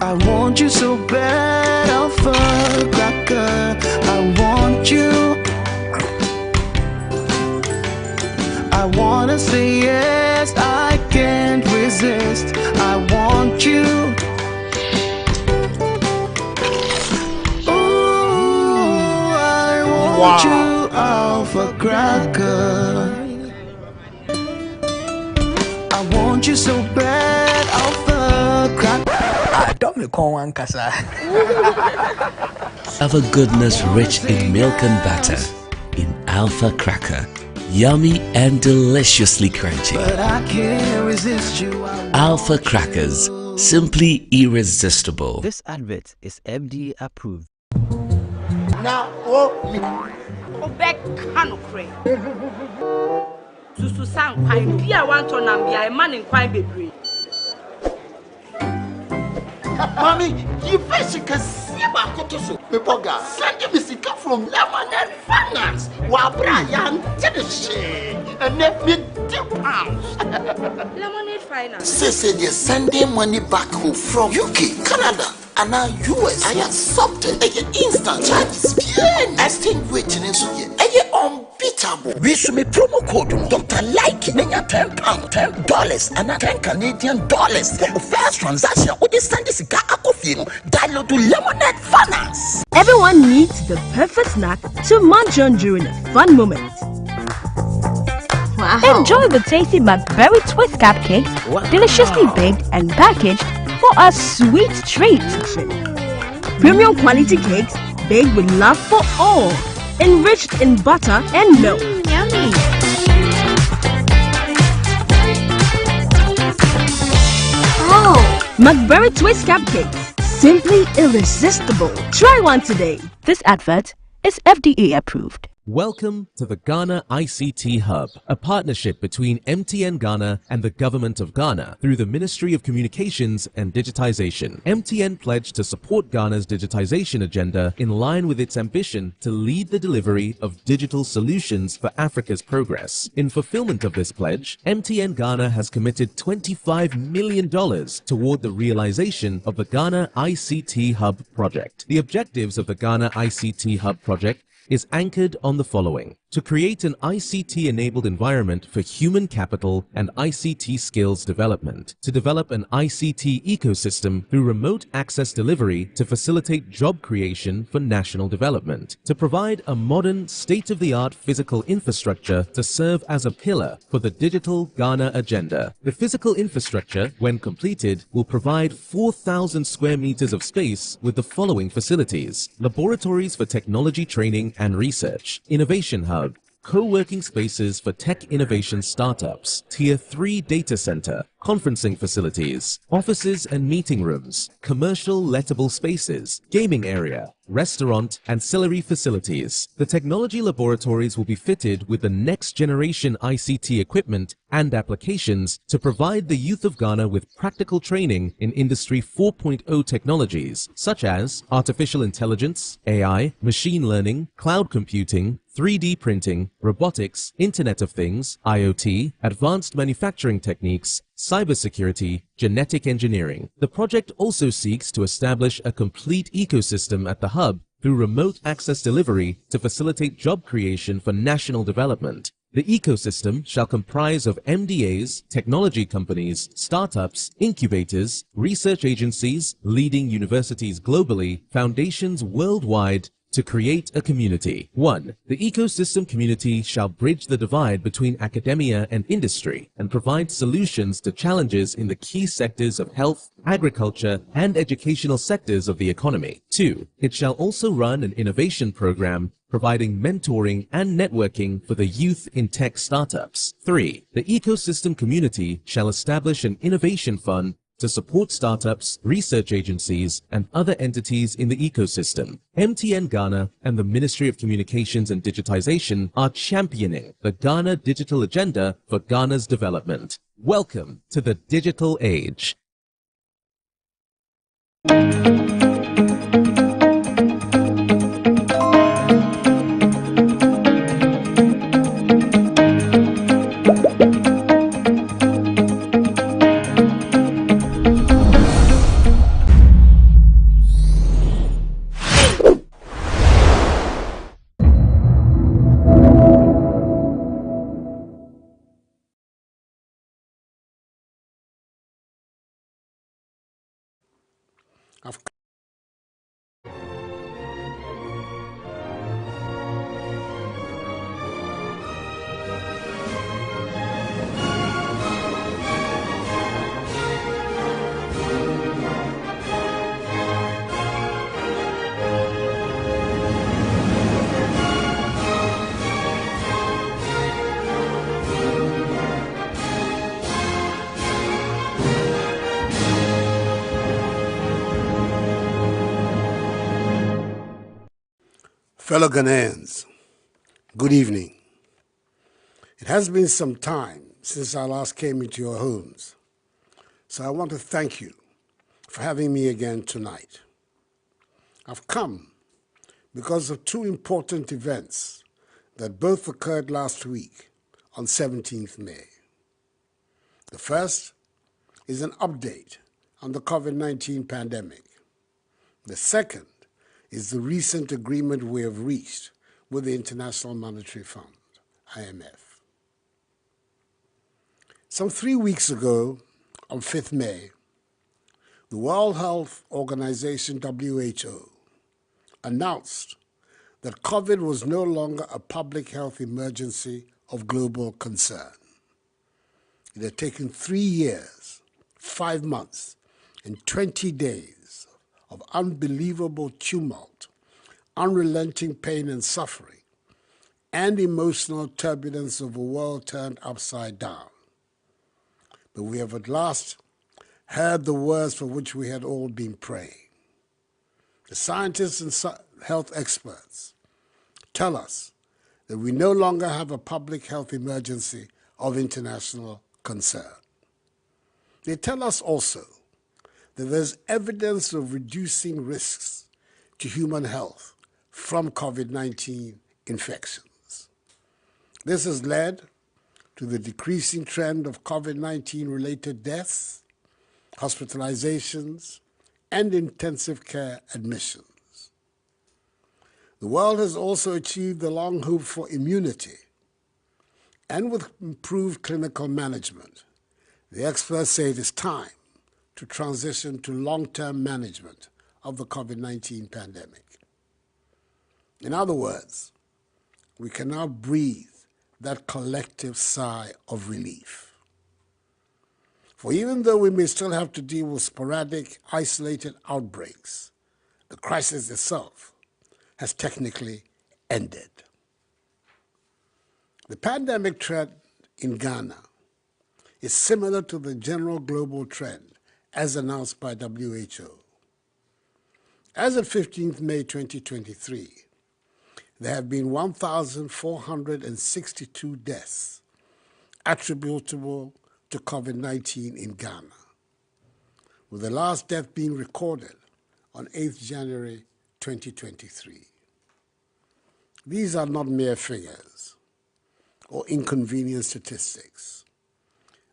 I want you so bad, Alpha Cracker. I want you. I wanna say yes, I can't resist. I want you. Ooh, I want you, Alpha Cracker. I want you so bad, Alpha Cracker. Of a goodness rich in milk and butter, in Alpha Cracker, yummy and deliciously crunchy. But I can't resist you. Alpha Crackers, simply irresistible. This advert is FDA approved. Now, Obek Kanokre. Susu sang kwai bi a wan to nam bia e man kwai bebre. Mommy, you fish can see about Kotoso. Mipoga, send me sika from Lemonade Finance. While Brian did the shit and let me £2. Lemonade Finance. Say they're sending money back home from UK, Canada, and now US. I accepted a instant charges. Exchange waiting in so unbeatable. We should be promo code Dr. Like £10, $10, and $10 for the first transaction. What is this download to Lemonade Finance. Everyone needs the perfect snack to munch on during a fun moment. Wow. Enjoy the tasty McBerry Twist cupcakes, deliciously baked and packaged for a sweet treat. Premium quality cakes baked with love for all, enriched in butter and milk. Yummy. Oh, McBerry Twist cupcakes, simply irresistible. Try one today. This advert is FDA approved. Welcome to the Ghana ICT Hub, a partnership between MTN Ghana and the Government of Ghana through the Ministry of Communications and Digitization. MTN pledged to support Ghana's digitization agenda in line with its ambition to lead the delivery of digital solutions for Africa's progress. In fulfillment of this pledge, MTN Ghana has committed $25 million toward the realization of the Ghana ICT Hub project. The objectives of the Ghana ICT Hub project is anchored on the following: to create an ICT-enabled environment for human capital and ICT skills development, to develop an ICT ecosystem through remote access delivery to facilitate job creation for national development, to provide a modern, state-of-the-art physical infrastructure to serve as a pillar for the digital Ghana agenda. The physical infrastructure, when completed, will provide 4,000 square meters of space with the following facilities: laboratories for technology training and research, innovation hub, co-working spaces for tech innovation startups, Tier 3 data center, conferencing facilities, offices and meeting rooms, commercial lettable spaces, gaming area, restaurant, ancillary facilities. The technology laboratories will be fitted with the next generation ICT equipment and applications to provide the youth of Ghana with practical training in Industry 4.0 technologies such as artificial intelligence, AI, machine learning, cloud computing, 3D printing, robotics, Internet of Things, IoT, advanced manufacturing techniques, cybersecurity, genetic engineering. The project also seeks to establish a complete ecosystem at the hub through remote access delivery to facilitate job creation for national development. The ecosystem shall comprise of MDAs, technology companies, startups, incubators, research agencies, leading universities globally, foundations worldwide, to create a community. 1. The ecosystem community shall bridge the divide between academia and industry and provide solutions to challenges in the key sectors of health, agriculture, and educational sectors of the economy. 2. It shall also run an innovation program providing mentoring and networking for the youth in tech startups. 3. The ecosystem community shall establish an innovation fund to support startups, research agencies, and other entities in the ecosystem. MTN Ghana and the Ministry of Communications and Digitization are championing the Ghana Digital Agenda for Ghana's development. Welcome to the digital age. Fellow Ghanaians, good evening. It has been some time since I last came into your homes, so I want to thank you for having me again tonight. I've come because of two important events that both occurred last week on 17th May. The first is an update on the COVID-19 pandemic. The second is the recent agreement we have reached with the International Monetary Fund, IMF. Some 3 weeks ago, on 5th May, the World Health Organization, WHO, announced that COVID was no longer a public health emergency of global concern. It had taken 3 years, 5 months, and 20 days of unbelievable tumult, unrelenting pain and suffering, and emotional turbulence of a world turned upside down. But we have at last heard the words for which we had all been praying. The scientists and health experts tell us that we no longer have a public health emergency of international concern. They tell us also that there's evidence of reducing risks to human health from COVID-19 infections. This has led to the decreasing trend of COVID-19 related deaths, hospitalizations, and intensive care admissions. The world has also achieved the long hoped for immunity, and with improved clinical management, the experts say it is time to transition to long-term management of the COVID-19 pandemic. In other words, we can now breathe that collective sigh of relief. For even though we may still have to deal with sporadic, isolated outbreaks, the crisis itself has technically ended. The pandemic trend in Ghana is similar to the general global trend as announced by WHO. As of 15th May 2023, there have been 1,462 deaths attributable to COVID-19 in Ghana, with the last death being recorded on 8th January 2023. These are not mere figures or inconvenient statistics.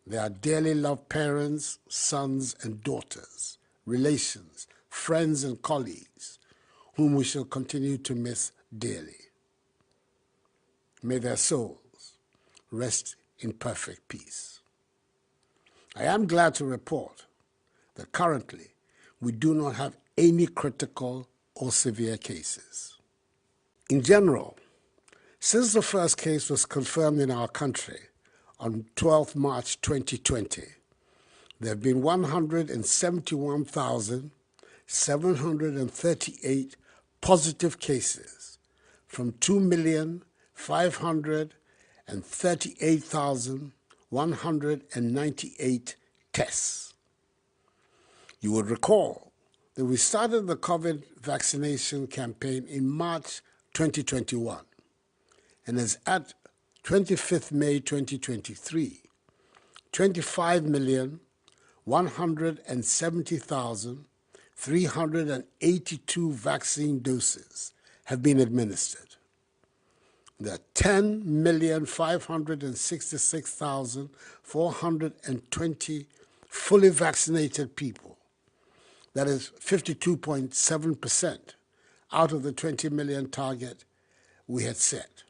They are dearly loved parents, sons and daughters, relations, friends and colleagues, whom we shall continue to miss dearly. May their souls rest in perfect peace. I am glad to report that currently we do not have any critical or severe cases. In general, since the first case was confirmed in our country on 12 March 2020, there have been 171,738 positive cases from 2,538,198 tests. You would recall that we started the COVID vaccination campaign in March 2021, and as at 25th May 2023, 25,170,382 vaccine doses have been administered. There are 10,566,420 fully vaccinated people. That is 52.7% out of the 20 million target we had set,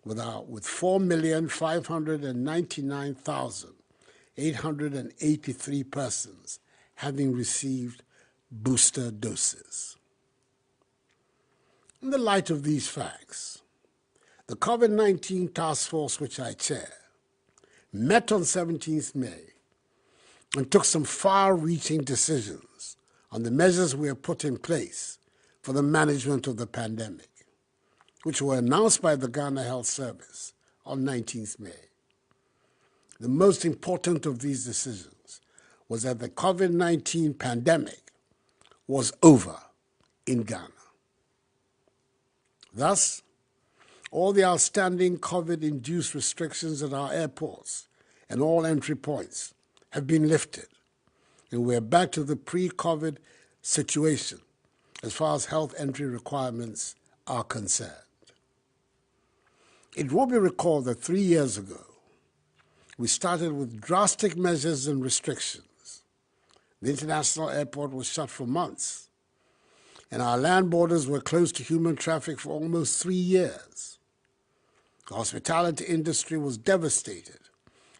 with 4,599,883 persons having received booster doses. In the light of these facts, the COVID-19 task force, which I chair, met on 17th May and took some far-reaching decisions on the measures we have put in place for the management of the pandemic, which were announced by the Ghana Health Service on 19th May. The most important of these decisions was that the COVID-19 pandemic was over in Ghana. Thus, all the outstanding COVID-induced restrictions at our airports and all entry points have been lifted, and we're back to the pre-COVID situation as far as health entry requirements are concerned. It will be recalled that 3 years ago, we started with drastic measures and restrictions. The international airport was shut for months, and our land borders were closed to human traffic for almost 3 years. The hospitality industry was devastated.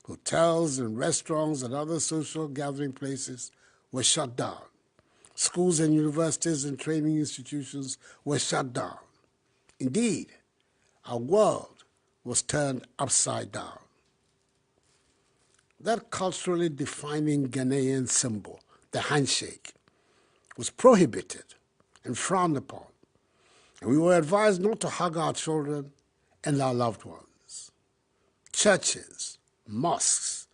Hotels and restaurants and other social gathering places were shut down. Schools and universities and training institutions were shut down. Indeed, our world was turned upside down. That culturally defining Ghanaian symbol, the handshake, was prohibited and frowned upon, and we were advised not to hug our children and our loved ones. Churches, mosques,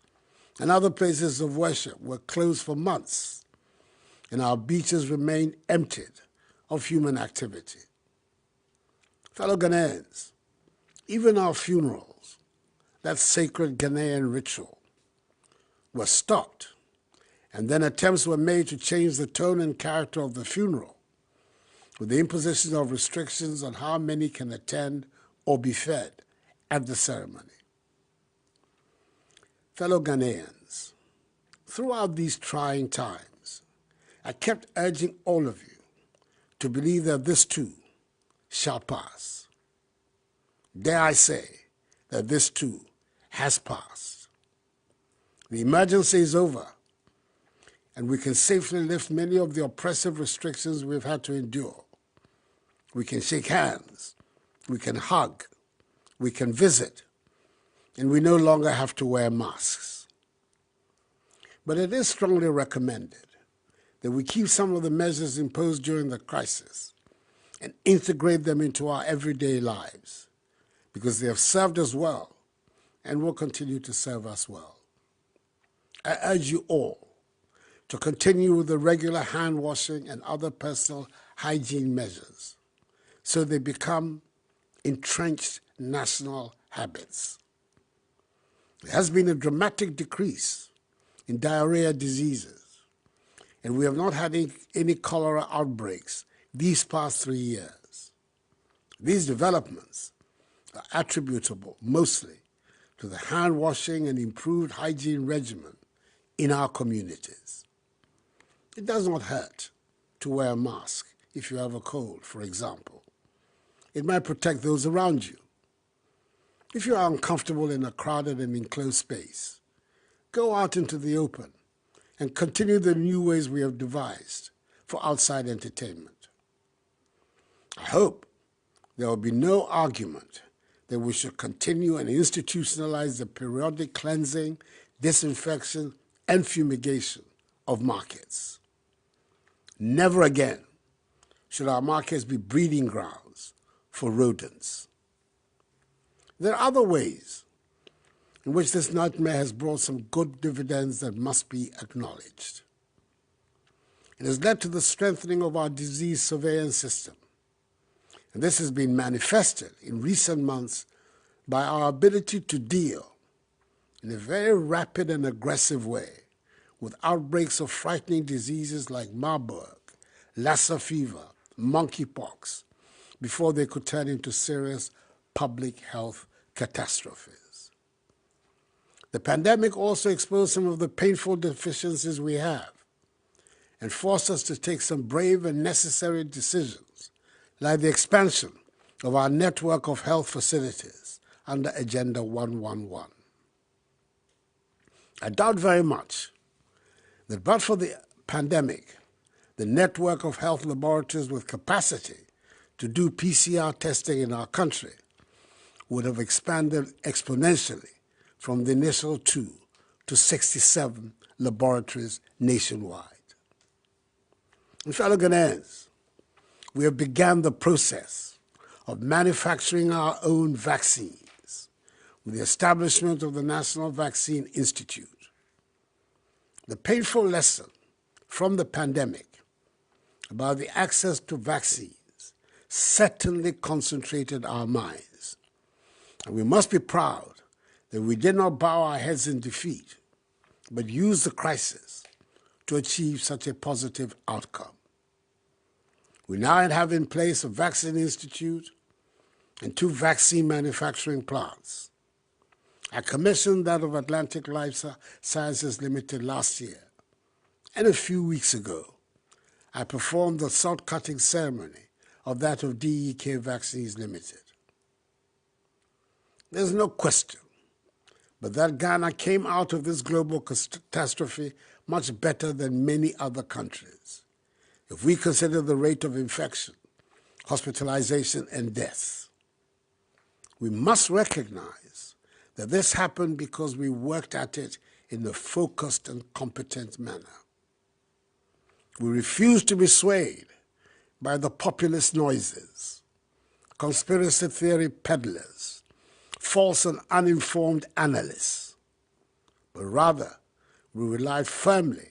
and other places of worship were closed for months, and our beaches remained emptied of human activity. Fellow Ghanaians, even our funerals, that sacred Ghanaian ritual, were stopped, and then attempts were made to change the tone and character of the funeral with the imposition of restrictions on how many can attend or be fed at the ceremony. Fellow Ghanaians, throughout these trying times, I kept urging all of you to believe that this too shall pass. Dare I say that this too has passed. The emergency is over, and we can safely lift many of the oppressive restrictions we've had to endure. We can shake hands, we can hug, we can visit, and we no longer have to wear masks. But it is strongly recommended that we keep some of the measures imposed during the crisis and integrate them into our everyday lives, because they have served us well and will continue to serve us well. I urge you all to continue with the regular hand washing and other personal hygiene measures so they become entrenched national habits. There has been a dramatic decrease in diarrhea diseases, and we have not had any cholera outbreaks these past 3 years. These developments are attributable mostly to the hand washing and improved hygiene regimen in our communities. It does not hurt to wear a mask if you have a cold, for example. It might protect those around you. If you are uncomfortable in a crowded and enclosed space, go out into the open and continue the new ways we have devised for outside entertainment. I hope there will be no argument that we should continue and institutionalize the periodic cleansing, disinfection, and fumigation of markets. Never again should our markets be breeding grounds for rodents. There are other ways in which this nightmare has brought some good dividends that must be acknowledged. It has led to the strengthening of our disease surveillance system. And this has been manifested in recent months by our ability to deal in a very rapid and aggressive way with outbreaks of frightening diseases like Marburg, Lassa fever, monkeypox, before they could turn into serious public health catastrophes. The pandemic also exposed some of the painful deficiencies we have and forced us to take some brave and necessary decisions, like the expansion of our network of health facilities under Agenda 111. I doubt very much that but for the pandemic, the network of health laboratories with capacity to do PCR testing in our country would have expanded exponentially from the initial 2 to 67 laboratories nationwide. And fellow Ghanaians, we have begun the process of manufacturing our own vaccines with the establishment of the National Vaccine Institute. The painful lesson from the pandemic about the access to vaccines certainly concentrated our minds. And we must be proud that we did not bow our heads in defeat, but used the crisis to achieve such a positive outcome. We now have in place a vaccine institute and 2 vaccine manufacturing plants. I commissioned that of Atlantic Life Sciences Limited last year, and a few weeks ago, I performed the salt-cutting ceremony of that of DEK Vaccines Limited. There's no question but that Ghana came out of this global catastrophe much better than many other countries, if we consider the rate of infection, hospitalization, and death. We must recognize that this happened because we worked at it in a focused and competent manner. We refused to be swayed by the populist noises, conspiracy theory peddlers, false and uninformed analysts, but rather we relied firmly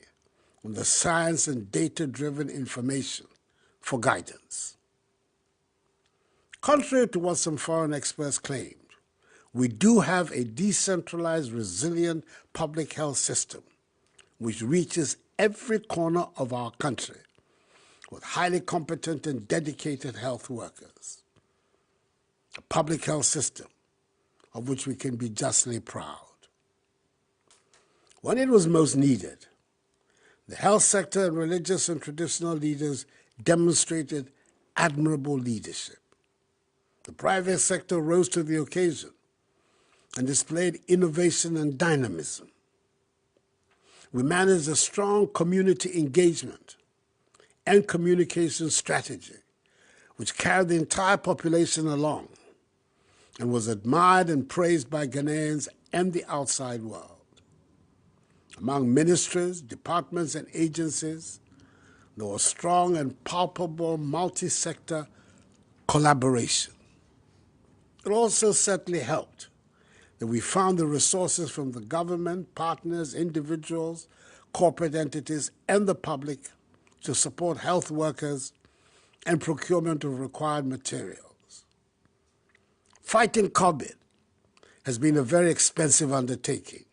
on the science and data-driven information for guidance. Contrary to what some foreign experts claimed, we do have a decentralized, resilient public health system which reaches every corner of our country with highly competent and dedicated health workers. A public health system of which we can be justly proud. When it was most needed, the health sector and religious and traditional leaders demonstrated admirable leadership. The private sector rose to the occasion and displayed innovation and dynamism. We managed a strong community engagement and communication strategy, which carried the entire population along and was admired and praised by Ghanaians and the outside world. Among ministries, departments, and agencies, there was strong and palpable multi-sector collaboration. It also certainly helped that we found the resources from the government, partners, individuals, corporate entities, and the public to support health workers and procurement of required materials. Fighting COVID has been a very expensive undertaking,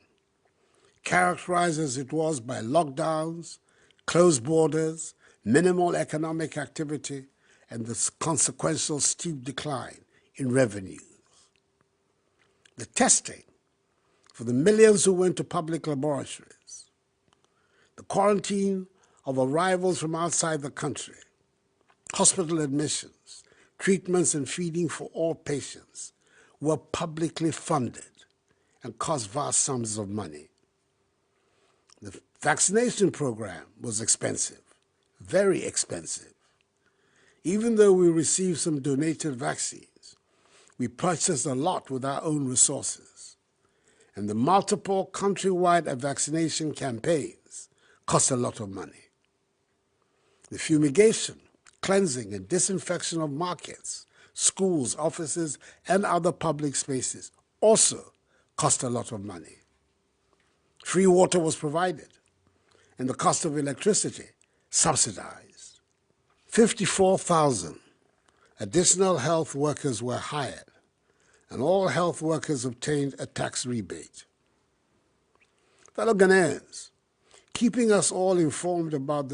characterized as it was by lockdowns, closed borders, minimal economic activity, and the consequential steep decline in revenues. The testing for the millions who went to public laboratories, the quarantine of arrivals from outside the country, hospital admissions, treatments and feeding for all patients were publicly funded and cost vast sums of money. The vaccination program was expensive, very expensive. Even though we received some donated vaccines, we purchased a lot with our own resources. And the multiple countrywide vaccination campaigns cost a lot of money. The fumigation, cleansing, and disinfection of markets, schools, offices, and other public spaces also cost a lot of money. Free water was provided, and the cost of electricity subsidized. 54,000 additional health workers were hired, and all health workers obtained a tax rebate. Fellow Ghanaians, keeping us all informed about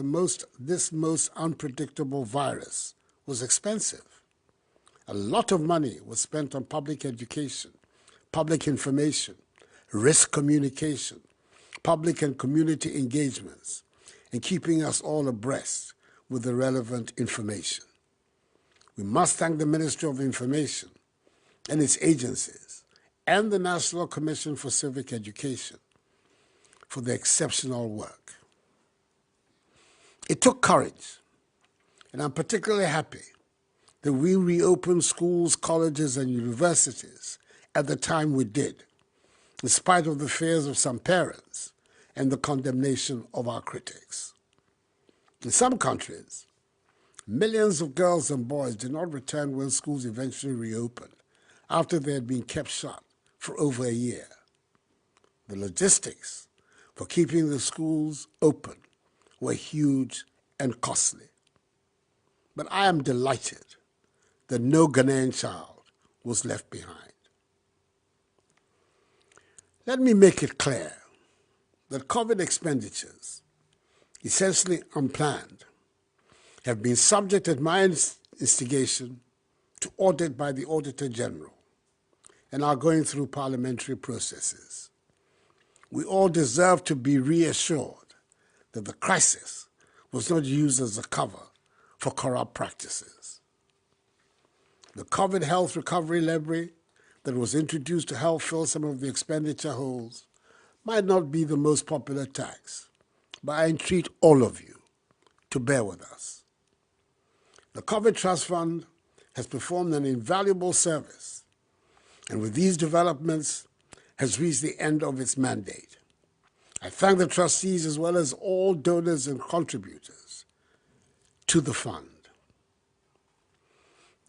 this most unpredictable virus was expensive. A lot of money was spent on public education, public information, risk communication, public and community engagements, and keeping us all abreast with the relevant information. We must thank the Ministry of Information and its agencies and the National Commission for Civic Education for their exceptional work. It took courage, and I'm particularly happy that we reopened schools, colleges, and universities at the time we did, in spite of the fears of some parents and the condemnation of our critics. In some countries, millions of girls and boys did not return when schools eventually reopened after they had been kept shut for over a year. The logistics for keeping the schools open were huge and costly. But I am delighted that no Ghanaian child was left behind. Let me make it clear that COVID expenditures, essentially unplanned, have been subject at my instigation to audit by the Auditor General and are going through parliamentary processes. We all deserve to be reassured that the crisis was not used as a cover for corrupt practices. The COVID health recovery levy that was introduced to help fill some of the expenditure holes might not be the most popular tax, but I entreat all of you to bear with us. The COVID Trust Fund has performed an invaluable service, and with these developments has reached the end of its mandate. I thank the trustees as well as all donors and contributors to the fund.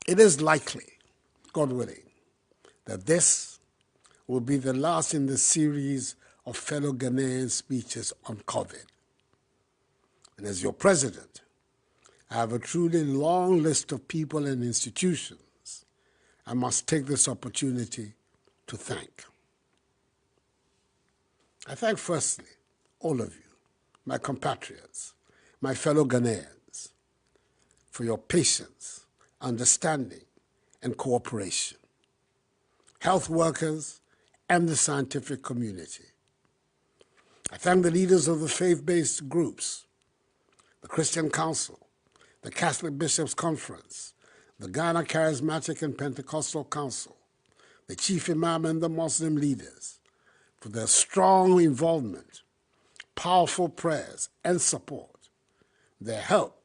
It is likely, God willing, that this will be the last in the series of fellow Ghanaian speeches on COVID. And as your president, I have a truly long list of people and institutions I must take this opportunity to thank. I thank firstly all of you, my compatriots, my fellow Ghanaians, for your patience, understanding, and cooperation. Health workers and the scientific community. I thank the leaders of the faith-based groups, the Christian Council, the Catholic Bishops' Conference, the Ghana Charismatic and Pentecostal Council, the Chief Imam and the Muslim leaders, for their strong involvement, powerful prayers and support, their help,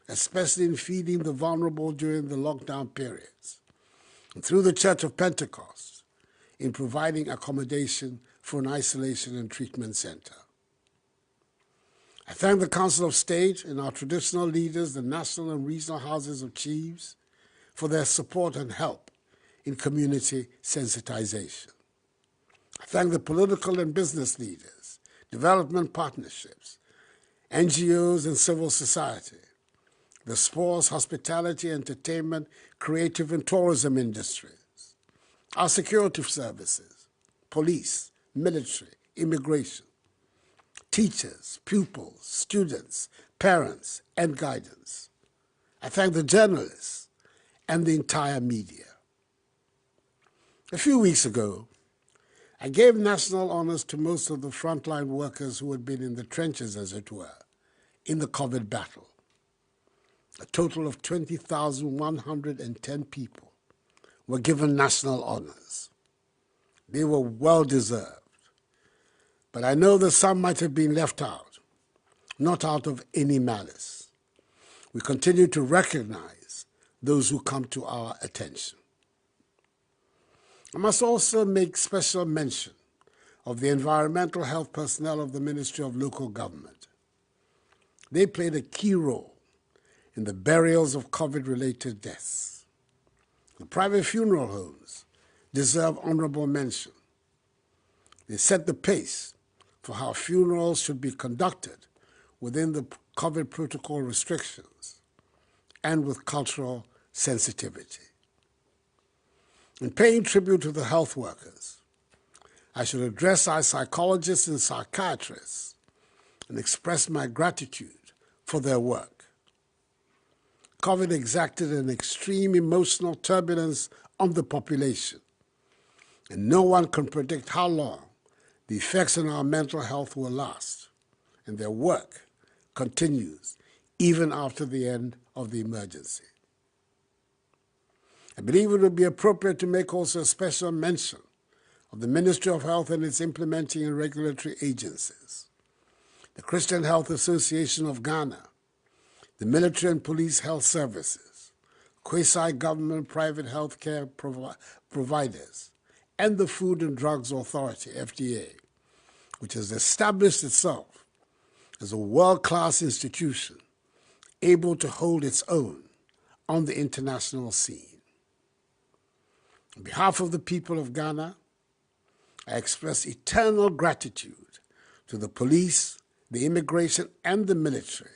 especially in feeding the vulnerable during the lockdown periods, and through the Church of Pentecost, in providing accommodation for an isolation and treatment center. I thank the Council of State and our traditional leaders, the national and regional houses of chiefs, for their support and help in community sensitization. I thank the political and business leaders, development partnerships, NGOs and civil society, the sports, hospitality, entertainment, creative and tourism industries, our security services, police, military, immigration, teachers, pupils, students, parents, and guidance. I thank the journalists and the entire media. A few weeks ago, I gave national honors to most of the frontline workers who had been in the trenches, as it were, in the COVID battle. A total of 20,110 people were given national honors. They were well-deserved. But I know that some might have been left out, not out of any malice. We continue to recognize those who come to our attention. I must also make special mention of the environmental health personnel of the Ministry of Local Government. They played a key role in the burials of COVID-related deaths. The private funeral homes deserve honorable mention. They set the pace for how funerals should be conducted within the COVID protocol restrictions and with cultural sensitivity. In paying tribute to the health workers, I should address our psychologists and psychiatrists and express my gratitude for their work. COVID exacted an extreme emotional turbulence on the population, and no one can predict how long the effects on our mental health will last, and their work continues even after the end of the emergency. I believe it would be appropriate to make also a special mention of the Ministry of Health and its implementing and regulatory agencies, the Christian Health Association of Ghana, the military and police health services, quasi-government private healthcare providers, and the Food and Drugs Authority, FDA, which has established itself as a world-class institution able to hold its own on the international scene. On behalf of the people of Ghana, I express eternal gratitude to the police, the immigration, and the military,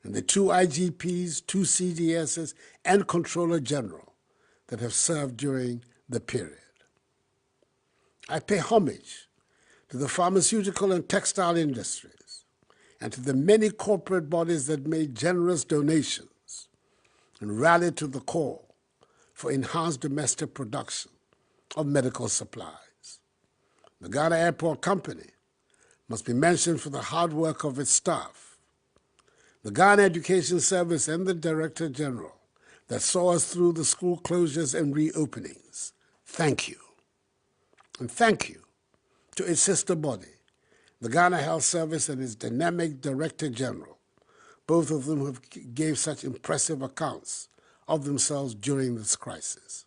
and the 2 IGPs, 2 CDSs, and Controller General that have served during the period. I pay homage to the pharmaceutical and textile industries and to the many corporate bodies that made generous donations and rallied to the call for enhanced domestic production of medical supplies. The Ghana Airport Company must be mentioned for the hard work of its staff, the Ghana Education Service and the Director General that saw us through the school closures and reopenings. Thank you. And thank you to its sister body, the Ghana Health Service and its dynamic Director General, both of them who gave such impressive accounts of themselves during this crisis.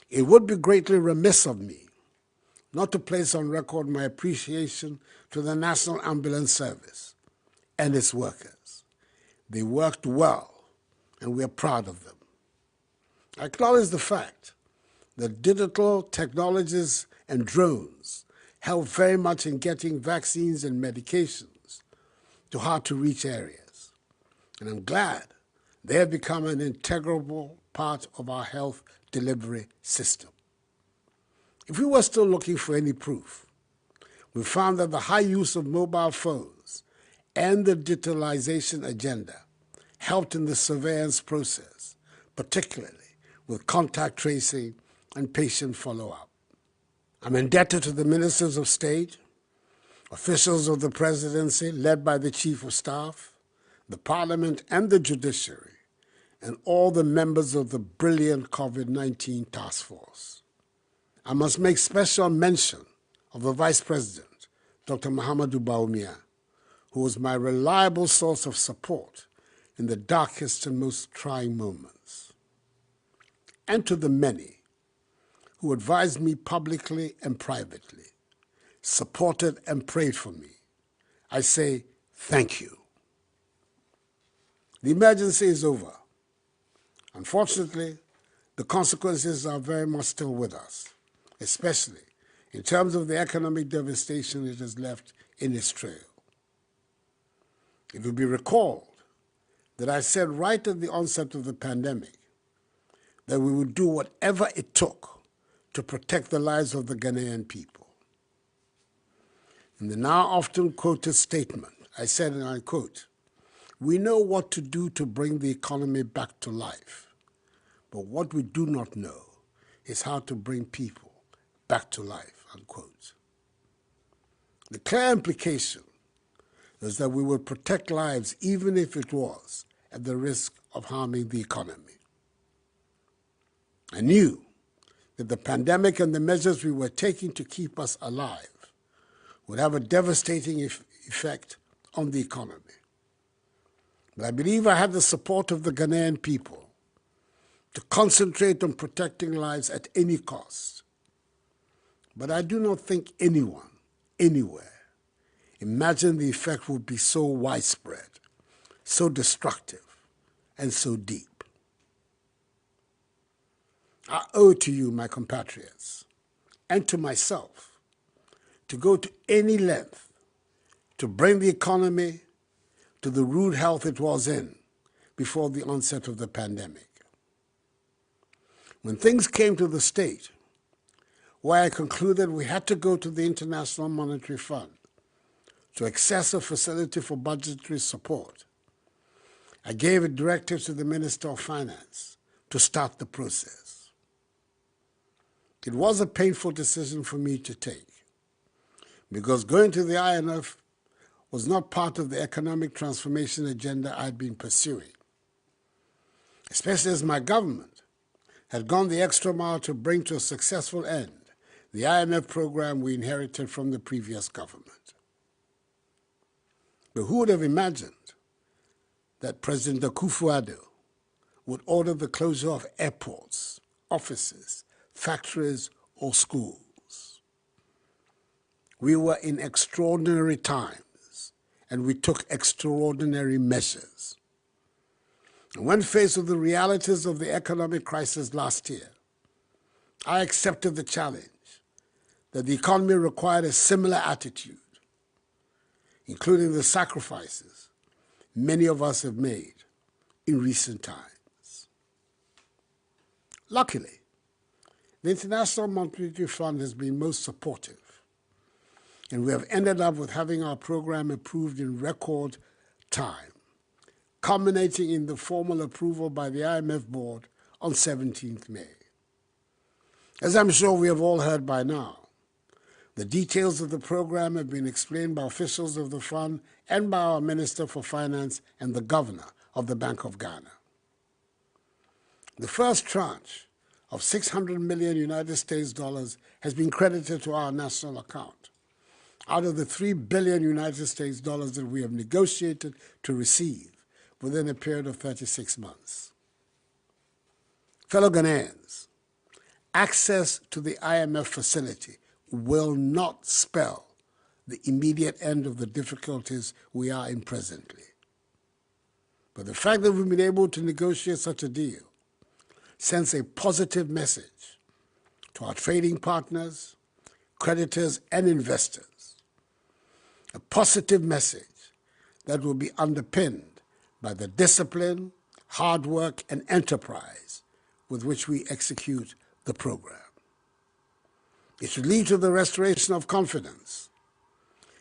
It would be greatly remiss of me not to place on record my appreciation to the National Ambulance Service and its workers. They worked well, and we are proud of them. I acknowledge the fact that digital technologies and drones help very much in getting vaccines and medications to hard-to-reach areas, and I'm glad they have become an integral part of our health delivery system. If we were still looking for any proof, we found that the high use of mobile phones and the digitalization agenda helped in the surveillance process, particularly with contact tracing and patient follow-up. I'm indebted to the ministers of state, officials of the presidency led by the chief of staff, the parliament and the judiciary, and all the members of the brilliant COVID-19 task force. I must make special mention of the Vice President, Dr. Mahamadou Bawumia, who was my reliable source of support in the darkest and most trying moments. And to the many who advised me publicly and privately, supported and prayed for me, I say thank you. The emergency is over. Unfortunately, the consequences are very much still with us, especially in terms of the economic devastation it has left in its trail. It will be recalled that I said right at the onset of the pandemic that we would do whatever it took to protect the lives of the Ghanaian people. In the now often quoted statement, I said, and I quote, "We know what to do to bring the economy back to life, but what we do not know is how to bring people back to life," unquote. The clear implication is that we would protect lives even if it was at the risk of harming the economy. I knew that the pandemic and the measures we were taking to keep us alive would have a devastating effect on the economy. But I believe I had the support of the Ghanaian people to concentrate on protecting lives at any cost. But I do not think anyone, anywhere, imagined the effect would be so widespread, so destructive, and so deep. I owe it to you, my compatriots, and to myself, to go to any length to bring the economy to the rude health it was in before the onset of the pandemic. When things came to the state, where I concluded we had to go to the International Monetary Fund to access a facility for budgetary support, I gave a directive to the Minister of Finance to start the process. It was a painful decision for me to take, because going to the IMF was not part of the economic transformation agenda I'd been pursuing, especially as my government had gone the extra mile to bring to a successful end the IMF program we inherited from the previous government. But who would have imagined that President Akufo-Addo would order the closure of airports, offices, factories, or schools? We were in extraordinary times, and we took extraordinary measures. And when faced with the realities of the economic crisis last year, I accepted the challenge that the economy required a similar attitude, including the sacrifices many of us have made in recent times. Luckily, the International Monetary Fund has been most supportive, and we have ended up with having our program approved in record time, culminating in the formal approval by the IMF board on 17th May. As I'm sure we have all heard by now, the details of the program have been explained by officials of the fund and by our Minister for Finance and the Governor of the Bank of Ghana. The first tranche of $600 million United States dollars has been credited to our national account out of the $3 billion United States dollars that we have negotiated to receive within a period of 36 months. Fellow Ghanaians, access to the IMF facility will not spell the immediate end of the difficulties we are in presently. But the fact that we've been able to negotiate such a deal sends a positive message to our trading partners, creditors, and investors. A positive message that will be underpinned by the discipline, hard work, and enterprise with which we execute the program. It should lead to the restoration of confidence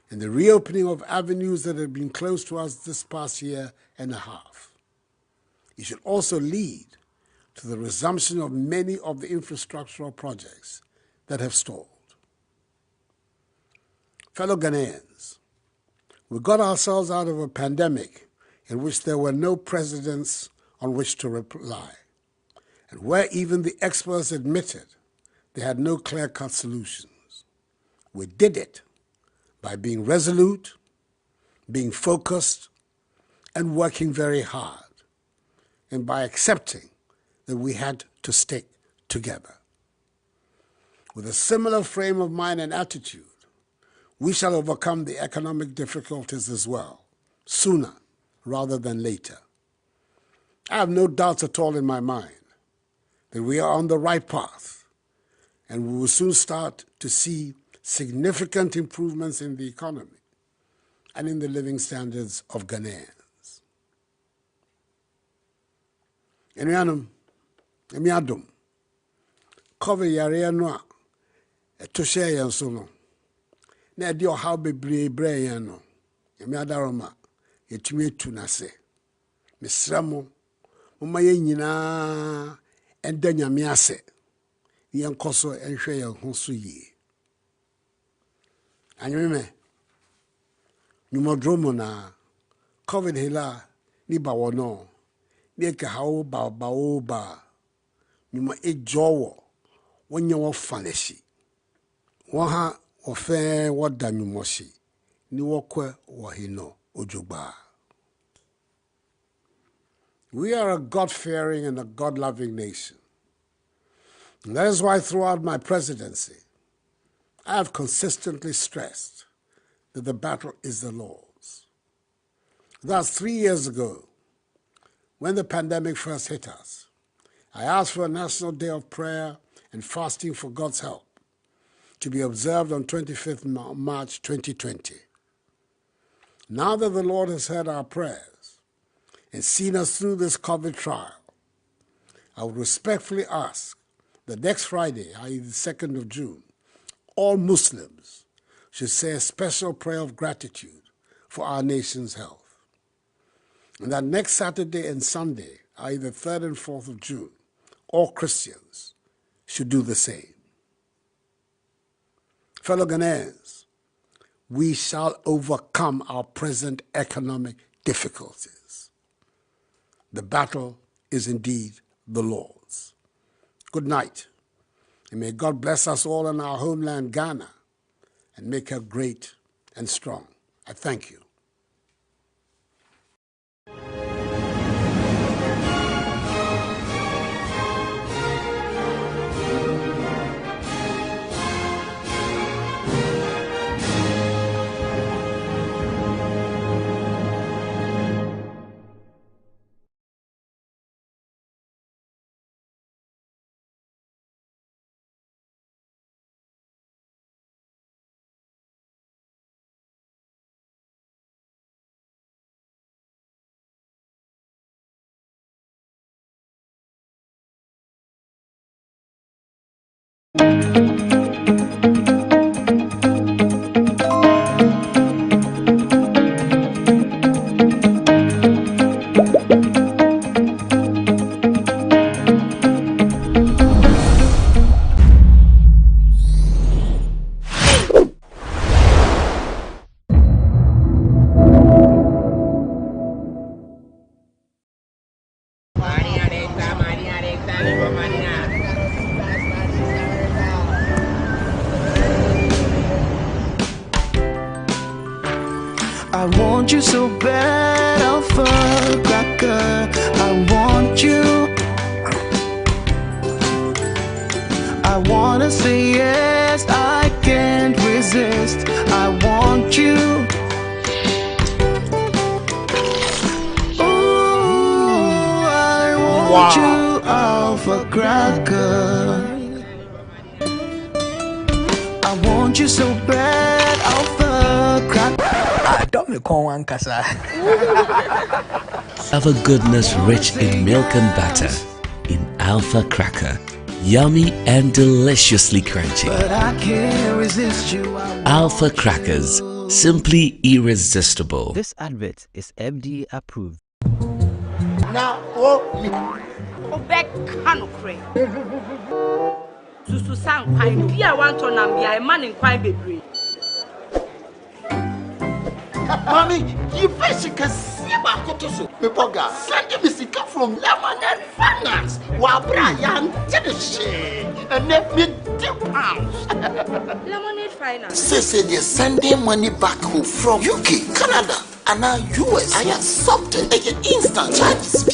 and the reopening of avenues that have been closed to us this past year and a half. It should also lead to the resumption of many of the infrastructural projects that have stalled. Fellow Ghanaians, we got ourselves out of a pandemic in which there were no precedents on which to rely, and where even the experts admitted they had no clear-cut solutions. We did it by being resolute, being focused, and working very hard, and by accepting that we had to stick together. With a similar frame of mind and attitude, we shall overcome the economic difficulties as well, sooner rather than later. I have no doubts at all in my mind that we are on the right path, and we will soon start to see significant improvements in the economy and in the living standards of Ghanaians. Enuanom, emiadom, cover yare no a to share yan so no. Na edi ohaw bebre bre yan no. Emiadaroma yetumi etu na se. Mesramo, mama ye nyina enda nyame ase. Yan koso enhwe yan ho so yi. Anyeme nyumodromo na COVID hela ni bawono. Ni ka hawo ba nyuma ejowo wonya wo faneshi. Wo ha ofe woda nyumoshi ni wokwe wo hino ojogba. We are a God-fearing and a God-loving nation. And that is why throughout my presidency, I have consistently stressed that the battle is the Lord's. Thus, 3 years ago, when the pandemic first hit us, I asked for a national day of prayer and fasting for God's help to be observed on 25th March 2020. Now that the Lord has heard our prayers and seen us through this COVID trial, I would respectfully ask that next Friday, i.e. the 2nd of June, all Muslims should say a special prayer of gratitude for our nation's health. And that next Saturday and Sunday, i.e. the 3rd and 4th of June, all Christians should do the same. Fellow Ghanaians, we shall overcome our present economic difficulties. The battle is indeed the Lord's. Good night, and may God bless us all in our homeland, Ghana, and make her great and strong. I thank you. I want you so bad, Alpha Cracker. I want you. I wanna say yes, I can't resist. I want you. Ooh, I want you, Alpha Cracker. I want you so bad, Alpha Cracker. Alpha goodness rich in milk and butter. In Alpha Cracker. Yummy and deliciously crunchy. But I can't resist you. Alpha Crackers. Simply irresistible. This advert is FDA approved. Now, Obek kanokre. Susu sang kwai bia wan to nam bia e man in kwai bebre. Mommy, you fish can see my cotoso. Me boga, send me sika from Lemonade Finance. Wa Brian, tell the shit. And let me £10. Lemonade Finance. Say they're sending money back home from UK, Canada, and now US. I accepted a instant charges.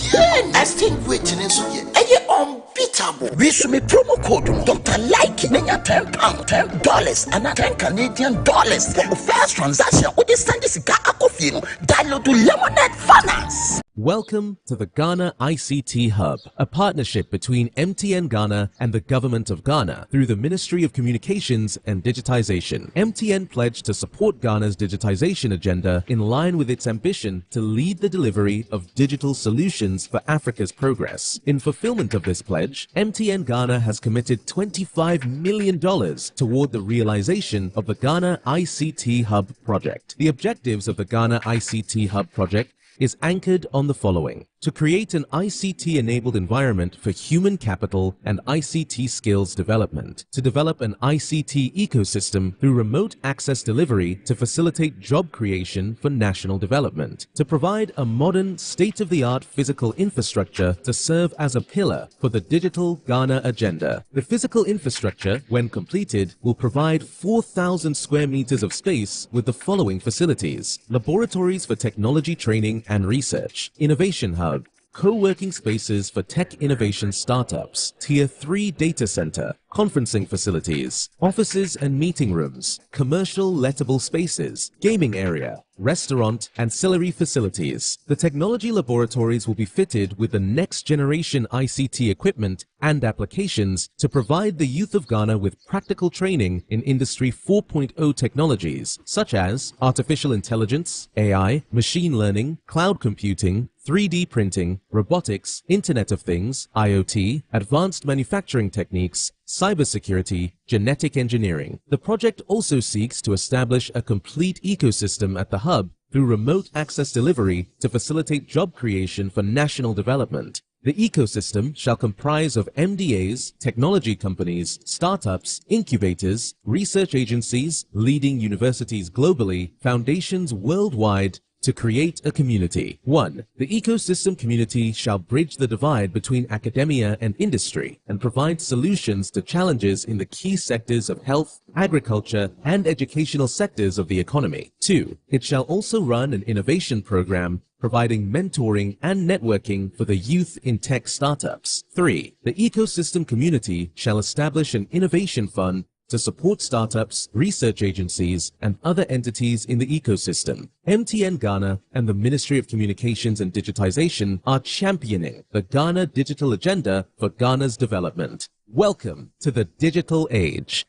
Extinguishing in Suya. Unbeatable. We should me promo code Dr. Like £10, $10, and $10 Canadian for the first transaction. With this send this download to Lemonade Finance. Welcome to the Ghana ICT Hub, a partnership between MTN Ghana and the Government of Ghana through the Ministry of Communications and Digitization. MTN pledged to support Ghana's digitization agenda in line with its ambition to lead the delivery of digital solutions for Africa's progress. In fulfillment of this pledge, MTN Ghana has committed $25 million toward the realization of the Ghana ICT Hub project. The objectives of the Ghana ICT Hub project is anchored on the following: to create an ICT-enabled environment for human capital and ICT skills development, to develop an ICT ecosystem through remote access delivery to facilitate job creation for national development, to provide a modern, state-of-the-art physical infrastructure to serve as a pillar for the digital Ghana agenda. The physical infrastructure, when completed, will provide 4,000 square meters of space with the following facilities: laboratories for technology training and research, innovation hub, co-working spaces for tech innovation startups, Tier 3 data center, conferencing facilities, offices and meeting rooms, commercial lettable spaces, gaming area, restaurant, ancillary facilities. The technology laboratories will be fitted with the next generation ICT equipment and applications to provide the youth of Ghana with practical training in Industry 4.0 technologies such as artificial intelligence, AI, machine learning, cloud computing, 3D printing, robotics, Internet of Things, IoT, advanced manufacturing techniques, cybersecurity, genetic engineering. The project also seeks to establish a complete ecosystem at the hub through remote access delivery to facilitate job creation for national development. The ecosystem shall comprise of MDAs, technology companies, startups, incubators, research agencies, leading universities globally, foundations worldwide, to create a community. 1. The ecosystem community shall bridge the divide between academia and industry and provide solutions to challenges in the key sectors of health, agriculture, and educational sectors of the economy. 2. It shall also run an innovation program providing mentoring and networking for the youth in tech startups. 3. The ecosystem community shall establish an innovation fund to support startups, research agencies, and other entities in the ecosystem. MTN Ghana and the Ministry of Communications and Digitization are championing the Ghana Digital Agenda for Ghana's development. Welcome to the digital age.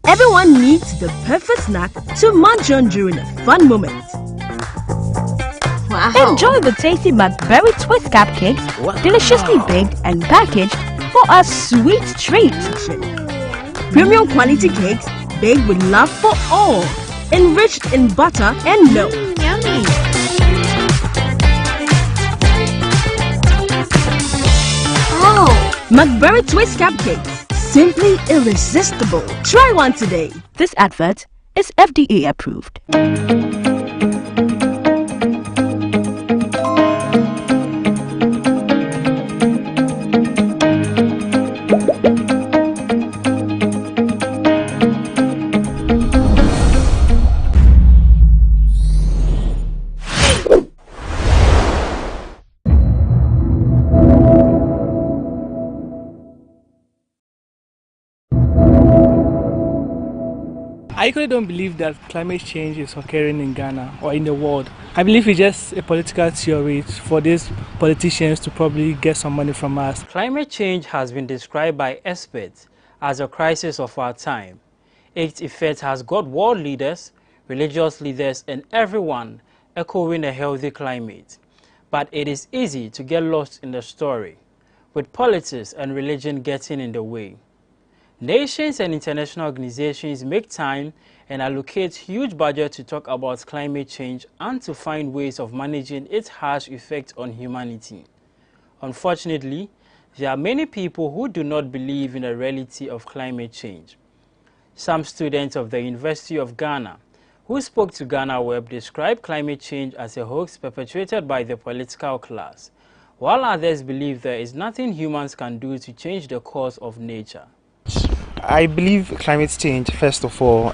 Everyone needs the perfect snack to munch on during a fun moment. Wow. Enjoy the tasty McBerry Twist cupcakes, deliciously baked and packaged for a sweet treat. Premium quality cakes baked with love for all, enriched in butter and milk. Yummy. Oh. McBerry Twist cupcakes, simply irresistible. Try one today. This advert is FDA approved. I equally don't believe that climate change is occurring in Ghana or in the world. I believe it's just a political theory for these politicians to probably get some money from us. Climate change has been described by experts as a crisis of our time. Its effect has got world leaders, religious leaders, and everyone echoing a healthy climate. But it is easy to get lost in the story, with politics and religion getting in the way. Nations and international organizations make time and allocate huge budget to talk about climate change and to find ways of managing its harsh effect on humanity. Unfortunately, there are many people who do not believe in the reality of climate change. Some students of the University of Ghana who spoke to GhanaWeb described climate change as a hoax perpetrated by the political class, while others believe there is nothing humans can do to change the course of nature. I believe climate change, first of all,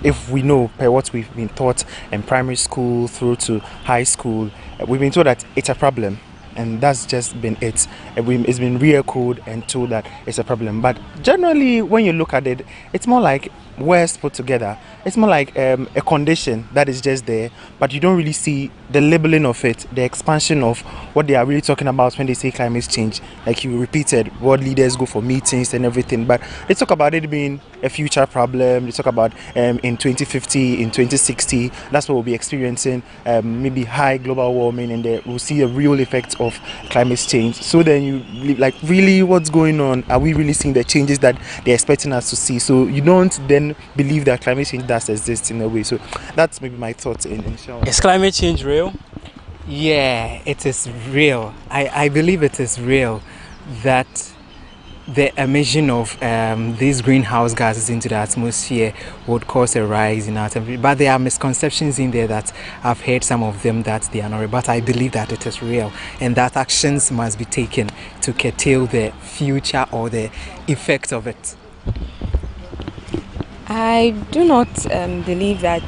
if we know by what we've been taught in primary school through to high school, we've been told that it's a problem, and that's just been it. It's been re-echoed and told that it's a problem. But generally, when you look at it, it's more like words put together. It's more like a condition that is just there, but you don't really see the labeling of it, the expansion of what they are really talking about when they say climate change. Like you repeated, world leaders go for meetings and everything, but they talk about it being a future problem. They talk about in 2050, in 2060, that's what we'll be experiencing, maybe high global warming, and we'll see a real effect of climate change. So then you like, really, what's going on? Are we really seeing the changes that they're expecting us to see? So you don't then believe that climate change does exist in a way. So that's maybe my thoughts in short. Is climate change real? Yeah, it is real. I believe it is real that the emission of these greenhouse gases into the atmosphere would cause a rise in our temperature. But there are misconceptions in there that I've heard some of them that they are not real. But I believe that it is real and that actions must be taken to curtail the future or the effect of it. I do not believe that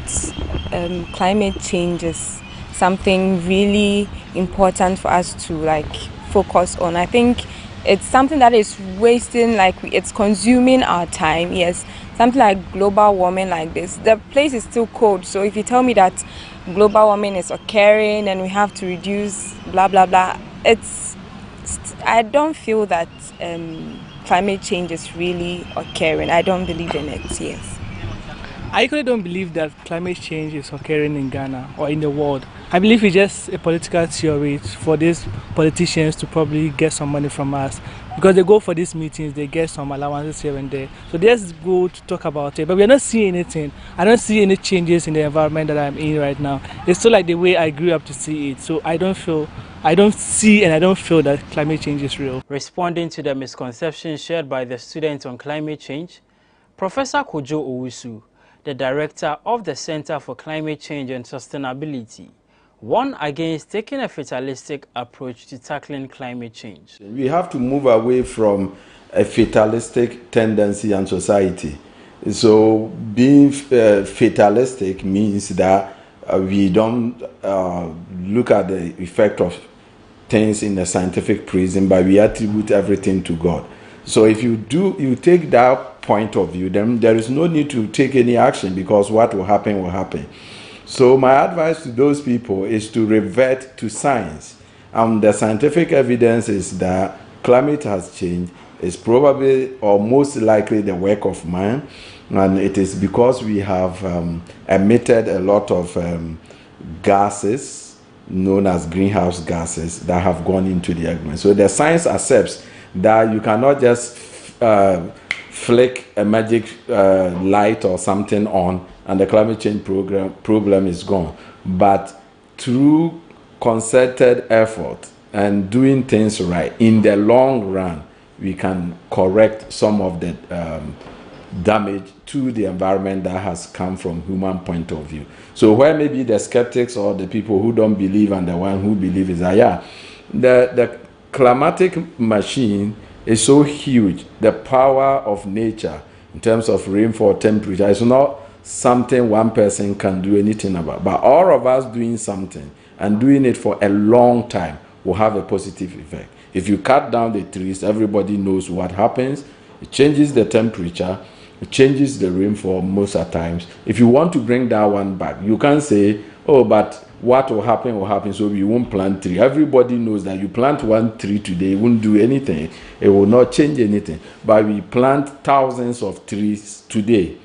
climate change is something really important for us to focus on. I think it's something that is wasting, like it's consuming our time. Yes, something like global warming like this. The place is still cold, so if you tell me that global warming is occurring and we have to reduce blah blah blah, I don't feel that climate change is really occurring. I don't believe in it. Yes. I equally don't believe that climate change is occurring in Ghana or in the world. I believe it's just a political theory for these politicians to probably get some money from us. Because they go for these meetings, they get some allowances here and there. So they just go to talk about it. But we're not seeing anything. I don't see any changes in the environment that I'm in right now. It's still like the way I grew up to see it. So I don't see and I don't feel that climate change is real. Responding to the misconceptions shared by the students on climate change, Professor Kojo Owusu, the director of the Center for Climate Change and Sustainability, warned against taking a fatalistic approach to tackling climate change. We have to move away from a fatalistic tendency in society. So being fatalistic means that we don't look at the effect of things in a scientific prism, but we attribute everything to God. So if you take that point of view, then there is no need to take any action, because what will happen will happen. So my advice to those people is to revert to science. The scientific evidence is that climate has changed. It's probably or most likely the work of man, and it is because we have emitted a lot of gases known as greenhouse gases that have gone into the atmosphere. So the science accepts that you cannot just flick a magic light or something on and the climate change problem is gone. But through concerted effort and doing things right, in the long run, we can correct some of the damage to the environment that has come from human point of view. So where maybe the skeptics or the people who don't believe and the one who believe is that, yeah, the climatic machine is so huge. The power of nature in terms of rainfall, temperature, is not something one person can do anything about. But all of us doing something and doing it for a long time will have a positive effect. If you cut down the trees, everybody knows what happens. It changes the temperature. It changes the rainfall most of the times. If you want to bring that one back, you can't say, oh, but what will happen, so we won't plant tree. Everybody knows that you plant one tree today, it won't do anything. It will not change anything. But we plant thousands of trees today.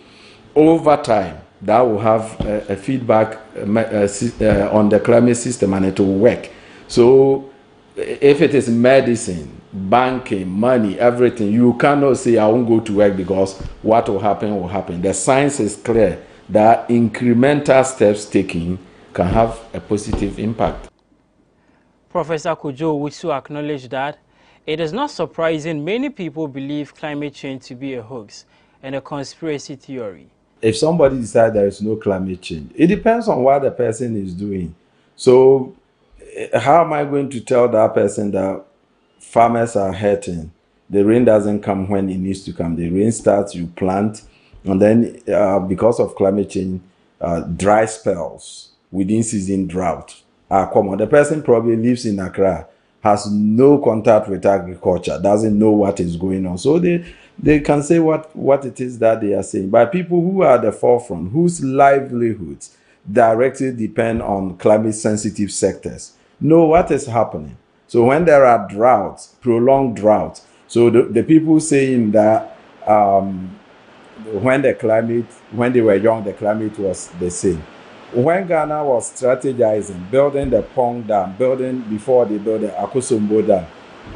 Over time, that will have a feedback on the climate system, and it will work. So if it is medicine, banking, money, everything, you cannot say I won't go to work because what will happen will happen. The science is clear that incremental steps taken can have a positive impact. Professor Kojo Owusu acknowledged that it is not surprising many people believe climate change to be a hoax and a conspiracy theory. If somebody decides there is no climate change, it depends on what the person is doing. So how am I going to tell that person that farmers are hurting? The rain doesn't come when it needs to come. The rain starts, you plant, and then because of climate change, dry spells, within season drought are common. The person probably lives in Accra, has no contact with agriculture, doesn't know what is going on. So they can say what it is that they are saying. But people who are at the forefront, whose livelihoods directly depend on climate sensitive sectors, know what is happening. So when there are droughts, prolonged droughts, so the people saying that when they were young, the climate was the same. When Ghana was strategizing, building the Pong Dam, before they built the Akosombo Dam,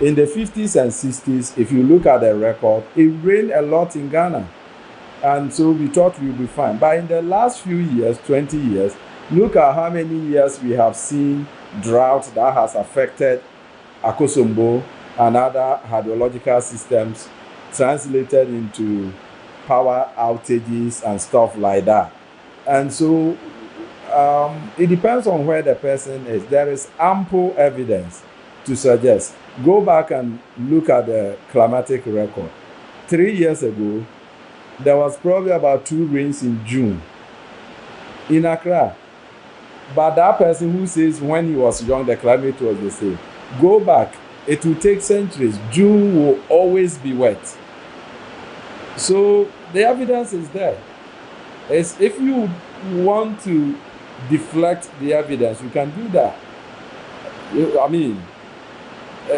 in the 50s and 60s, if you look at the record, it rained a lot in Ghana. And so we thought we would be fine. But in the last few years, 20 years, look at how many years we have seen drought that has affected Akosombo and other hydrological systems, translated into power outages and stuff like that. And so it depends on where the person is. There is ample evidence to suggest. Go back and look at the climatic record. 3 years ago, there was probably about 2 rains in June in Accra. But that person who says when he was young, the climate was the same. Go back it will take centuries. Dew will always be wet. So the evidence is there. If you want to deflect the evidence, you can do that. I mean,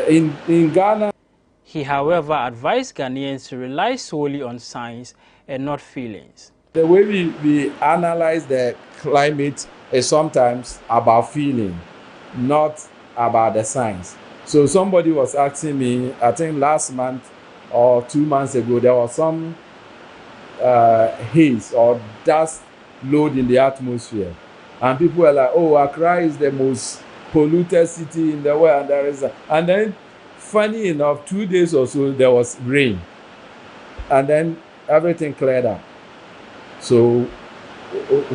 in Ghana. He, however, advised Ghanaians to rely solely on science and not feelings. The way we analyze the climate is sometimes about feeling, not about the science. So somebody was asking me, I think last month or 2 months ago, there was some haze or dust load in the atmosphere. And people were like, oh, Accra is the most polluted city in the world. And then, funny enough, 2 days or so, there was rain. And then everything cleared up. So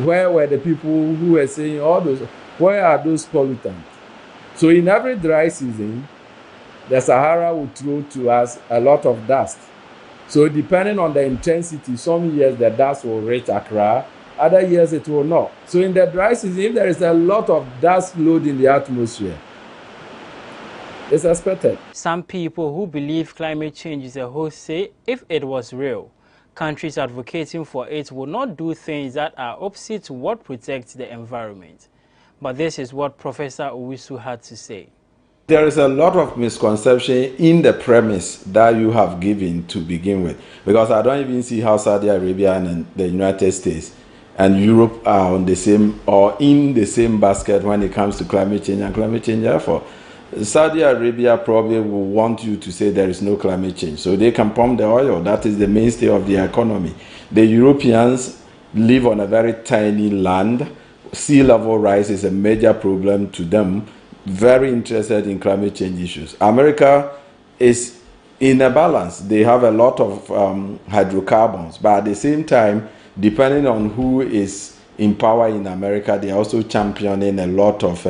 where were the people who were saying all those, where are those pollutants? So in every dry season, the Sahara will throw to us a lot of dust. So depending on the intensity, some years the dust will reach Accra, other years it will not. So in the dry season, there is a lot of dust load in the atmosphere. It's expected. Some people who believe climate change is a hoax say if it was real, countries advocating for it will not do things that are opposite to what protects the environment. But this is what Professor Owusu had to say. There is a lot of misconception in the premise that you have given to begin with, because I don't even see how Saudi Arabia and the United States and Europe are on the same or in the same basket when it comes to climate change and climate change effort. Saudi Arabia probably will want you to say there is no climate change, so they can pump the oil. That is the mainstay of the economy. The Europeans live on a very tiny land. Sea level rise is a major problem to them. Very interested in climate change issues. America is in a balance. They have a lot of hydrocarbons, but at the same time, depending on who is in power in America, they are also championing a lot of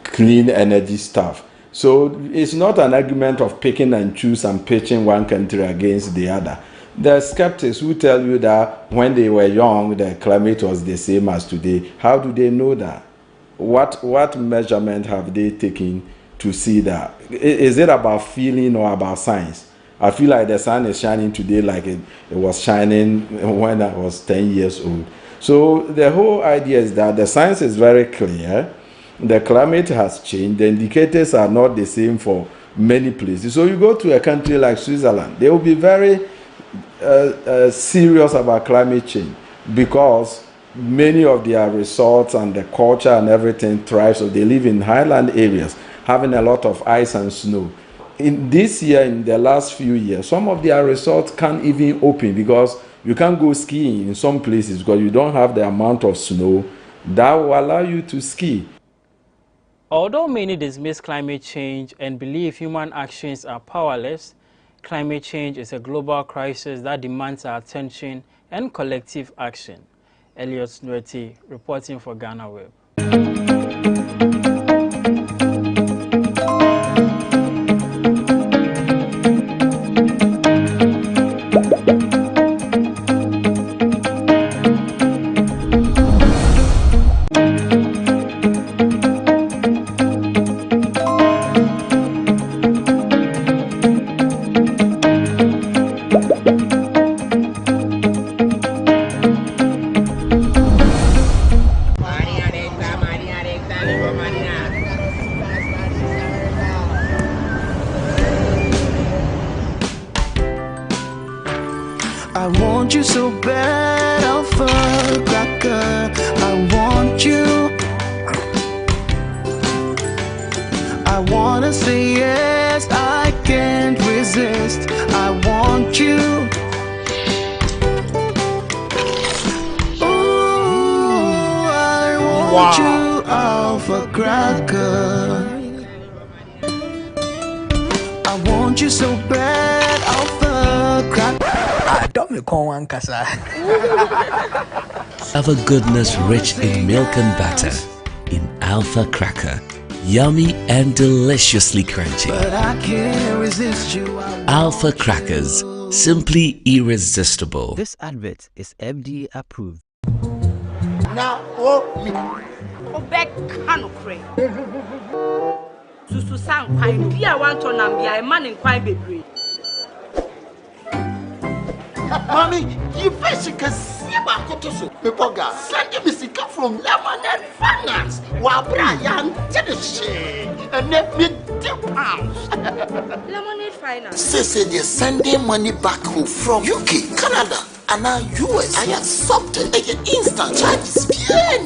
clean energy stuff. So it's not an argument of picking and choose and pitching one country against the other. There are skeptics who tell you that when they were young, the climate was the same as today. How do they know that? What measurement have they taken to see that? Is it about feeling or about science? I feel like the sun is shining today like it was shining when I was 10 years old. So the whole idea is that the science is very clear. The climate has changed. The indicators are not the same for many places. So you go to a country like Switzerland, they will be very serious about climate change because many of their resorts and the culture and everything thrive. So they live in highland areas, having a lot of ice and snow. In this year, in the last few years, some of their resorts can't even open because you can't go skiing in some places because you don't have the amount of snow that will allow you to ski. Although many dismiss climate change and believe human actions are powerless, climate change is a global crisis that demands our attention and collective action. Elliot Nweti reporting for GhanaWeb. I want you so bad, Alpha Cracker. I want you. I wanna say yes, I can't resist. I want you. Ooh, I want you, Alpha Cracker. I want you so bad, Alpha Cracker. Alpha goodness rich in milk and butter. In Alpha Cracker. Yummy and deliciously crunchy. But I can't resist you. Alpha Crackers. Simply irresistible. This advert is FDA approved. Now, susu san kwan bi a wan to nam bia e man kwan bebre. Mommy, you fish can see about Kotoso. Pepoga, send me sika from Lemonade Finance. While Brian did the shit and let me £2. Lemonade Finance. Say they're sending money back home from UK, Canada, and now US. I accepted a instant charges.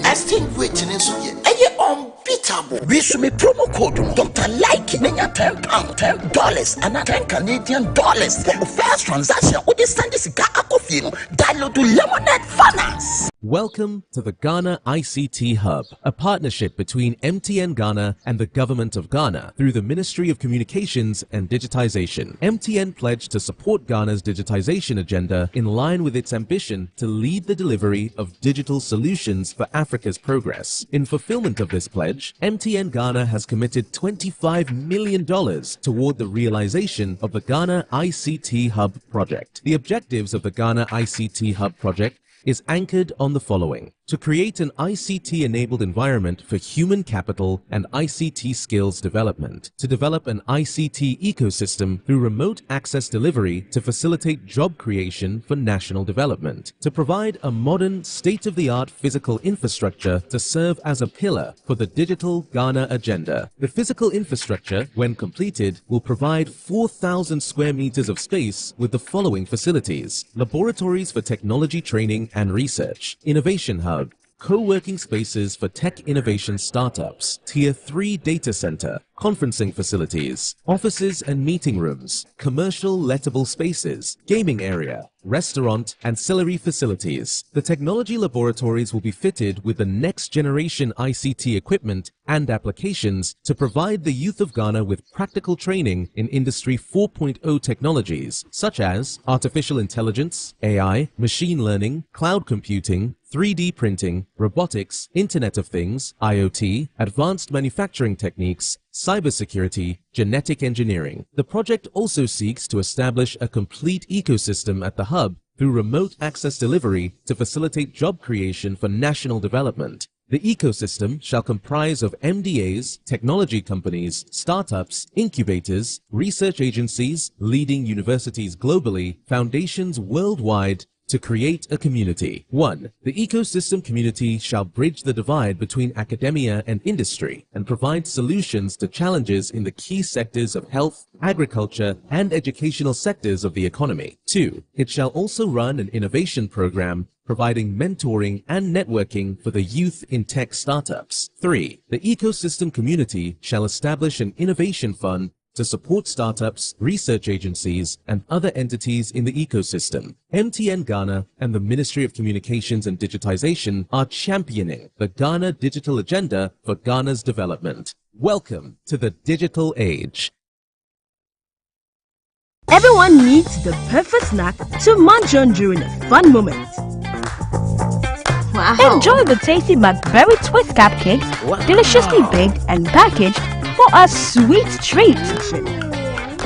Extinguishing in Suya. Unbeatable. We should make promo code Dr. Like £10, $10, and $10 Canadian for the first transaction. What is this download to Lemonade Finance. Welcome to the Ghana ICT Hub, a partnership between MTN Ghana and the Government of Ghana through the Ministry of Communications and Digitization. MTN pledged to support Ghana's digitization agenda in line with its ambition to lead the delivery of digital solutions for Africa's progress. In fulfillment of this pledge, MTN Ghana has committed $25 million toward the realization of the Ghana ICT Hub project. The objectives of the Ghana ICT Hub project is anchored on the following: to create an ICT-enabled environment for human capital and ICT skills development, to develop an ICT ecosystem through remote access delivery to facilitate job creation for national development, to provide a modern, state-of-the-art physical infrastructure to serve as a pillar for the digital Ghana agenda. The physical infrastructure, when completed, will provide 4,000 square meters of space with the following facilities: laboratories for technology training and research, innovation hub, co-working spaces for tech innovation startups, Tier 3 data center, conferencing facilities, offices and meeting rooms, commercial lettable spaces, gaming area, restaurant, ancillary facilities. The technology laboratories will be fitted with the next generation ICT equipment and applications to provide the youth of Ghana with practical training in Industry 4.0 technologies such as artificial intelligence, AI, machine learning, cloud computing, 3D printing, robotics, Internet of Things, IoT, advanced manufacturing techniques, cybersecurity, genetic engineering. The project also seeks to establish a complete ecosystem at the hub through remote access delivery to facilitate job creation for national development. The ecosystem shall comprise of MDAs, technology companies, startups, incubators, research agencies, leading universities globally, foundations worldwide, to create a community. 1. The ecosystem community shall bridge the divide between academia and industry and provide solutions to challenges in the key sectors of health, agriculture, and educational sectors of the economy. 2. It shall also run an innovation program providing mentoring and networking for the youth in tech startups. 3. The ecosystem community shall establish an innovation fund to support startups, research agencies, and other entities in the ecosystem. MTN Ghana and the Ministry of Communications and Digitization are championing the Ghana digital agenda for Ghana's development. Welcome to the digital age. Everyone needs the perfect snack to munch on during a fun moment. Wow. Enjoy the tasty McBerry Twist cupcakes, deliciously baked and packaged for a sweet treat.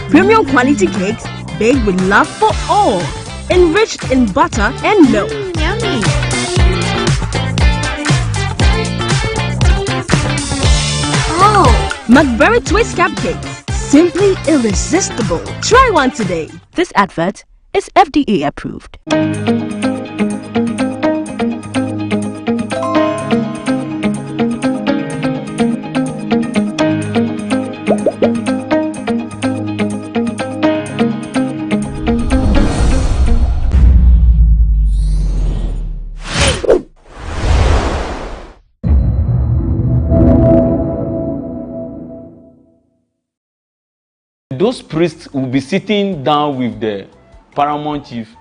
Premium quality cakes baked with love for all, enriched in butter and milk. Yummy. Oh, McBerry Twist cupcakes, simply irresistible. Try one today. This advert is FDA approved. Those priests will be sitting down with the paramount chief,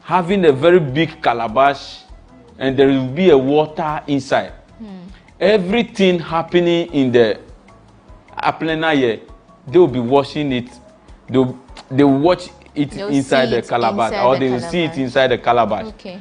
having a very big calabash, and there will be a water inside. Everything happening in the Aplena here, they will be washing it. They will watch it inside the calabash, or they will see it inside the calabash. okay.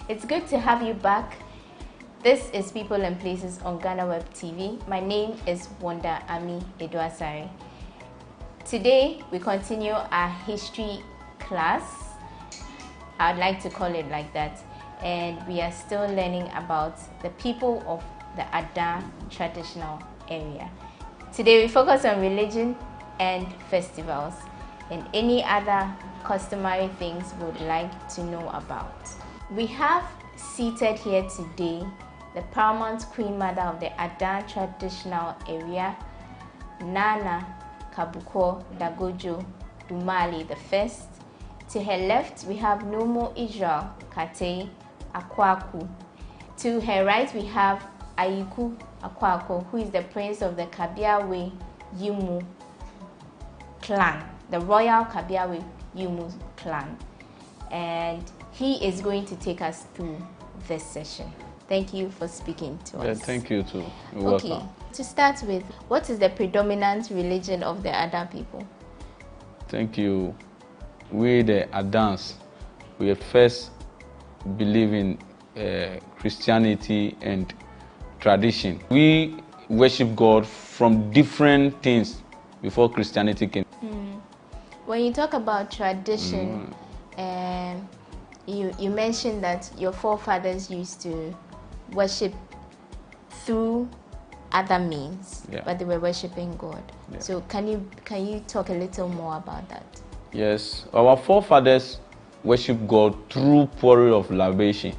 It's good to have you back. This is People and Places on GhanaWeb TV. My name is Wanda Ami Edwasari. Today we continue our history class. I'd like to call it like that. And we are still learning about the people of the Adan traditional area. Today we focus on religion and festivals and any other customary things we would like to know about. We have seated here today the paramount queen mother of the Adan traditional area, Nana Kabuko Dagojo Dumali I. To her left, we have Nomo Israel Kate Akwaku. To her right, we have Ayiku Akwaku, who is the prince of the Kabiawe Yumu clan, the royal Kabiawe Yumu clan. And he is going to take us through this session. Thank you for speaking to us. Thank you too. You're okay, welcome. To start with, what is the predominant religion of the Adan people? Thank you. We, the Adans, we first believe in Christianity and tradition. We worship God from different things before Christianity came. When you talk about tradition, you mentioned that your forefathers used to worship through other means, but they were worshiping God. So can you talk a little more about that? Yes, our forefathers worship God through pouring of libation.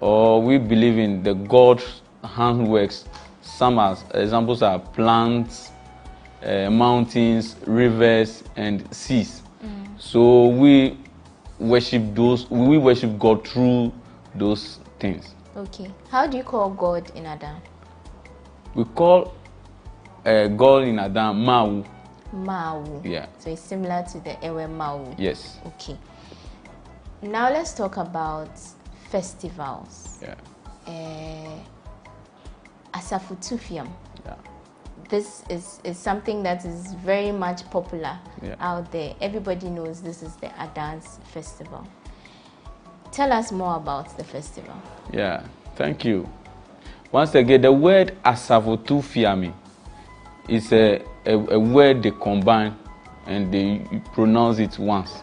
Or we believe in the God's handworks. Some examples are plants, mountains, rivers, and seas. So we worship God through those things. Okay. How do you call God in Adan? We call God in Adan Mau. Mau. Yeah. So it's similar to the Ewe Mau. Yes. Okay. Now let's talk about festivals. Yeah. Asafutufiam. Yeah. This is something that is very much popular out there. Everybody knows this is the Adan's festival. Tell us more about the festival. Yeah, thank you. Once again, the word Asafutufiami is a word they combine and they pronounce it once.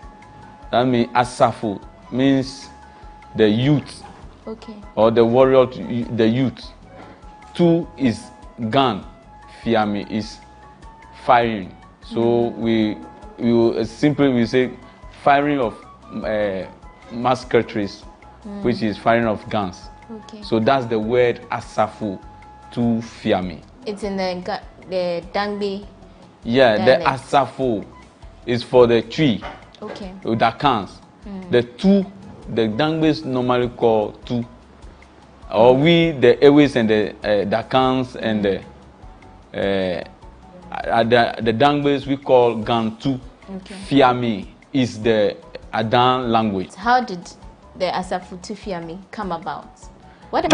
That means Asafu means the youth, or the warrior, the youth. Tu is gun, Fiami is firing. So we simply say firing of musketries, which is firing of guns. So that's the word Asafu to Fiami. It's in the Dangbe. Yeah, dialect. the Asafu is for the tree. That counts. The two, the Dangbes normally call two. Or we, the Ewes and the Dakans and the Dangbes, we call Gantu. Fiami is the Adan language. How did the Asafutu Fiami come about? What?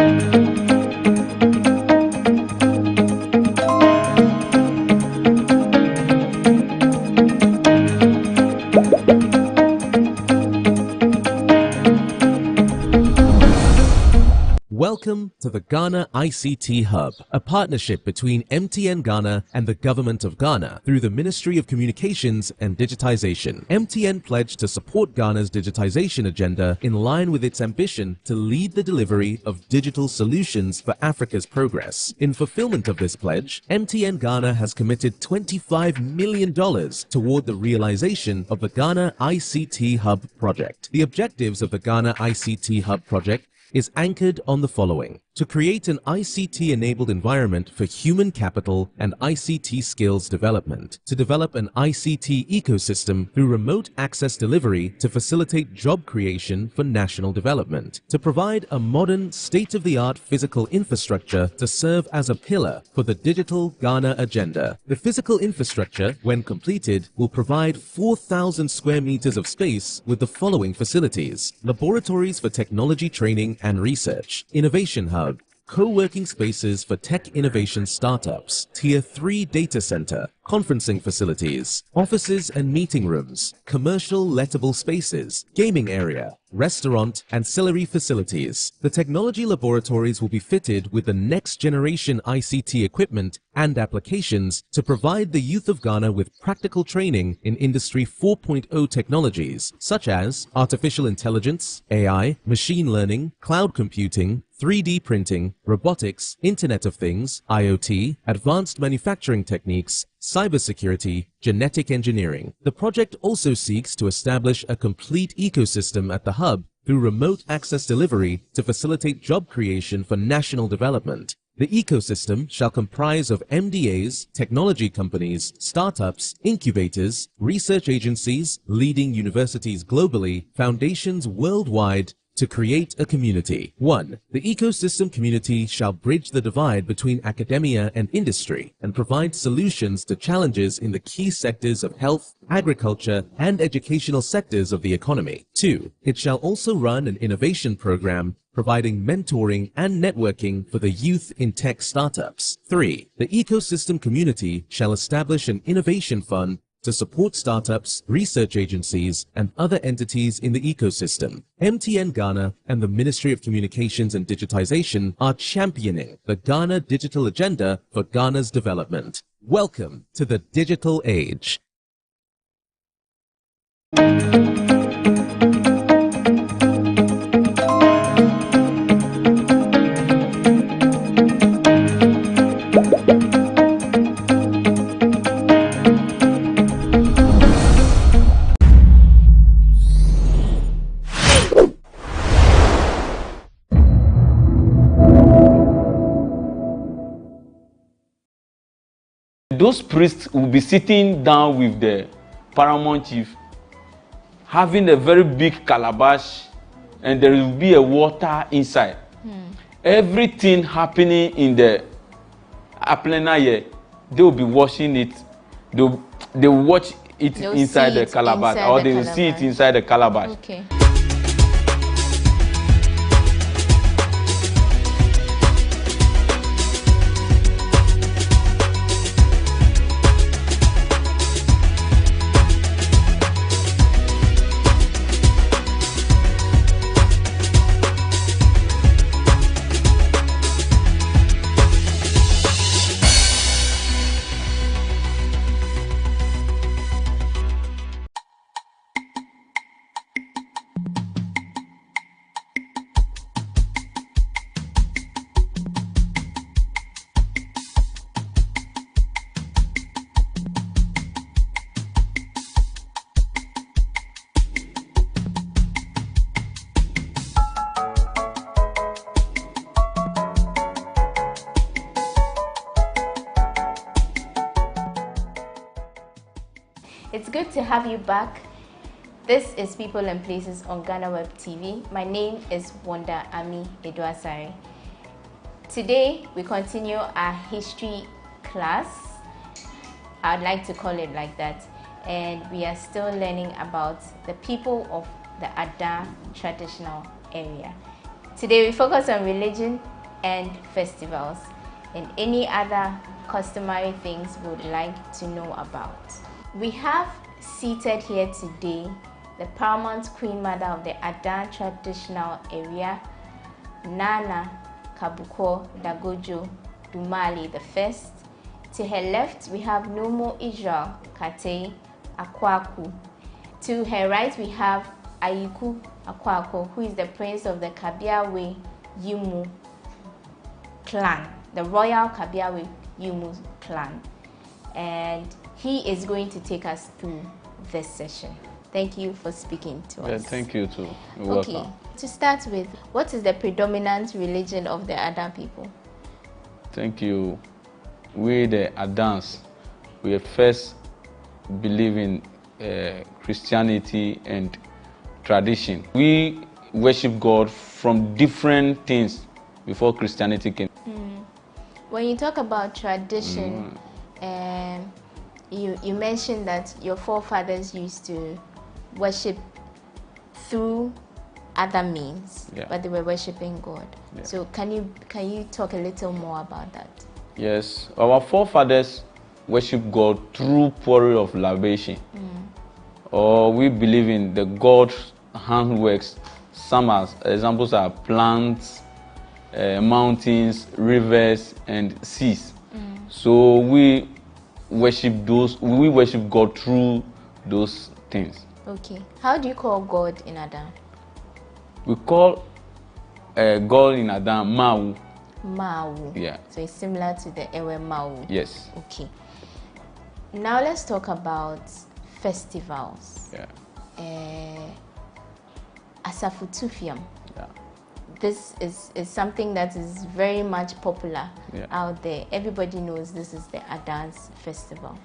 Welcome to the Ghana ICT Hub, a partnership between MTN Ghana and the Government of Ghana through the Ministry of Communications and Digitization. MTN pledged to support Ghana's digitization agenda in line with its ambition to lead the delivery of digital solutions for Africa's progress. In fulfillment of this pledge, MTN Ghana has committed $25 million toward the realization of the Ghana ICT Hub project. The objectives of the Ghana ICT Hub project is anchored on the following: to create an ICT-enabled environment for human capital and ICT skills development, to develop an ICT ecosystem through remote access delivery to facilitate job creation for national development, to provide a modern, state-of-the-art physical infrastructure to serve as a pillar for the digital Ghana agenda. The physical infrastructure, when completed, will provide 4,000 square meters of space with the following facilities: laboratories for technology training and research, innovation hub, co-working spaces for tech innovation startups, Tier 3 data center, conferencing facilities, offices and meeting rooms, commercial lettable spaces, gaming area, restaurant, ancillary facilities. The technology laboratories will be fitted with the next generation ICT equipment and applications to provide the youth of Ghana with practical training in Industry 4.0 technologies such as artificial intelligence, AI, machine learning, cloud computing, 3D printing, robotics, Internet of Things, IoT, advanced manufacturing techniques, cybersecurity, genetic engineering. The project also seeks to establish a complete ecosystem at the hub through remote access delivery to facilitate job creation for national development. The ecosystem shall comprise of MDAs, technology companies, startups, incubators, research agencies, leading universities globally, foundations worldwide, to create a community. 1. The ecosystem community shall bridge the divide between academia and industry and provide solutions to challenges in the key sectors of health, agriculture, and educational sectors of the economy. 2. It shall also run an innovation program providing mentoring and networking for the youth in tech startups. 3. The ecosystem community shall establish an innovation fund to support startups, research agencies, and other entities in the ecosystem. MTN Ghana and the Ministry of Communications and Digitization are championing the Ghana Digital Agenda for Ghana's development. Welcome to the digital age. Those priests will be sitting down with the paramount chief, having a very big calabash, and there will be a water inside. Everything happening in the aplenaya, they will be washing it. They will watch it inside the calabash, or they will see it inside the calabash. Okay. It's good to have you back. This is People and Places on GhanaWeb TV. My name is Wanda Ami Eduasari. Today we continue our history class. I'd like to call it like that. And we are still learning about the people of the Ada traditional area. Today we focus on religion and festivals and any other customary things we would like to know about. We have seated here today the paramount queen mother of the Ada traditional area, Nana Kabuko Dagojo Dumali I. To her left, we have Nomo Israel Kate Akwaku. To her right, we have Ayiku Akwako, who is the prince of the Kabiawe Yumu clan, the royal Kabiawe Yumu clan. And he is going to take us through this session. Thank you for speaking to us. Thank you too. You're okay, welcome. To start with, what is the predominant religion of the Ada people? Thank you. We the Adans, we first believe in Christianity and tradition. We worship God from different things before Christianity came. When you talk about tradition, you mentioned that your forefathers used to worship through other means, but they were worshiping God. So can you talk a little more about that? Yes, our forefathers worship God through pouring of libation. Or we believe in the God's handworks. Some examples are plants, mountains, rivers, and seas. So we worship God through those things. Okay. How do you call God in Adam? We call God in Adam Mau. Mau. Yeah. So it's similar to the Ewe Mau. Yes. Okay. Now let's talk about festivals. Yeah. Asafutufiam. Yeah. This is something that is very much popular Yeah. out there. Everybody knows this is the Adan's festival.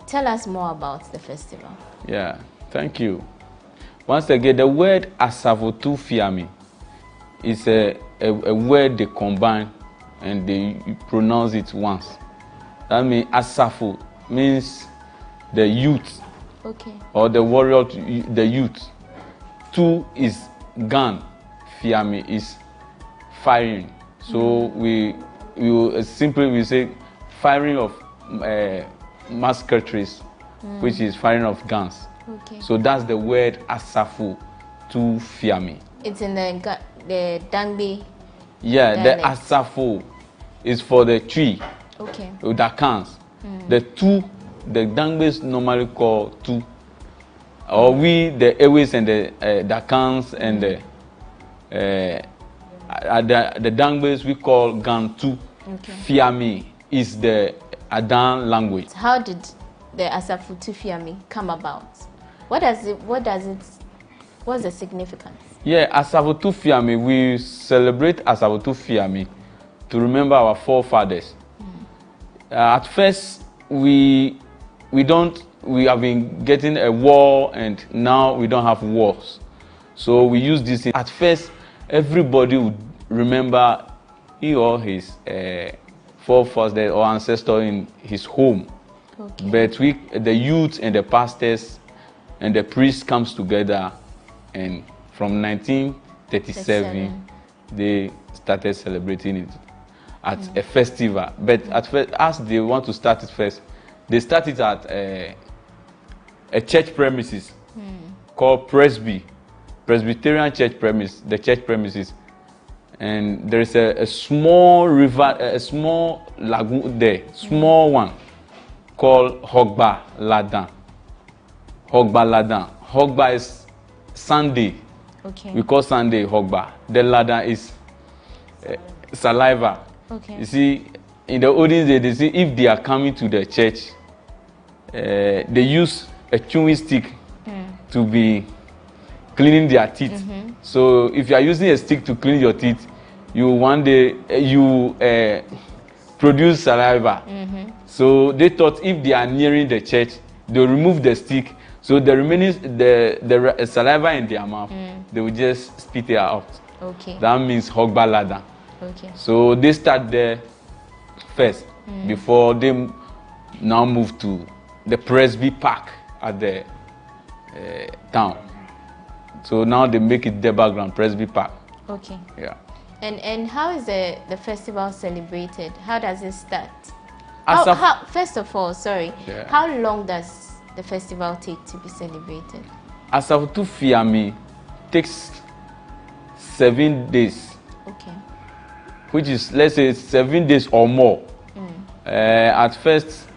Tell us more about the festival. Yeah, thank you. Once again, the word Asafotufiami is a word they combine and they pronounce it once. That means Asafo means the youth. Okay. Or the warrior, the youth. Tu is gun. Fiami is firing. So we simply say firing of musketries, which is firing of guns. Okay. So that's the word Asafu to Fiami. It's in the Dangbe. Yeah, dialect. the Asafu is for the tree. Okay. That counts. The two, the Dangbes normally call two. Or we, the Ewes and the Dakans and the Dangbes, we call Gan two. Okay. Fiami is the Adan language. How did the Asafutufiami come about? What's the significance? Yeah, Asafotufiami, we celebrate Asafotufiami to remember our forefathers. At first, we have been getting a war, and now we don't have wars. So we use this. At first, everybody would remember he or his forefathers or ancestor in his home. Okay. But the youth and the pastors and the priests comes together, and from 1937 they started celebrating it at a festival. But at first, as they want to start it first, they started at a church premises called Presbyterian church premises, the church premises. And there is a small river, a small lagoon there, small one, called Hogba Ladan. Hogba is Sunday. Okay. We call Sunday Hogba. The Ladan is saliva. Okay. You see, in the olden days, they say if they are coming to the church, they use a chewing stick to be cleaning their teeth. So if you are using a stick to clean your teeth, you one day produce saliva. So they thought if they are nearing the church, they remove the stick. So the remaining the saliva in their mouth, they will just spit it out. Okay. That means Hogba Ladan. Okay. So they start there first before they now move to the Presby Park at the town. So now they make it the background, Presby Park. Okay. Yeah. And how is the festival celebrated? How does it start? First of all, how long does the festival take to be celebrated? Asafutufiami takes 7 days. Okay. Which is, let's say, 7 days or more. At first,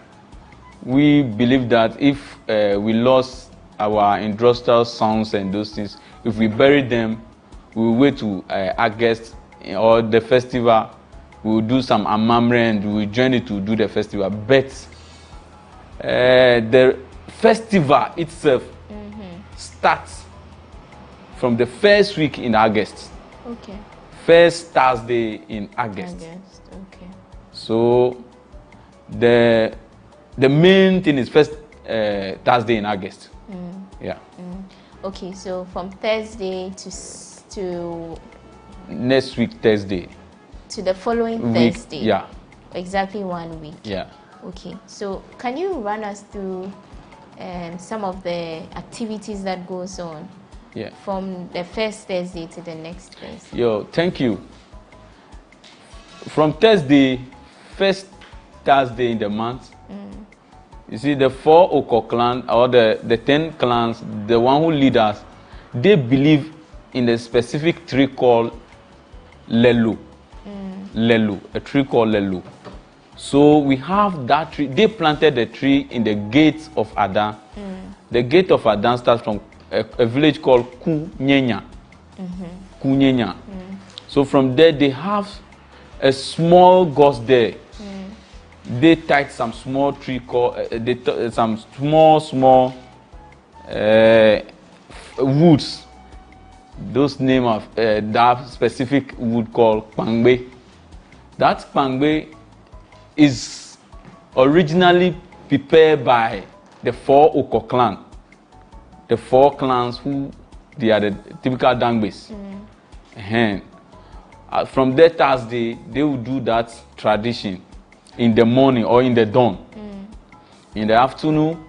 we believe that if we lost our industrial sounds and those things, if we bury them, we will wait to August or the festival. We will do some amamre and we will join it to do the festival. But the festival itself starts from the first week in August. Okay. First Thursday in August. Okay. So the main thing is first Thursday in August. Yeah. Okay, so from Thursday to next week Thursday. To the following Thursday. Yeah. Exactly 1 week. Yeah. Okay, so can you run us through some of the activities that goes on? Yeah. From the first Thursday to the next Thursday. Yo, thank you. From Thursday, first Thursday in the month, You see, the 4 Oko clan, or the 10 clans, the one who lead us, they believe in a specific tree called Lelu. Lelu, a tree called Lelu. So we have that tree. They planted the tree in the gates of Adan. The gate of Adan starts from a village called Kunyenya. Kunyenya. So from there they have a small gauze there. They tied some small tree called some small woods. Those name of that specific wood called Pangbe. That Pangbe is originally prepared by the 4 Oko clan. The 4 clans who they are the typical Dangbes. From that Thursday, they will do that tradition in the morning or in the dawn. In the afternoon,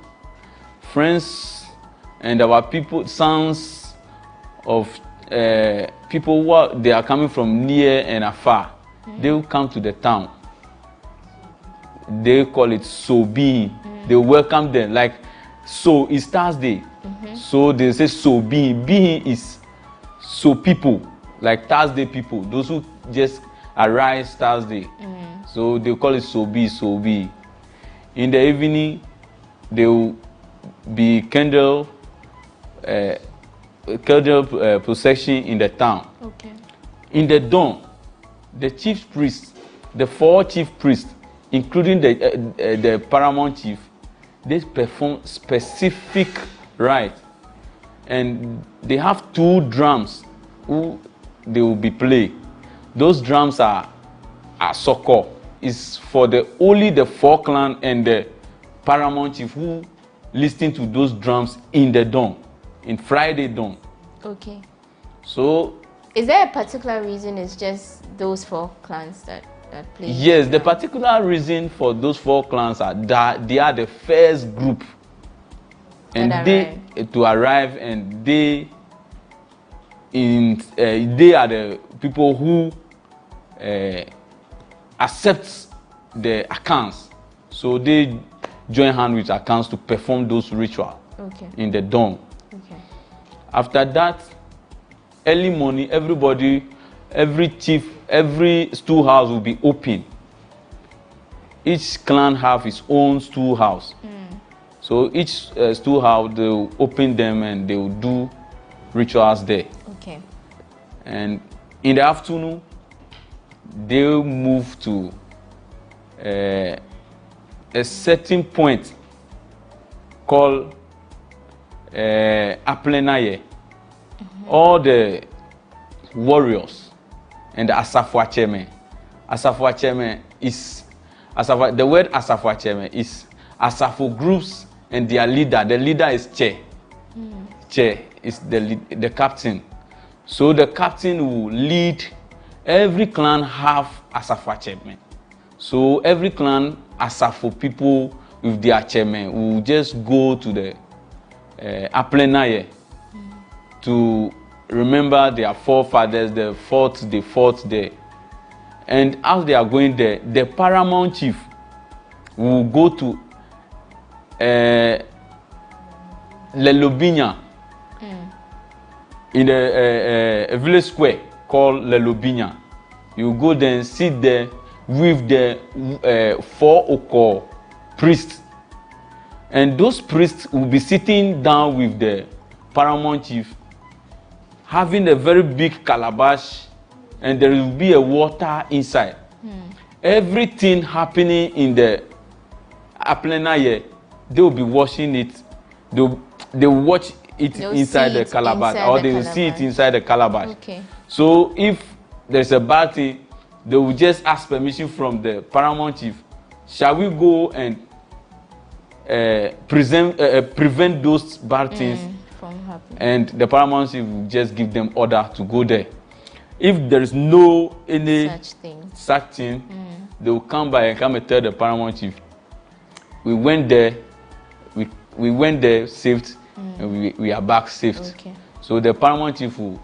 friends and our people, sons of people who they are coming from near and afar, they will come to the town. They call it Sobi. They welcome them like so. It's Thursday, so they say Sobi. Being is so people like Thursday people. Those who just arise Thursday. So they call it Sobi. In the evening, there will be candle procession in the town. In the dawn, the chief priest, the 4 chief priests, including the paramount chief, they perform specific rites, and they have 2 drums who they will be playing. Those drums are soko. It's for only the 4 clan and the paramount chief who listen to those drums in the dawn, in Friday dawn. Okay. So, is there a particular reason? It's just those 4 clans that play? Yes, the particular reason for those 4 clans are that they are the first group, and they arrive, and they are the people who accept the accounts. So they join hands with accounts to perform those rituals in the dawn. After that, early morning, everybody, every chief, every storehouse will be open. Each clan have its own storehouse. So each storehouse, they will open them and they will do rituals there. And in the afternoon, they will move to a certain point called Aplenaye. All the warriors and the Asafwacheme. Asafwacheme is the word Asafwacheme is Asafo groups and their leader. The leader is Che. Che is the captain. So the captain will lead. Every clan have Asafwacheme. So every clan Asafo people with their chairman will just go to the Aplenaye to remember their forefathers, they fought there. And as they are going there, the paramount chief will go to Lelobinya in a village square called Lelobinya. You go there and sit there with the 4 Oko priests. And those priests will be sitting down with the paramount chief, having a very big calabash, and there will be a water inside. Everything happening in the Aplenaye, they will be washing it. They will watch it inside the calabash, or they will see it inside the calabash. So if there's a bad thing, they will just ask permission from the paramount chief. Shall we go and prevent those bad things from happening? And the paramount chief will just give them order to go there. If there is no any such thing, they will come by and tell the paramount chief, we went there, we went there saved, and we are back saved. So the paramount chief will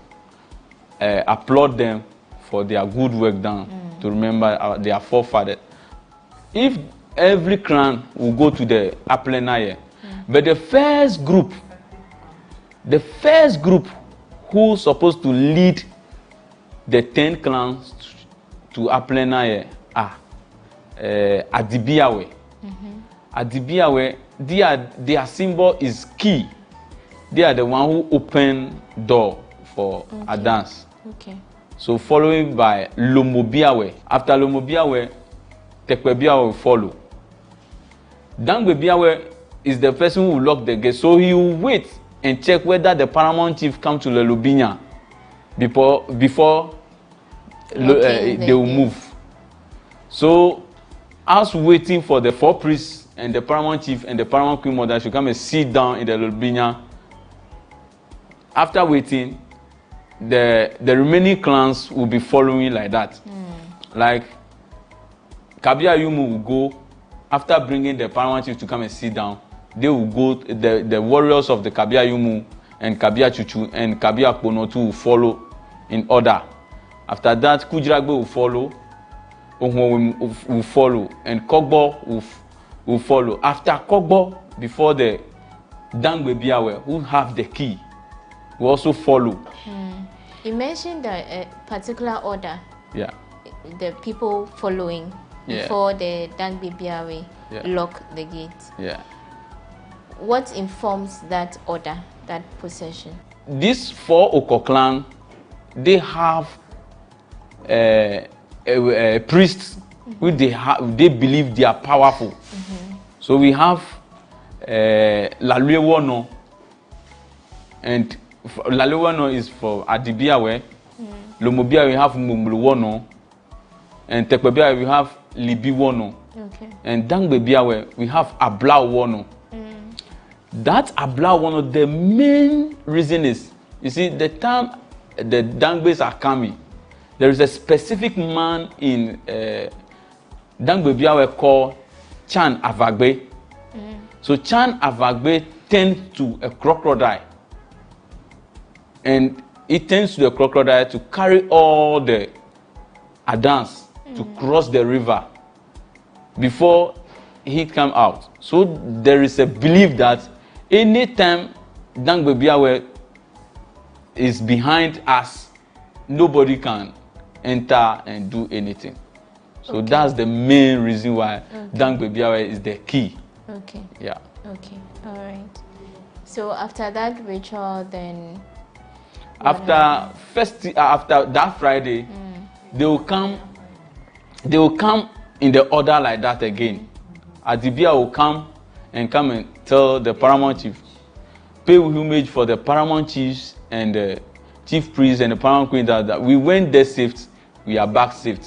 applaud them for their good work done to remember their forefathers. If every clan will go to the Aplenaye. But the first group who's supposed to lead the 10 clans to Aplenaye are Adibiawe. Adibiawe, their symbol is key. They are the one who open door for a dance. Okay. So following by Lomobiawe. After Lomobiawe, Tekwebiawe will follow. Dangbebiawe is the person who will lock the gate. So he will wait and check whether the paramount chief come to Lelubinya before they will move. So as waiting for the 4 priests and the paramount chief and the paramount queen mother should come and sit down in the Lelubinya. After waiting, the remaining clans will be following like that. Like Kabia Yumu will go after bringing the paramount chief to come and sit down. They will go. The warriors of the Kabia Yumu and Kabia Chuchu and Kabia Kponotu will follow in order. After that, Kujiragbe will follow. Ohwo will follow, and Kogbo will follow. After Kogbo, before the Dangbebiawe, who have the key, will also follow. You mentioned a particular order. Yeah. The people following before the Dangbebiawe lock the gate. Yeah. What informs that order, that possession? These 4 Oko clan, they have priests who they believe they are powerful. So we have Laluewono, and Laluewono is for Adibiawe. Lomobia we have Mumluwono, and Tekwebiawe we have Libiwono. Okay. And Dangbebiawe we have Ablawono. That Ablawono, the main reason is, you see, the time the Dangbes are coming, there is a specific man in Dangbebiawe called Chan Avagbe. So Chan Avagbe tends to a crocodile, and it tends to the crocodile to carry all the Adans to cross the river before he come out. So there is a belief that anytime Dangbebiawe is behind us, nobody can enter and do anything. So that's the main reason why Dangbebiawe is the key. Okay. Yeah. Okay. All right. So after that ritual, then after that Friday, they will come in the order like that again. Adibia will come and tell the paramount chief, pay homage for the paramount chiefs and the chief priest and the paramount queen that we went there safe, we are back safe.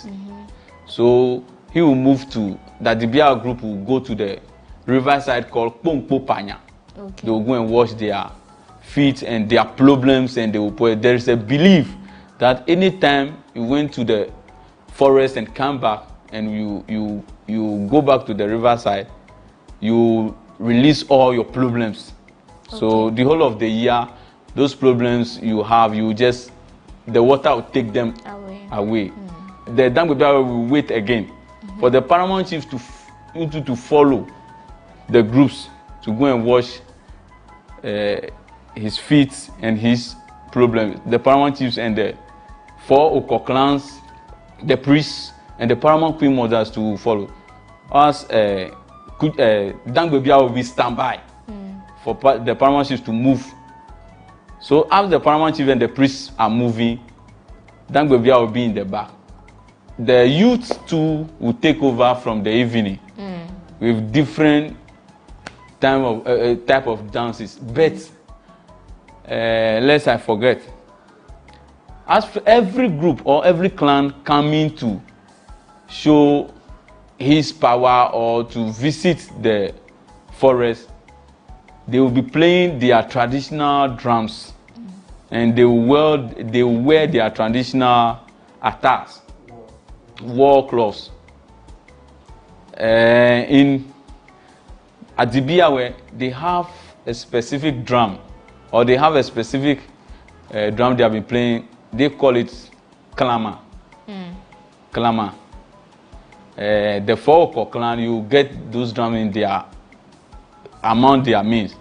So he will move to the Adibia group will go to the riverside called Pongpo Panya. They will go and wash their feet and their problems, and they will put. There is a belief that anytime you went to the forest and come back and you go back to the riverside, you release all your problems. So the whole of the year, those problems you have, the water will take them away. The Dangbebiawe will wait again for the paramount chiefs to follow the groups to go and wash his feet and his problems. The paramount chiefs and the 4 Oko clans, the priests and the paramount queen mothers to follow. As Dangbebiawe will be standby for the paramount chiefs to move. So as the paramount chief and the priests are moving, Dangbebiawe will be in the back. The youth too will take over from the evening with different type of dances. But lest I forget, as for every group or every clan coming to show his power or to visit the forest, they will be playing their traditional drums, and they will wear their traditional attires, war clothes. In Adibiawe, they have a specific drum, or they have a specific drum they have been playing. They call it klama. Klama. the 4 o'clock clan, you get those drums in their among their means.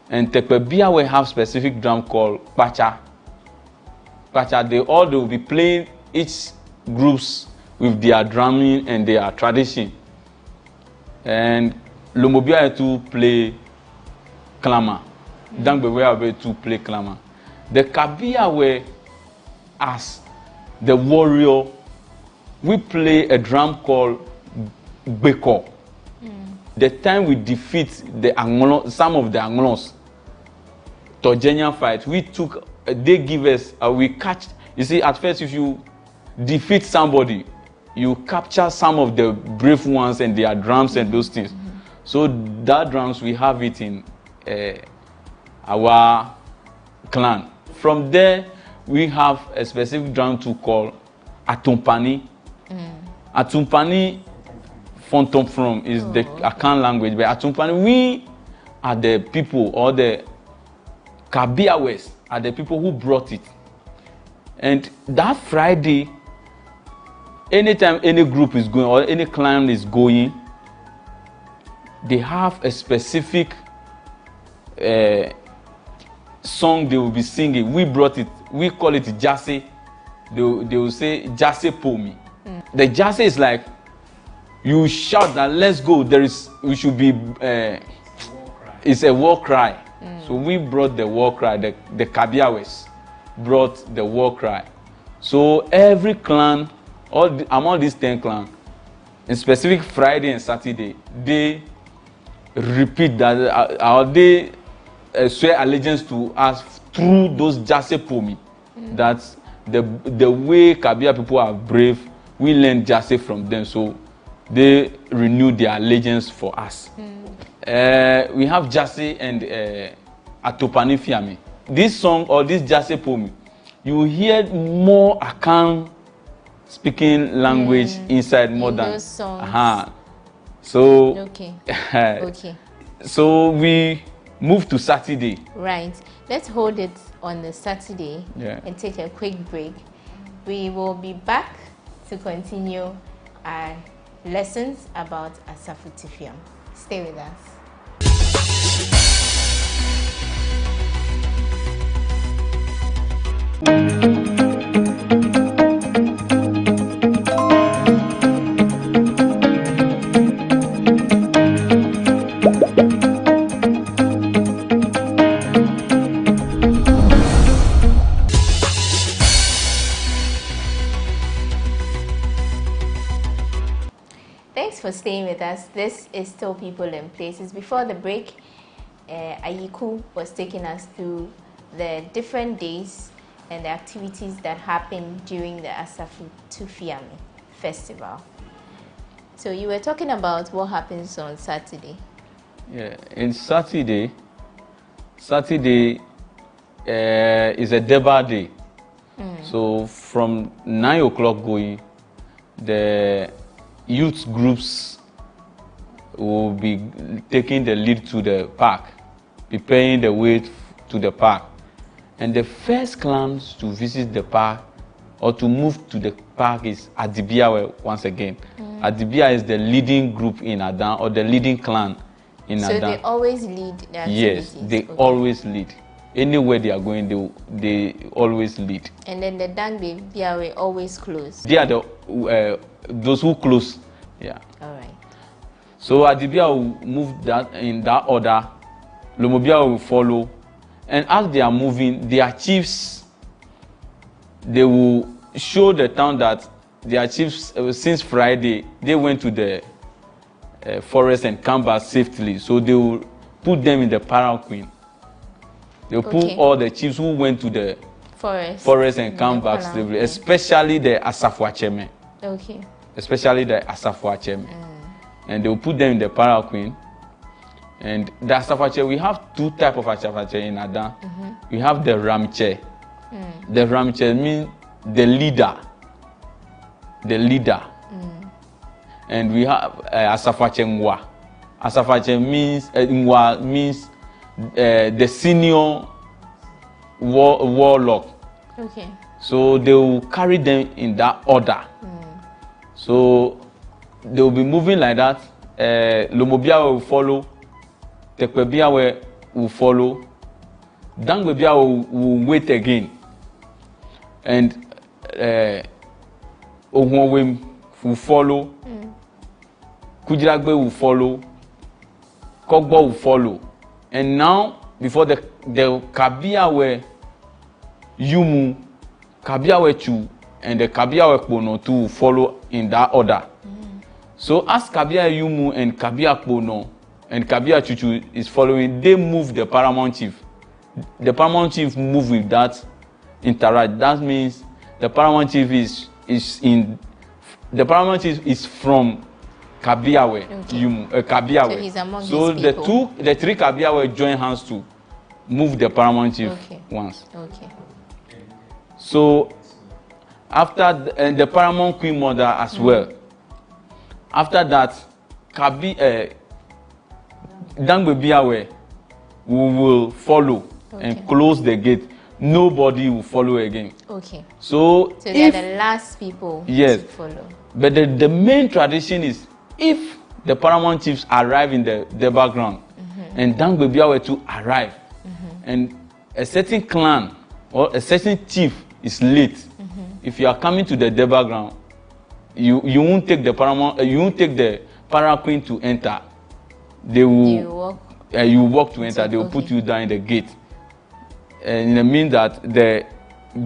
And Tekpebia will have specific drum called Pacha. Pacha, they will be playing each groups with their drumming and their tradition. And Lomobia to play Klama. Dangbe were to play Klama. The Kabia were as the warrior. We play a drum called Beko. The time we defeat the some of the Anglos, Tojenian fight, we took, they give us, we catch, you see, at first if you defeat somebody, you capture some of the brave ones and their drums and those things. So that drums, we have it in our clan. From there, we have a specific drum to call Atumpani. Atumpani from is the Akan language, but Atumpani, we are the people, or the Kabiawes are the people who brought it. And that Friday, anytime any group is going or any clan is going, they have a specific song they will be singing. We brought it, we call it Jase. They will say Jase Pomi. The Jase is like, you shout that let's go. We should be. It's a war cry. So we brought the war cry. The Kabiawes brought the war cry. So every clan, among these 10 clans, in specific Friday and Saturday, they repeat that, or they swear allegiance to us through those Jase Pomi. That's the way Kabia people are brave. We learn Jase from them. So they renew their allegiance for us. We have Jase and Atopani Fiame. This song or this Jase Pomi, you hear more Akan speaking language inside more than those songs. So okay. So we move to Saturday. Right. Let's hold it on the Saturday and take a quick break. We will be back to continue our lessons about Asafutifiam. Stay with us. Thanks for staying with us. This is still People and Places. Before the break, Ayiku was taking us through the different days and the activities that happen during the Asafutifiam festival. So you were talking about what happens on Saturday. Yeah, in Saturday is a Deba day. So from 9 o'clock going, the youth groups will be taking the lead to the park, preparing the way to the park. And the first clans to visit the park or to move to the park is Adibia once again. Adibia is the leading group in Adan, or the leading clan in Adan. So they always lead the activities? Yes, they always lead. Anywhere they are going, they always lead. And then the Dangbe Biawe always close? They are the those who close. Yeah. All right. So Adibia will move that in that order. Lomobia will follow. And as they are moving, their chiefs, they will show the town that their chiefs, since Friday, they went to the forest and come back safely. So they will put them in the palanquin. They will put all the chiefs who went to the forest and come back safely, especially the Asafuacheme. Okay. Especially the Asafuacheme. And they will put them in the palanquin. And the Asafuache, we have 2 types of Asafuache in Adan. We have the Ramche. The Ramche means the leader. The leader. And we have Asafuache Ngwa. Asafuache means, Ngwa means the senior warlock. Okay. So they will carry them in that order. So they will be moving like that. Lomobiawe will follow. Tekwebiawe will follow. Dangbebiawe will wait again. And Ohwewem will follow. Kujiragbe will follow. Kogbo will follow. And now, before the Kabiawe Yumu, Kabiawe Chu, and the Kabiawe Kpono to follow in that order. So as Kabia Yumu and Kabia Kpono and Kabia Chuchu is following, they move the paramount chief. The paramount chief move with that interact. That means the paramount chief is from Kabiawe Yumu, Kabiawe. So he's among so his people. the three Kabiawe join hands to move the paramount chief once. Okay. So after the paramount queen mother as well. After that, Dangbebiawe will follow and close the gate. Nobody will follow again. Okay. So they are the last people to follow. But the main tradition is if the paramount chiefs arrive in the background and Dangbebiawe to arrive and a certain clan or a certain chief is late, if you are coming to the background, you won't take the paramount. You won't take the para queen to enter. They will. You walk to enter. They will put you down in the gate, and it means that the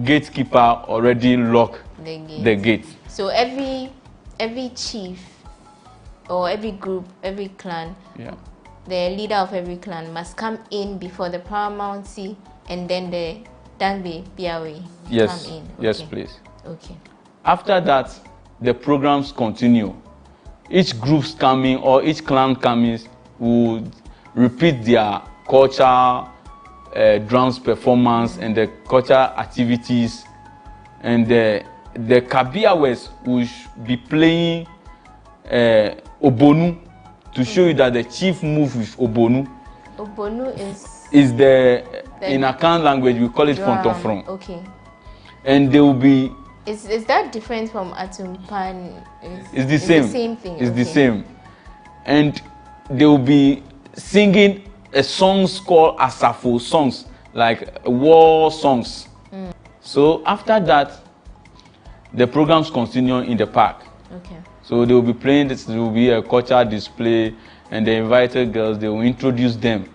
gatekeeper already locked the gate. So every chief or every group, every clan, the leader of every clan must come in before the paramountcy, and then the Dangbebiawe come in. Yes, please. Okay. After that, the programs continue. Each groups coming or each clan coming would repeat their culture, drums performance and the culture activities, and the Kabiawes will be playing Obonu to show you that the chief move with Obonu. Obonu is the in Akan language we call it Fontofron. Okay. And they will be. Is that different from Atumpan? It's the same. The same thing. It's the same. And they will be singing a songs called Asafo songs, like war songs. So after that, the programs continue in the park. Okay. So they will be playing. There will be a cultural display, and the invited girls, they will introduce them,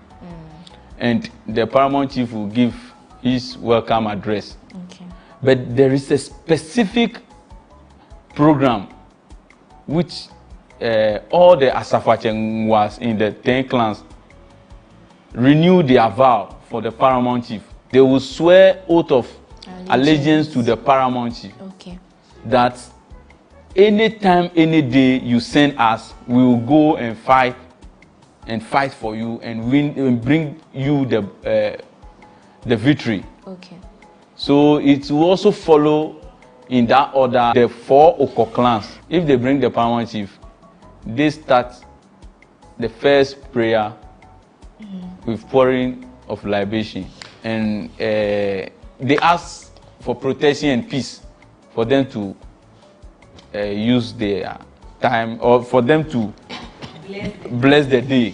and the paramount chief will give his welcome address. Okay. But there is a specific program which all the Asafacheng was in the 10 clans renew their vow for the paramount chief. They will swear oath of allegiance to the paramount chief. Okay. That anytime, any day you send us, we will go and fight for you and win and bring you the victory. Okay. So it will also follow in that order the 4 Oko clans. If they bring the paramount chief, they start the first prayer with pouring of libation, and they ask for protection and peace for them to use their time, or for them to bless the day.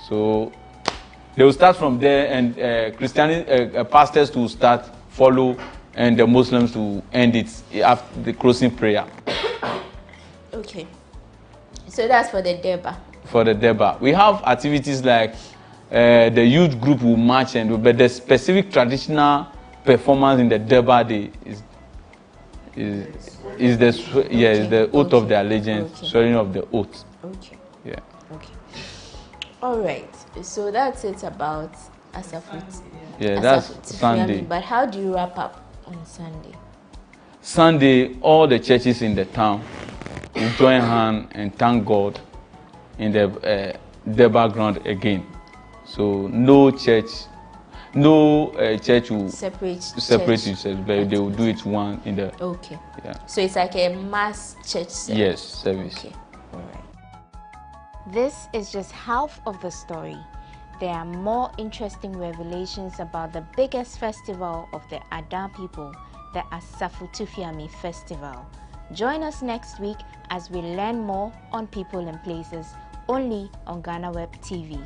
So they will start from there, and Christianity pastors to start follow, and the Muslims to end it after the closing prayer. Okay. So that's for the Deba. For the Deba, we have activities like the youth group will march, but the specific traditional performance in the Deba day is the oath of the allegiance, swearing of the oath. Okay. Yeah. Okay. All right. So that's it about Asafut. Yeah, that's Sunday. But how do you wrap up on Sunday? Sunday, all the churches in the town will join hands and thank God in the Deba ground again. So no church will separate itself, but they will do it one in the. Okay. Yeah. So it's like a mass church service. Yes, service. Okay. All right. This is just half of the story. There are more interesting revelations about the biggest festival of the Ada people, the Asafu Tufiami Festival. Join us next week as we learn more on people and places, only on GhanaWeb TV.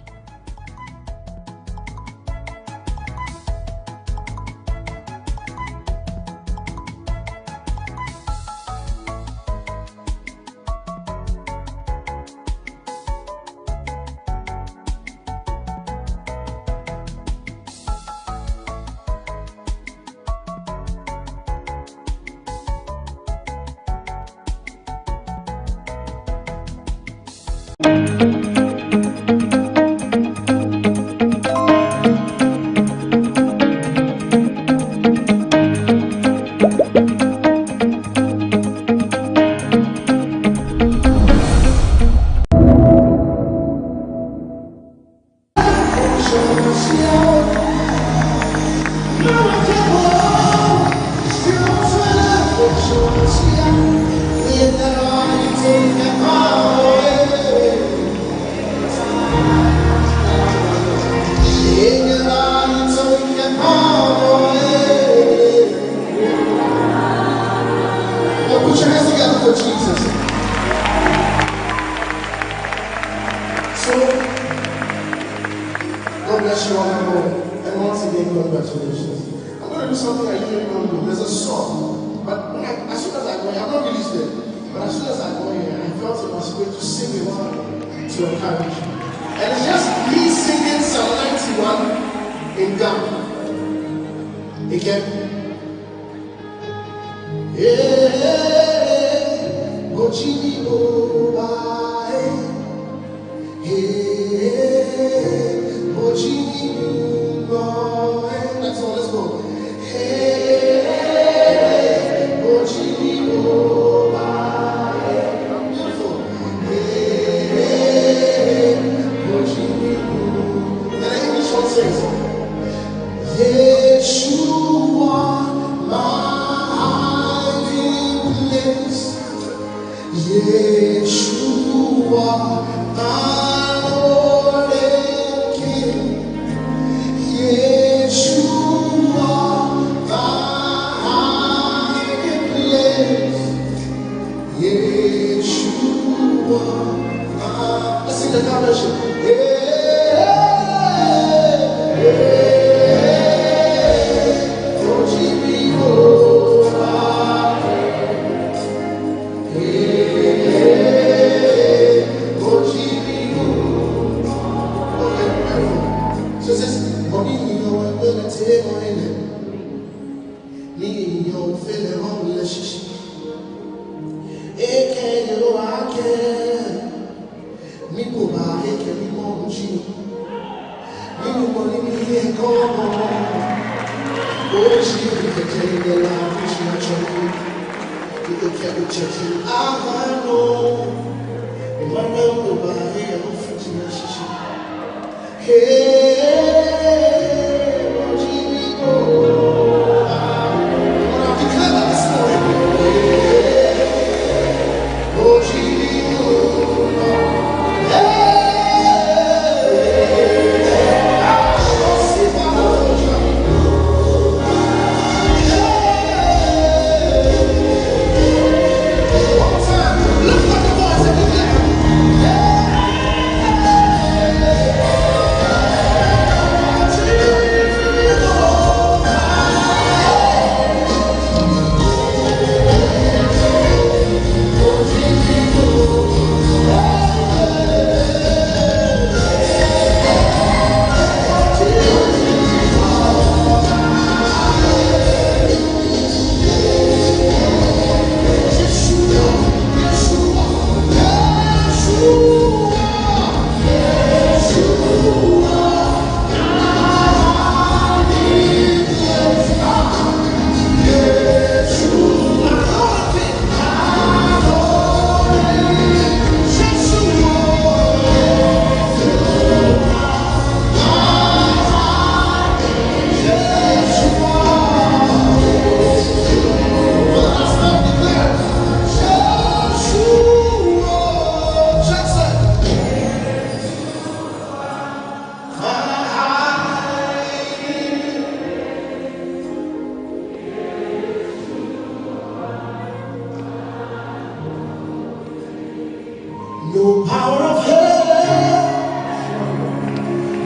No power of hell,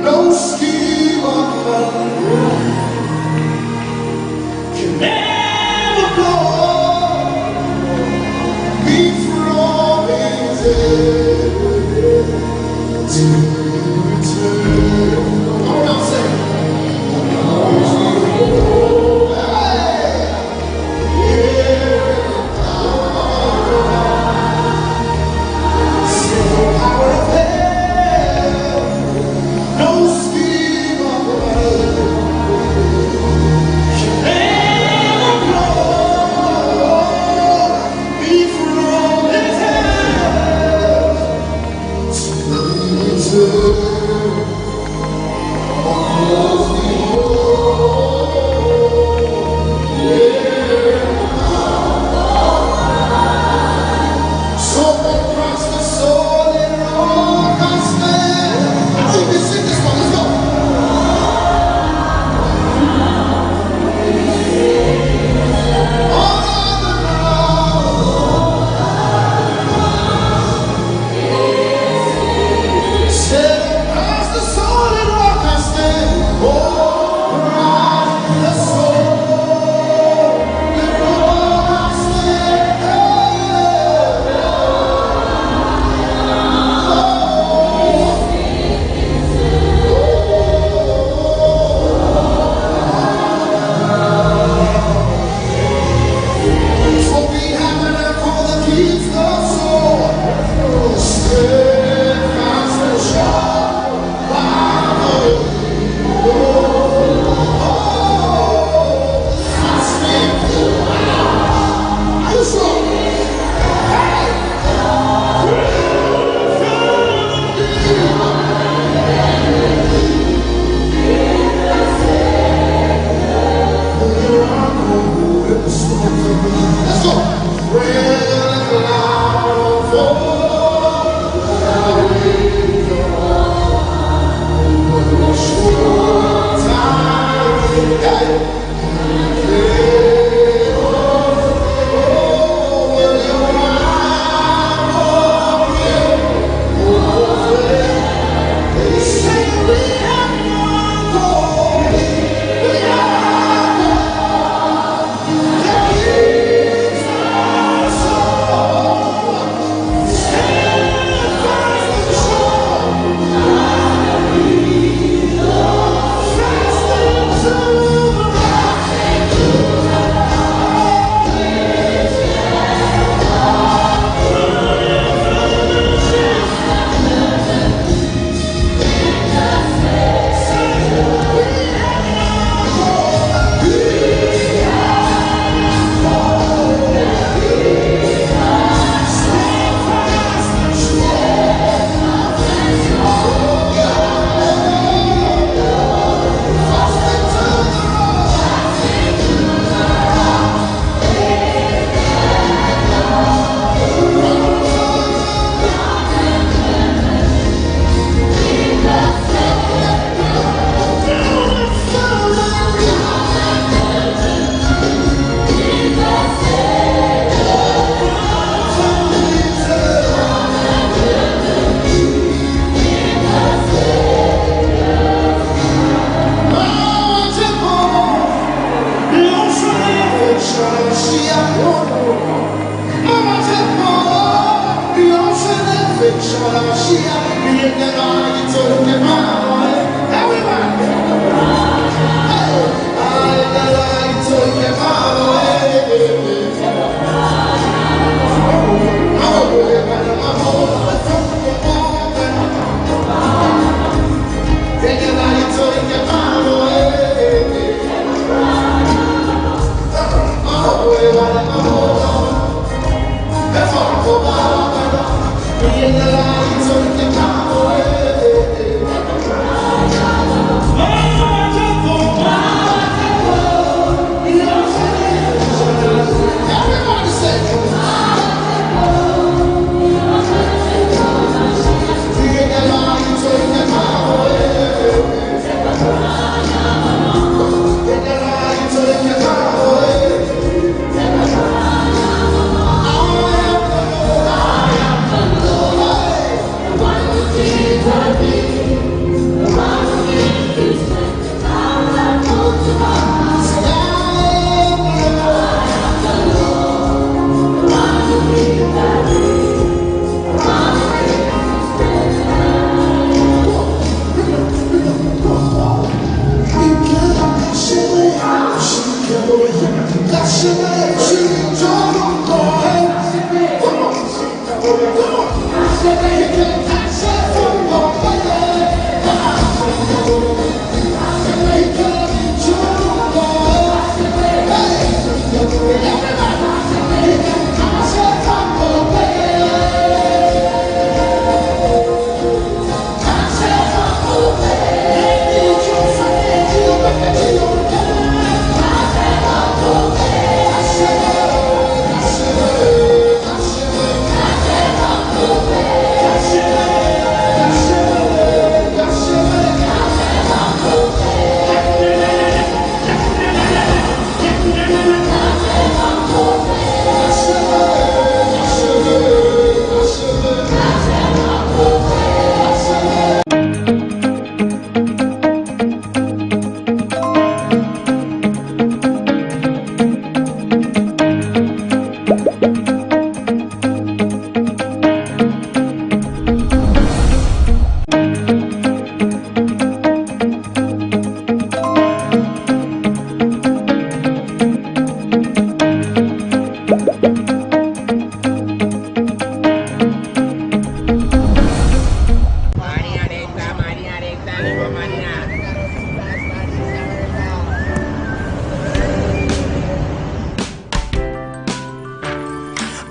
no scheme of man can ever blow me from his end to return. All I'm saying.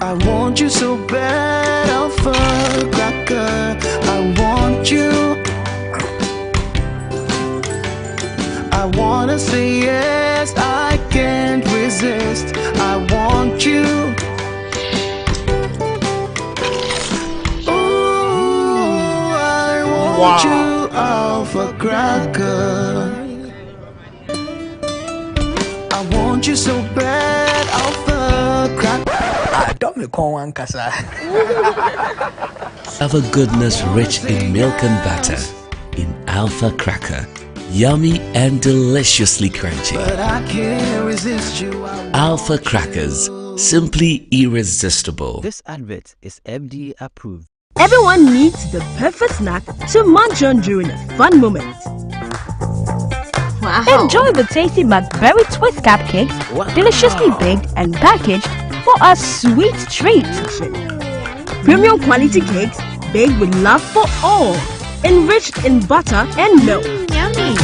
I want you so bad, Alpha Cracker. I want you. I wanna say yes, I can't resist. I want you. Ooh, I want you, Alpha Cracker. I want you so bad, Alpha Cracker. I don't me call one casa. Have a goodness rich in milk and butter in Alpha Cracker. Yummy and deliciously crunchy. But I can't resist you. Alpha Crackers, simply irresistible. This advert is FDA approved. Everyone needs the perfect snack to munch on during a fun moment. Wow. Enjoy the tasty McBerry Twist cupcakes, deliciously baked and packaged for a sweet treat. Premium quality cakes baked with love for all, enriched in butter and milk. Yummy.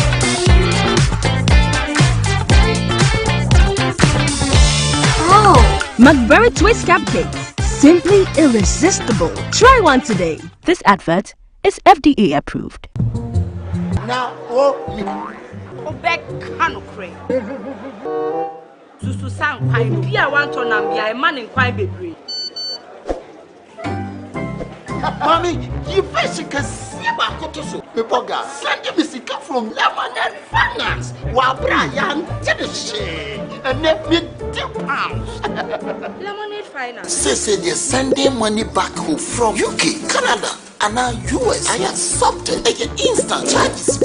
Oh. McBerry Twist cupcakes, simply irresistible. Try one today. This advert is FDA approved. Now, Obek Kanukre. Susu Sang Pine, Pia Wantonam, ya a man in quite baby. Mommy, you basically see about Kotoso. People send me sicker from Lemonade Finance. While Brian did the shit and let me £2. Lemonade Finance. Say they're sending money back home from UK, Canada, and now US. I accepted a instant charges.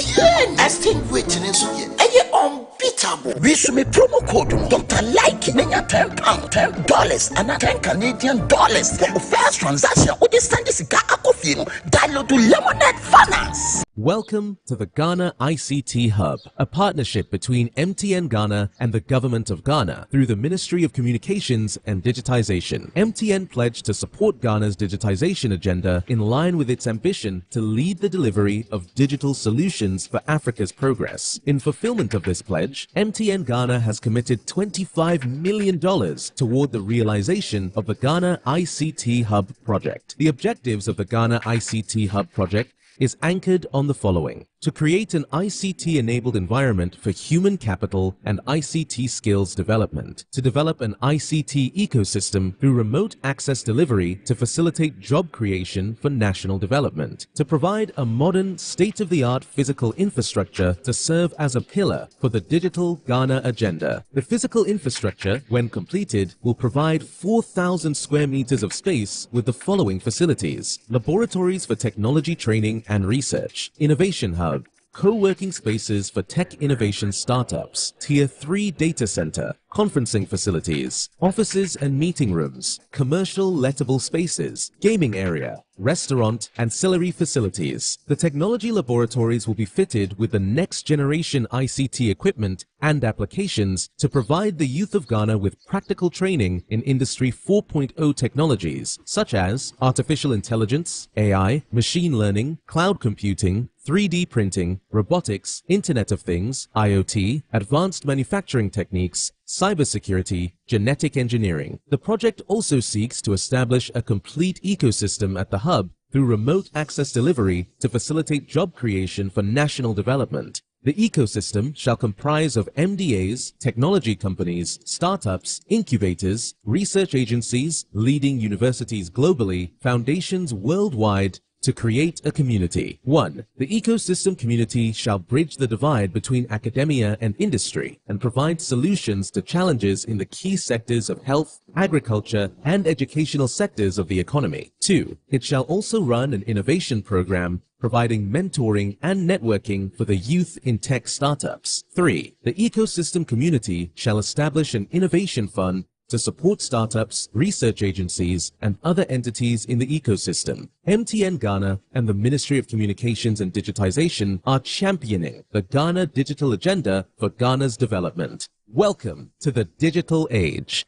Extinguishing in Suya. Unbeatable. We should me promo code Dr. Like Nenya £10, $10, and $10 for the first transaction. What is this download to Lemonade Finance. Welcome to the Ghana ICT Hub, a partnership between MTN Ghana and the Government of Ghana through the Ministry of Communications and Digitization. MTN pledged to support Ghana's digitization agenda in line with its ambition to lead the delivery of digital solutions for Africa's progress. In fulfillment of this pledge, MTN Ghana has committed $25 million toward the realization of the Ghana ICT Hub project. The objectives of the Ghana ICT Hub project is anchored on the following: to create an ICT-enabled environment for human capital and ICT skills development, to develop an ICT ecosystem through remote access delivery to facilitate job creation for national development, to provide a modern, state-of-the-art physical infrastructure to serve as a pillar for the digital Ghana agenda. The physical infrastructure, when completed, will provide 4,000 square meters of space with the following facilities: laboratories for technology training and research, innovation hub, co-working spaces for tech innovation startups, Tier 3 data center, conferencing facilities, offices and meeting rooms, commercial lettable spaces, gaming area, restaurant, ancillary facilities. The technology laboratories will be fitted with the next generation ICT equipment and applications to provide the youth of Ghana with practical training in Industry 4.0 technologies such as artificial intelligence, AI, machine learning, cloud computing, 3D printing, robotics, Internet of Things, IoT, advanced manufacturing techniques, cybersecurity, genetic engineering. The project also seeks to establish a complete ecosystem at the hub through remote access delivery to facilitate job creation for national development. The ecosystem shall comprise of MDAs, technology companies, startups, incubators, research agencies, leading universities globally, foundations worldwide, to create a community. 1. The ecosystem community shall bridge the divide between academia and industry and provide solutions to challenges in the key sectors of health, agriculture, and educational sectors of the economy. 2. It shall also run an innovation program providing mentoring and networking for the youth in tech startups. 3. The ecosystem community shall establish an innovation fund to support startups, research agencies, and other entities in the ecosystem. MTN Ghana and the Ministry of Communications and Digitization are championing the Ghana Digital Agenda for Ghana's development. Welcome to the digital age.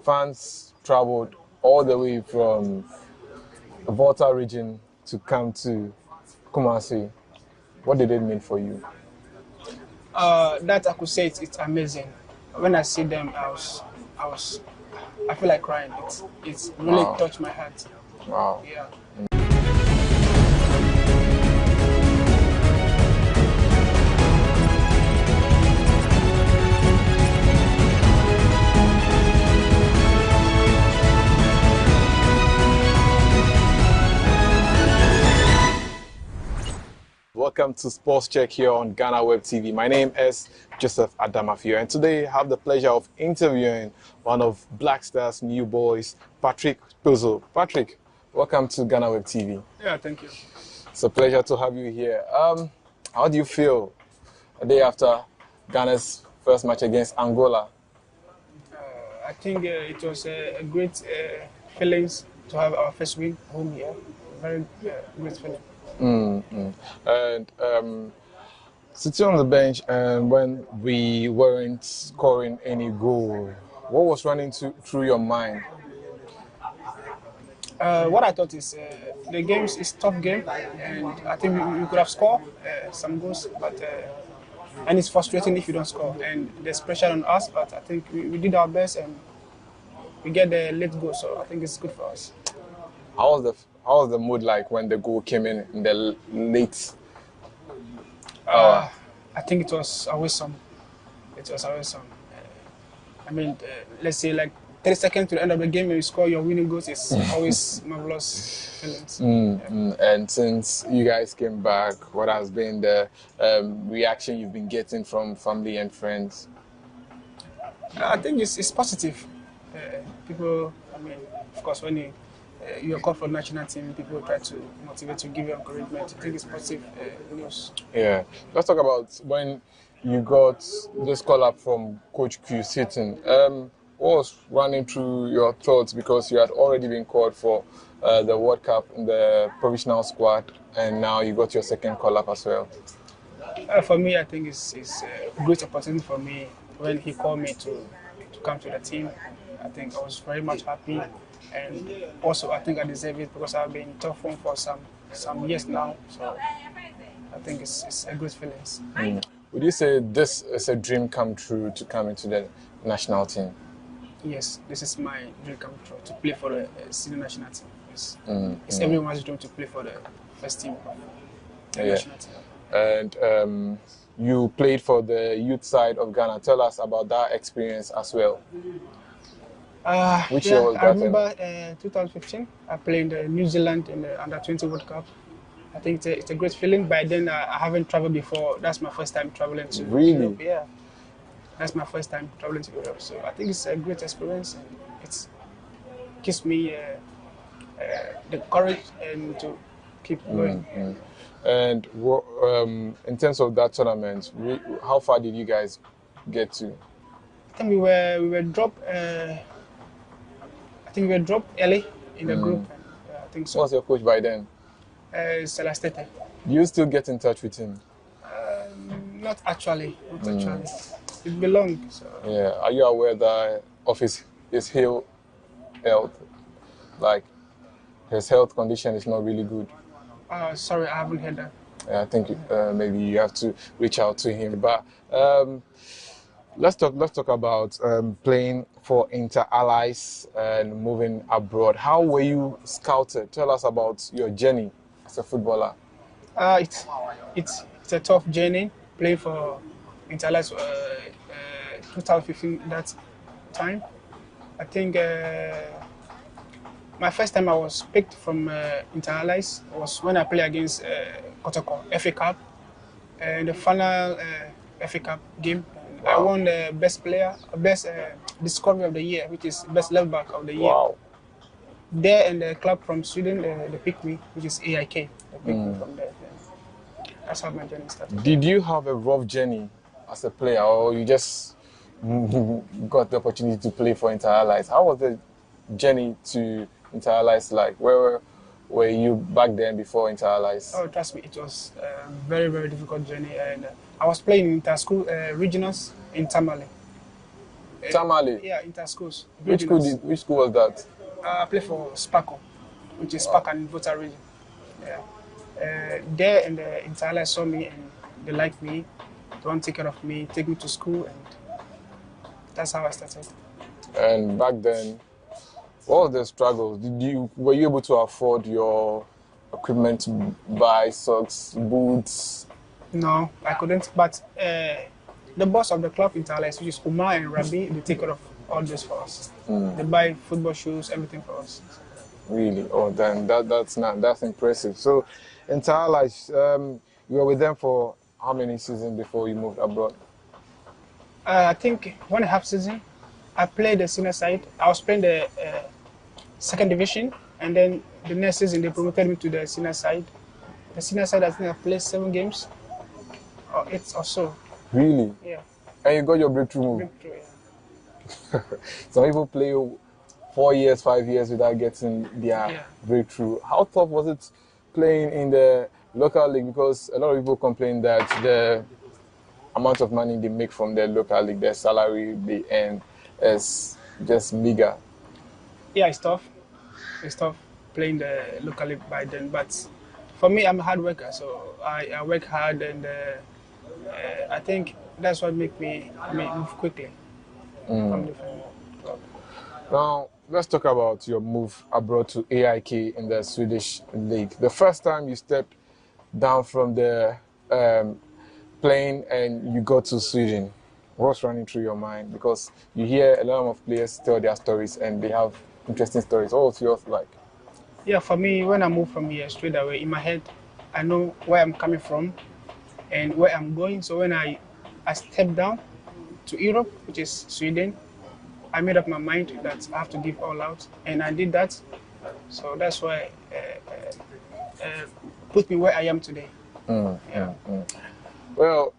fans traveled all the way from the Volta region to come to Kumasi. What did it mean for you? That I could say it's amazing. When I see them, I feel like crying. It's really touched my heart. Wow. Yeah. Welcome to Sports Check here on GhanaWeb TV. My name is Joseph Adamafio, and today I have the pleasure of interviewing one of Black Star's new boys, Patrick Puzo. Patrick, welcome to GhanaWeb TV. Yeah, thank you. It's a pleasure to have you here. How do you feel a day after Ghana's first match against Angola? I think it was a great feelings to have our first win home here. Very great feeling. And sitting on the bench, and when we weren't scoring any goal, what was running through your mind? What I thought is the game is a tough game, and I think we could have scored some goals, but and it's frustrating if you don't score, and there's pressure on us. But I think we did our best, and we get the late goal, so I think it's good for us. How was the mood like when the goal came in the late hour? I think it was always some. I mean, let's say like 30 seconds to the end of the game, when you score your winning goals, it's always marvelous feelings. And since you guys came back, what has been the reaction you've been getting from family and friends? I think it's positive. People, I mean, of course, when you're called for the national team, people try to motivate you, give you encouragement. I think it's positive news. Yeah. Let's talk about when you got this call up from Coach Q Sitting. What was running through your thoughts, because you had already been called for the World Cup in the provisional squad, and now you got your second call up as well? For me, I think it's a great opportunity for me. When he called me to come to the team, I think I was very much happy. And also, I think I deserve it because I've been in tough form for some years now. So I think it's a good feeling. Would you say this is a dream come true to come into the national team? Yes, this is my dream come true, to play for the senior national team. Yes. It's everyone's dream to play for the first team of the national team. And you played for the youth side of Ghana. Tell us about that experience as well. Which year was that? I remember 2015. I played in the New Zealand in the Under-20 World Cup. I think it's a great feeling. By then, I haven't traveled before. That's my first time traveling to Europe. Yeah, that's my first time traveling to Europe. So I think it's a great experience, and it gives me the courage and to keep going. And in terms of that tournament, how far did you guys get to? I think we were dropped. I think we were dropped early in the group. And, I think so. What's your coach by then? Celestete. Do you still get in touch with him? Not actually. Not actually. It belongs. So. Yeah. Are you aware that of his health? Like, his health condition is not really good. Sorry, I haven't heard that. Yeah, I think maybe you have to reach out to him. But let's talk about playing for Inter-Allies and moving abroad. How were you scouted? Tell us about your journey as a footballer. It's a tough journey playing for Inter-Allies. 2015 that time. I think my first time I was picked from Inter-Allies was when I played against Kotoko FA Cup, in the final FA Cup game. I won the best player, best discovery of the year, which is best left back of the year. Wow. There, and the club from Sweden, they picked me, which is AIK. They picked me from there. That's how my journey started. Did you have a rough journey as a player, or you just got the opportunity to play for Inter-Allies? How was the journey to Inter-Allies like? Where were you back then before Inter-Allies? Oh, trust me, it was a very, very difficult journey. And I was playing inter-school regionals in Tamale. Tamale? Yeah, inter-schools. Which school was that? I play for Spaco, which is Spaco in Volta region. Yeah. There and the entire saw me and they liked me. They want to take care of me, take me to school, and that's how I started. And back then, what were the struggles? Were you able to afford your equipment to buy socks, boots? No, I couldn't. But the boss of the club in Thales, which is Umar and Rabi, they take care of all this for us. They buy football shoes, everything for us. Really? Oh, then that's impressive. So, in Thales, you were with them for how many seasons before you moved abroad? I think 1.5 season. I played the senior side. I was playing the second division, and then the next season they promoted me to the senior side. The senior side, I think I played 7 games, or 8 or so. Really? Yeah. And you got your breakthrough move? Breakthrough, yeah. Some people play 4 years, 5 years without getting their breakthrough. How tough was it playing in the local league? Because a lot of people complain that the amount of money they make from their local league, their salary they earn, is just meager. Yeah, it's tough. It's tough playing the local league by then. But for me, I'm a hard worker, so I work hard, and I think that's what make me move quickly. Now, let's talk about your move abroad to AIK in the Swedish league. The first time you stepped down from the plane and you go to Sweden, what's running through your mind? Because you hear a lot of players tell their stories and they have interesting stories. What was yours like? Yeah, for me, when I move from here straight away, in my head, I know where I'm coming from and where I'm going. So when I stepped down to Europe, which is Sweden, I made up my mind that I have to give all out, and I did that. So that's why put me where I am today. Well,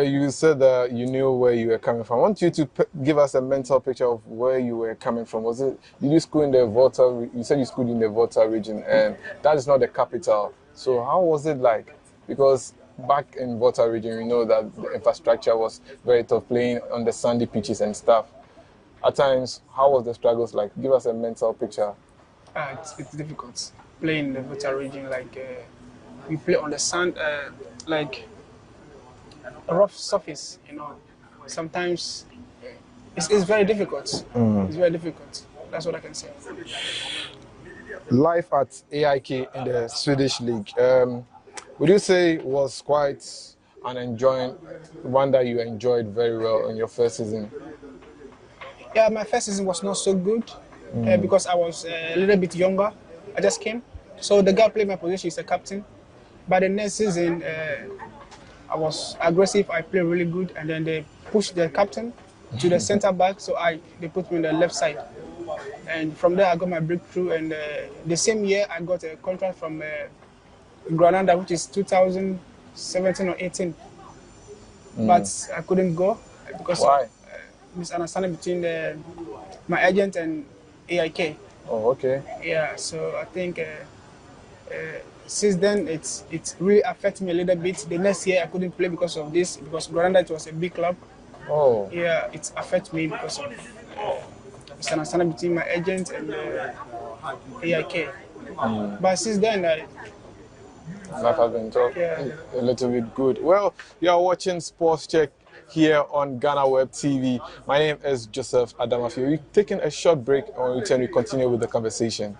you said that you knew where you were coming from. I want you to give us a mental picture of where you were coming from. Did you school in the Volta? You said you schooled in the Volta region, and that is not the capital. So how was it like? Because back in Volta region, we know that the infrastructure was very tough, playing on the sandy pitches and stuff. At times, how was the struggles like? Give us a mental picture. It's difficult playing in the Volta region. Like we play on the sand, like a rough surface. You know, sometimes it's very difficult. It's very difficult. That's what I can say. Life at AIK in the Swedish league, would you say was quite one that you enjoyed very well in your first season? Yeah, my first season was not so good because I was a little bit younger. I just came. So the guy played my position, he's a captain. But the next season, I was aggressive, I played really good, and then they pushed the captain to the center back, so they put me on the left side. And from there, I got my breakthrough, and the same year, I got a contract from Granada, which is 2017 or 18. But I couldn't go because of misunderstanding between my agent and AIK. Oh, okay. Yeah, so I think since then it's really affected me a little bit. The next year I couldn't play because of this, because Granada was a big club. Oh. Yeah, it affected me because of misunderstanding between my agent and AIK. But since then, life has been tough, a little bit good. Well, you are watching Sports Check here on GhanaWeb TV. My name is Joseph Adamafio. We're taking a short break, and when we return, we continue with the conversation.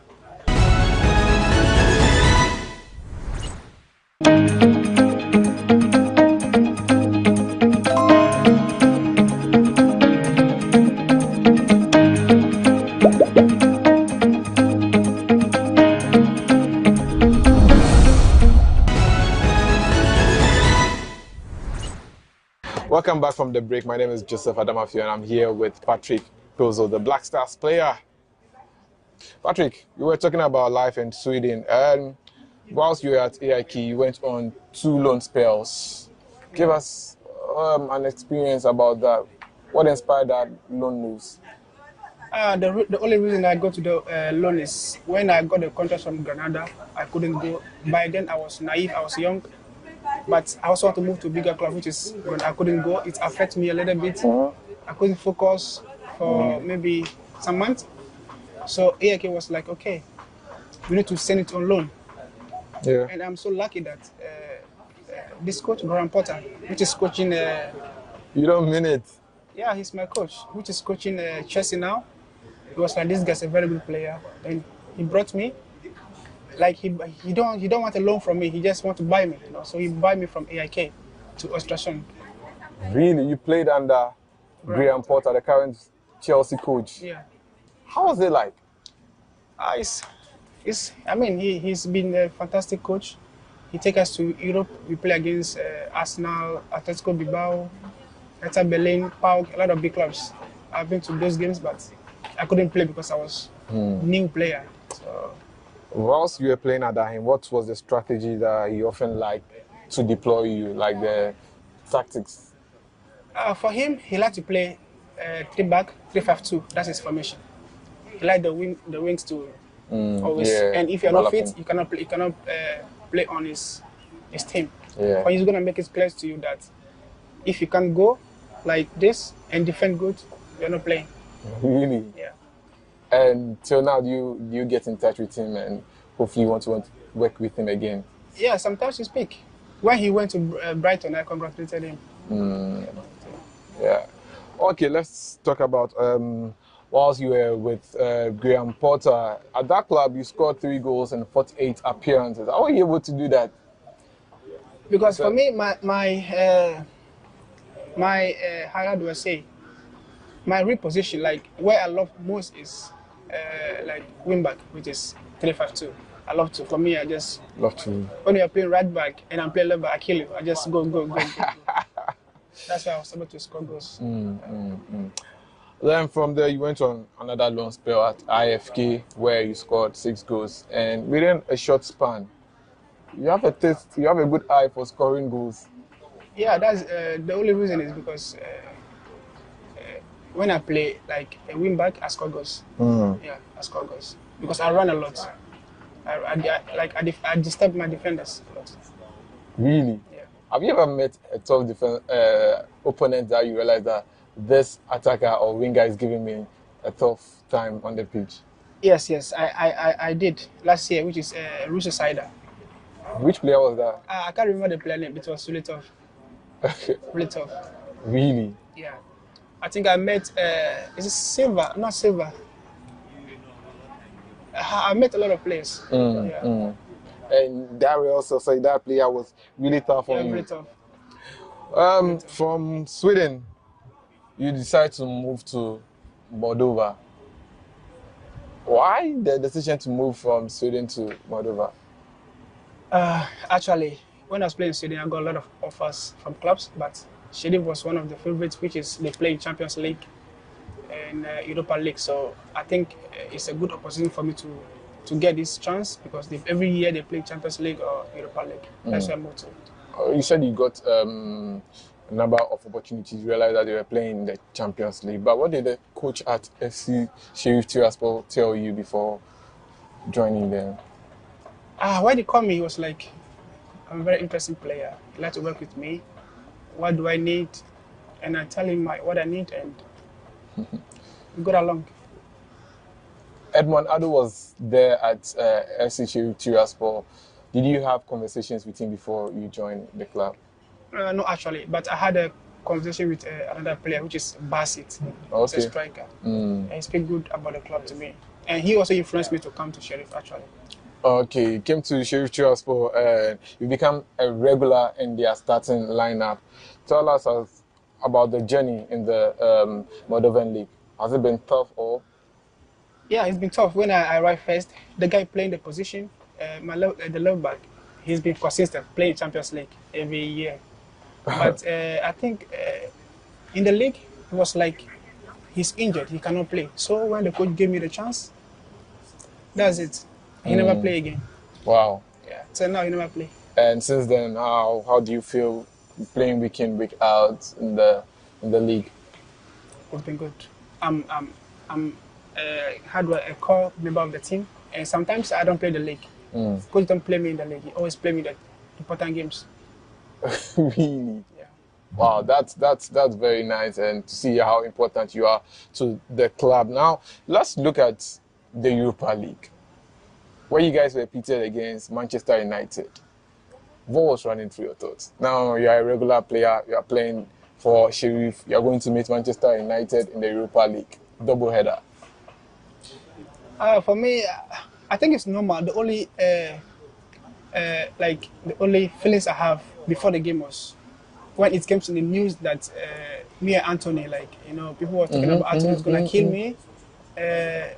Welcome back from the break. My name is Joseph Adamafio, and I'm here with Patrick Kozo, the Black Stars player. Patrick, you were talking about life in Sweden, and whilst you were at AIK, you went on 2 loan spells. Give us an experience about that. What inspired that loan moves? The only reason I got to the loan is when I got the contract from Granada, I couldn't go. By then, I was naive, I was young. But I also want to move to a bigger club, which is when I couldn't go. It affected me a little bit. I couldn't focus for maybe some months. So AIK was like, okay, we need to send it on loan. Yeah. And I'm so lucky that this coach, Graham Potter, which is coaching. You don't mean it? Yeah, he's my coach, which is coaching Chelsea now. He was like, this guy's a very good player. And he brought me. Like he don't want a loan from me. He just want to buy me. You know? So he buy me from AIK to Ostrason. Really? You played under Graham Potter, the current Chelsea coach? Yeah. How was it like? I mean, he's been a fantastic coach. He take us to Europe. We play against Arsenal, Atletico Bilbao, Hertha Berlin, PAOK, a lot of big clubs. I've been to those games, but I couldn't play because I was new player. So. Whilst you were playing under him, what was the strategy that he often liked to deploy you, like the tactics? For him, he liked to play 3-back, 3-5-2. That's his formation. He liked the wings to always. Yeah, and if you're not fit, you cannot play. You cannot play on his team. Yeah. But he's gonna make it clear to you that if you can't go like this and defend good, you're not playing. Really? Yeah. And till now, do you get in touch with him and hopefully you want to work with him again? Yeah, sometimes we speak. When he went to Brighton, I congratulated him. Yeah. Okay, let's talk about whilst you were with Graham Potter. At that club, you scored 3 goals and 48 appearances. How were you able to do that? Because for me, how do I say? My reposition, like where I love most is like wing back, which is 3-5-2. I love to. For me, I just love to. When you're playing right back and I'm playing left back, I kill you. I just go. That's why I was able to score goals. Then from there, you went on another loan spell at IFK where you scored 6 goals, and within a short span, you have a taste. You have a good eye for scoring goals. Yeah, that's the only reason is because when I play like a wing back, I score goals. Yeah, I score goals because I run a lot. I disturb my defenders a lot. Really? Yeah. Have you ever met a tough opponent that you realize that this attacker or winger is giving me a tough time on the pitch? Yes, I did last year, which is Russo Sider. Which player was that? I can't remember the player name. It was really tough. Really tough. Really? Yeah. I think I met, is it Silva? Not Silva. I met a lot of players. And that will also say that player was really tough on you. Really tough. From Sweden, you decided to move to Moldova. Why the decision to move from Sweden to Moldova? Actually, when I was playing in Sweden, I got a lot of offers from clubs, but Sweden was one of the favorites, which is they play in Champions League and Europa League. So I think it's a good opportunity for me to get this chance because every year they play Champions League or Europa League. That's why I moved to. You said you got a number of opportunities. You realized that they were playing in the Champions League. But what did the coach at FC Sheriff Tiraspol tell you before joining them? When he called me, he was like, I'm a very interesting player. He'd like to work with me. What do I need? And I tell him what I need, and we got along. Edmond Ado was there at FC Sheriff Tiraspol. Did you have conversations with him before you joined the club? No, actually, but I had a conversation with another player, which is Basit. Okay. He's a striker. And he speaks good about the club to me. And he also influenced me to come to Sheriff, actually. Okay, you came to Sheriff Tiraspol and you become a regular in their starting lineup. Tell us about the journey in the Moldovan League. Has it been tough or? Yeah, it's been tough. When I arrived first, the guy playing the position, the left back, he's been consistent, playing Champions League every year. But I think in the league, it was like he's injured, he cannot play. So when the coach gave me the chance, that's it. He never play again. Wow. Yeah. So now he never play. And since then, how do you feel playing week in, week out in the league? It's been good. I'm a core member of the team, and sometimes I don't play the league. Coach don't play me in the league. He always play me the important games. Really? Yeah. Wow, that's very nice, and to see how important you are to the club. Now, let's look at the Europa League, where you guys were pitted against Manchester United. What was running through your thoughts? Now you are a regular player, you are playing for Sheriff, you are going to meet Manchester United in the Europa League, double header. For me, I think it's normal. The only feelings I have before the game was when it came to the news that me and Anthony, people were talking about Anthony's gonna kill me. There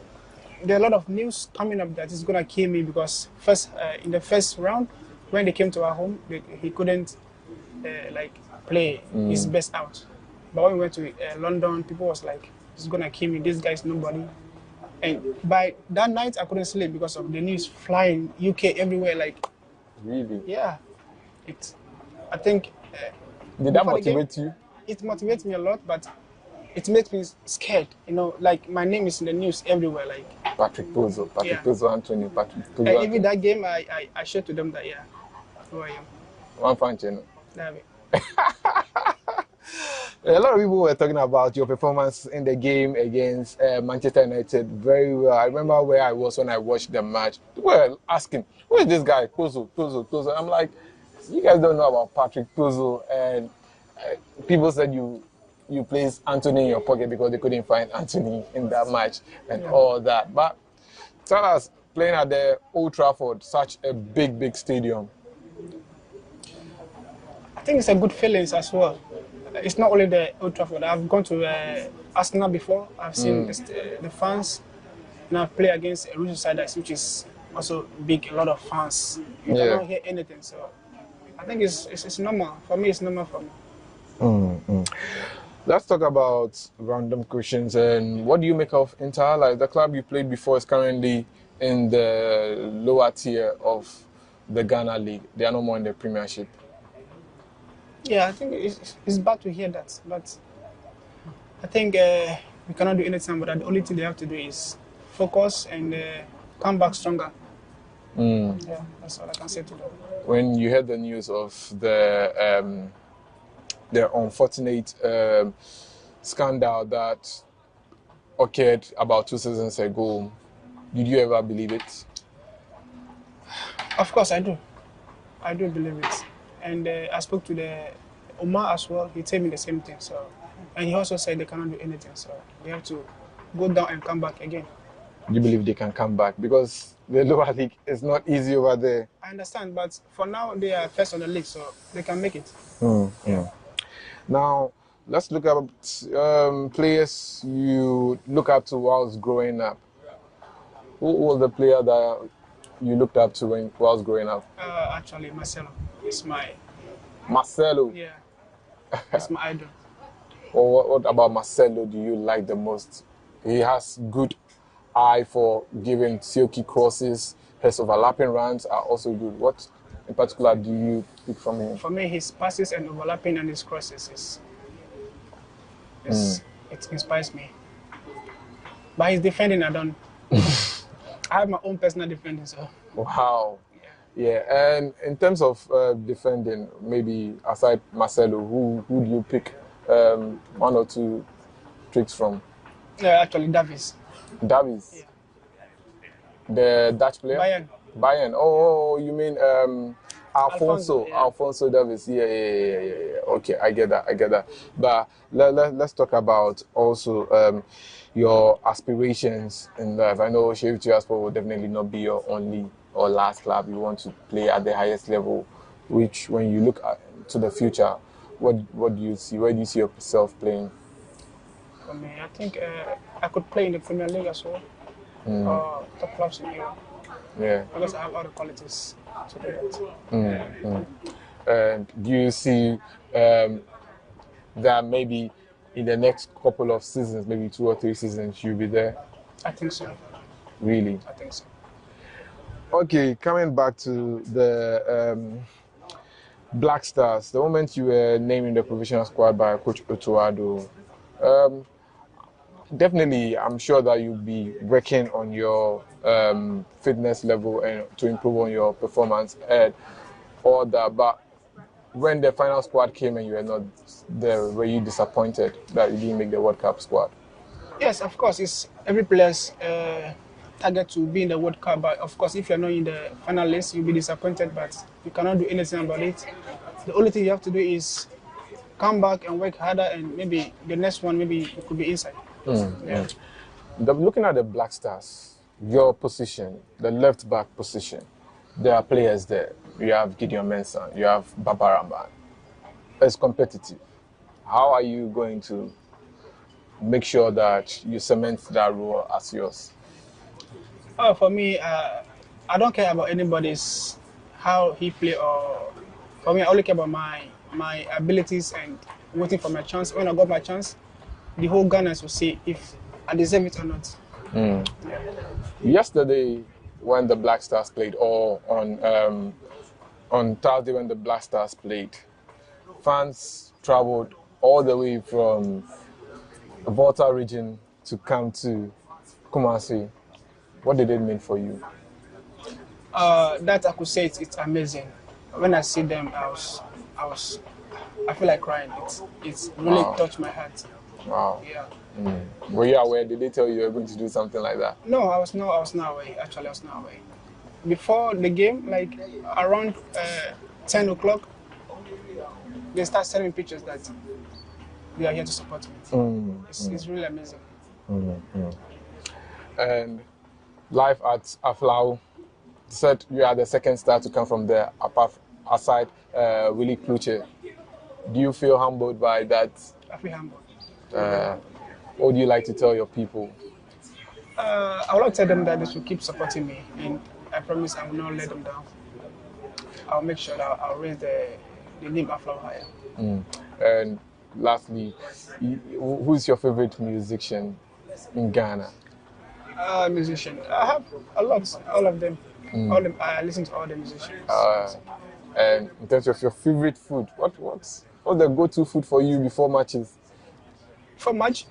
are a lot of news coming up that he's gonna kill me because in the first round, when they came to our home, he couldn't play his best out. But when we went to London, people was like, he's gonna kill me. This guy's nobody. And by that night, I couldn't sleep because of the news flying UK everywhere. Really? Yeah. I think. Did that motivate you? It motivates me a lot, but it makes me scared. My name is in the news everywhere. Patrick Pozo, Anthony, Patrick Pozo. And even that game, I shared to them that, who I am. One fan channel. David. A lot of people were talking about your performance in the game against Manchester United very well. I remember where I was when I watched the match. People were asking, who is this guy? Pozo. I'm like, you guys don't know about Patrick Pozo. And people said you placed Anthony in your pocket because they couldn't find Anthony in that match and all that. But tell us, playing at the Old Trafford, such a big stadium. I think it's a good feeling as well. It's not only the Old Trafford. I've gone to Arsenal before. I've seen the fans, and I've played against Riverside, which is also big, a lot of fans. You cannot hear anything, so I think it's normal. For me, it's normal for me. Let's talk about random questions. And what do you make of Inter? Like the club you played before is currently in the lower tier of the Ghana League. They are no more in the Premiership. Yeah, I think it's bad to hear that, but I think we cannot do anything about that. The only thing they have to do is focus and come back stronger. Yeah, that's all I can say to them. When you heard the news of the unfortunate scandal that occurred about 2 seasons ago, did you ever believe it? Of course I do. I do believe it. And I spoke to the Omar as well. He told me the same thing. So, and he also said they cannot do anything. So they have to go down and come back again. Do you believe they can come back? Because the lower league is not easy over there. I understand, but for now they are first on the league, so they can make it. Now let's look at players you look up to whilst growing up. Who was the player that you looked up to whilst growing up? Actually, Marcelo. It's my... Marcelo? Yeah. It's my idol. Well, what about Marcelo do you like the most? He has good eye for giving silky crosses. His overlapping runs are also good. What in particular do you pick from him? For me, his passes and overlapping and his crosses it inspires me. But his defending, I don't... I have my own personal defending, so... Wow. Yeah, and in terms of defending, maybe aside Marcelo, who do you pick one or two tricks from? Yeah, actually, Davies. Davies? Yeah. The Dutch player? Bayern. Oh, you mean Alfonso Davies. Yeah. Okay, I get that. But let's talk about also your aspirations in life. I know Sheriff Tiraspol will definitely not be your only or last club. You want to play at the highest level, which when you look to the future, what do you see? Where do you see yourself playing? For me, I think I could play in the Premier League as well, or top clubs in Europe. Yeah. Because I have all the qualities to do that. And do you see that maybe in the next couple of seasons, maybe 2 or 3 seasons, you'll be there? I think so. Really? I think so. Okay, coming back to the Black Stars, the moment you were named in the provisional squad by Coach Otuado, definitely I'm sure that you'll be working on your fitness level and to improve on your performance and all that. But when the final squad came and you were not there, were you disappointed that you didn't make the World Cup squad? Yes, of course. It's every player's target to be in the World Cup. But of course, if you're not in the final list, you'll be disappointed. But you cannot do anything about it. The only thing you have to do is come back and work harder, and maybe the next one, maybe it could be inside. Yeah. Looking at the Black Stars, your position, the left back position, there are players there. You have Gideon Mensah, you have Babaramba. It's competitive. How are you going to make sure that you cement that role as yours? Oh, for me, I don't care about anybody's how he play, or for me, I only care about my abilities and waiting for my chance. When I got my chance, the whole Ghanaians will see if I deserve it or not. Yesterday, when the Black Stars played, or on Thursday when the Black Stars played, fans traveled all the way from the Volta region to come to Kumasi. What did it mean for you? That I could say it's amazing. When I see them, I feel like crying. It's really touched my heart. Wow. Yeah. Were you aware? Did they tell you were going to do something like that? No, I was not aware. Actually, I was not aware. Before the game, like around 10 o'clock, they start sending pictures that they are here to support me. It's really amazing. And life at Aflau said you are the second star to come from there, aside Willie Kluche. Do you feel humbled by that? I feel humbled. What would you like to tell your people? I would like to tell them that they should keep supporting me, and I promise I will not let them down. I'll make sure that I'll raise the name Aflau higher. And lastly, who's your favorite musician in Ghana? Musician. I have a lot, all of them. I listen to all the musicians. And in terms of your favorite food, what's the go-to food for you before matches? For match,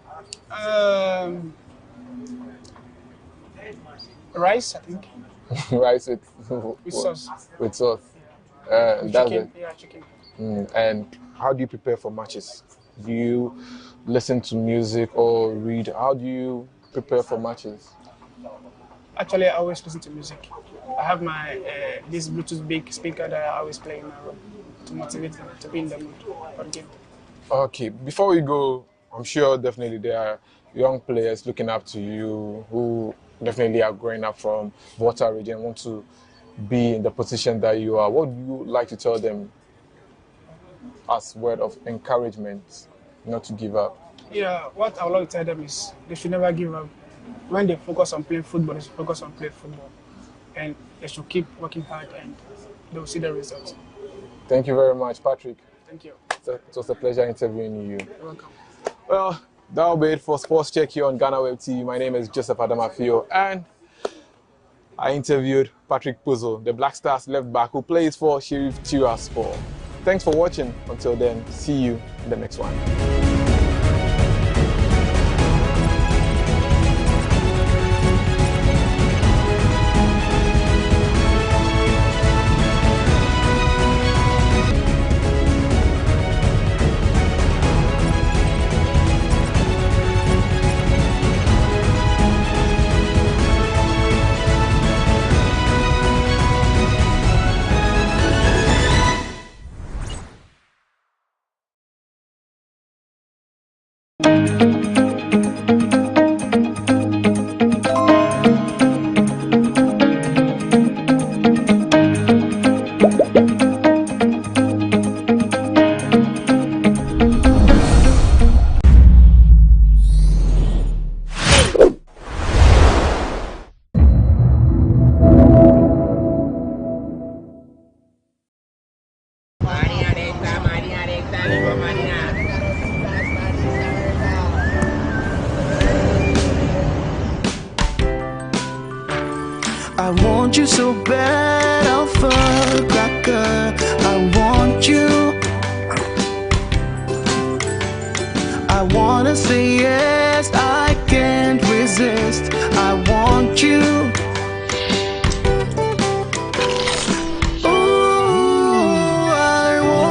rice, I think. Rice with sauce. With sauce. Chicken. Yeah, chicken. And how do you prepare for matches? Do you listen to music or read? How do you prepare for matches? Actually, I always listen to music. I have my this Bluetooth big speaker that I always play in my room to motivate me to be in the mood for the game. Okay, before we go, I'm sure definitely there are young players looking up to you who definitely are growing up from Volta region, want to be in the position that you are. What would you like to tell them as word of encouragement not to give up? Yeah, what I would like to tell them is they should never give up. When they focus on playing football, they should focus on playing football. And they should keep working hard and they will see the results. Thank you very much, Patrick. Thank you. It was a pleasure interviewing you. You're welcome. Well, that will be it for Sports Check here on GhanaWeb TV. My name is Joseph Adamafio, and I interviewed Patrick Puzo, the Black Stars left back who plays for Sheriff Tiraspol. Thanks for watching. Until then, see you in the next one.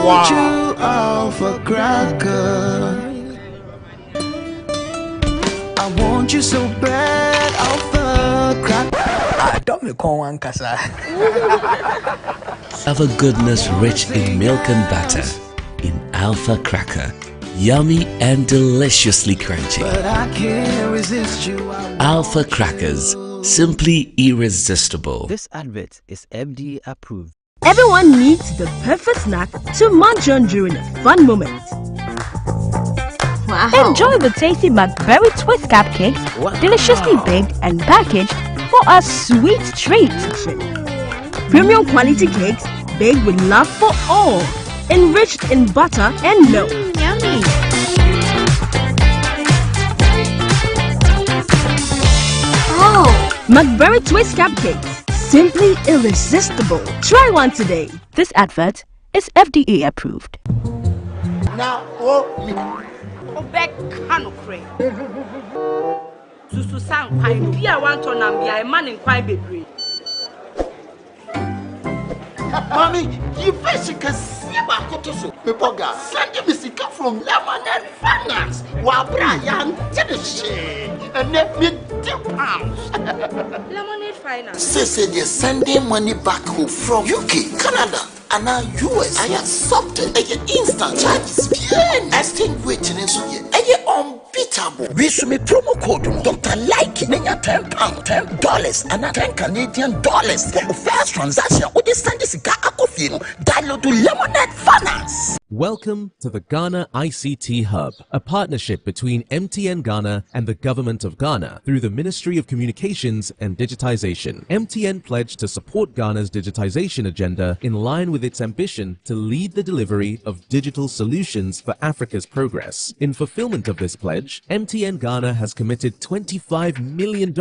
want you alpha cracker. I want you so bad, alpha cracker. I don't me call one kasa. Have a goodness rich in milk and butter in Alpha Cracker. Yummy and deliciously crunchy. But I can't resist you. Alpha Crackers, simply irresistible. This advert is FDA approved. Everyone needs the perfect snack to munch on during a fun moment. Wow. Enjoy the tasty McBerry Twist cupcakes, deliciously baked and packaged for a sweet treat. Premium quality cakes baked with love for all, enriched in butter and milk. Yummy. Oh. McBerry Twist cupcakes, simply irresistible. Try one today. This advert is FDA approved. Now, Obek Kanokre. Susu sang pine, Pia want to Nambia, a man in quite bebre. Mommy, you fish can see my cotoso. Pepoga, send me sick from Lemonade Finance. While Brian did the shade and let me £2. Lemonade Finance. Say they're sending money back home from UK, Canada, and now US. I accepted a instant charges. Exchange rate in Suya. Unbeatable. We should make promo code Dr. Like £10, $10, and $10 Canadian for the first transaction. With this send this download to Lemonade Finance. Welcome to the Ghana ICT Hub, a partnership between MTN Ghana and the Government of Ghana through the Ministry of Communications and Digitization. MTN pledged to support Ghana's digitization agenda in line with its ambition to lead the delivery of digital solutions for Africa's progress. In fulfillment of this pledge, MTN Ghana has committed $25 million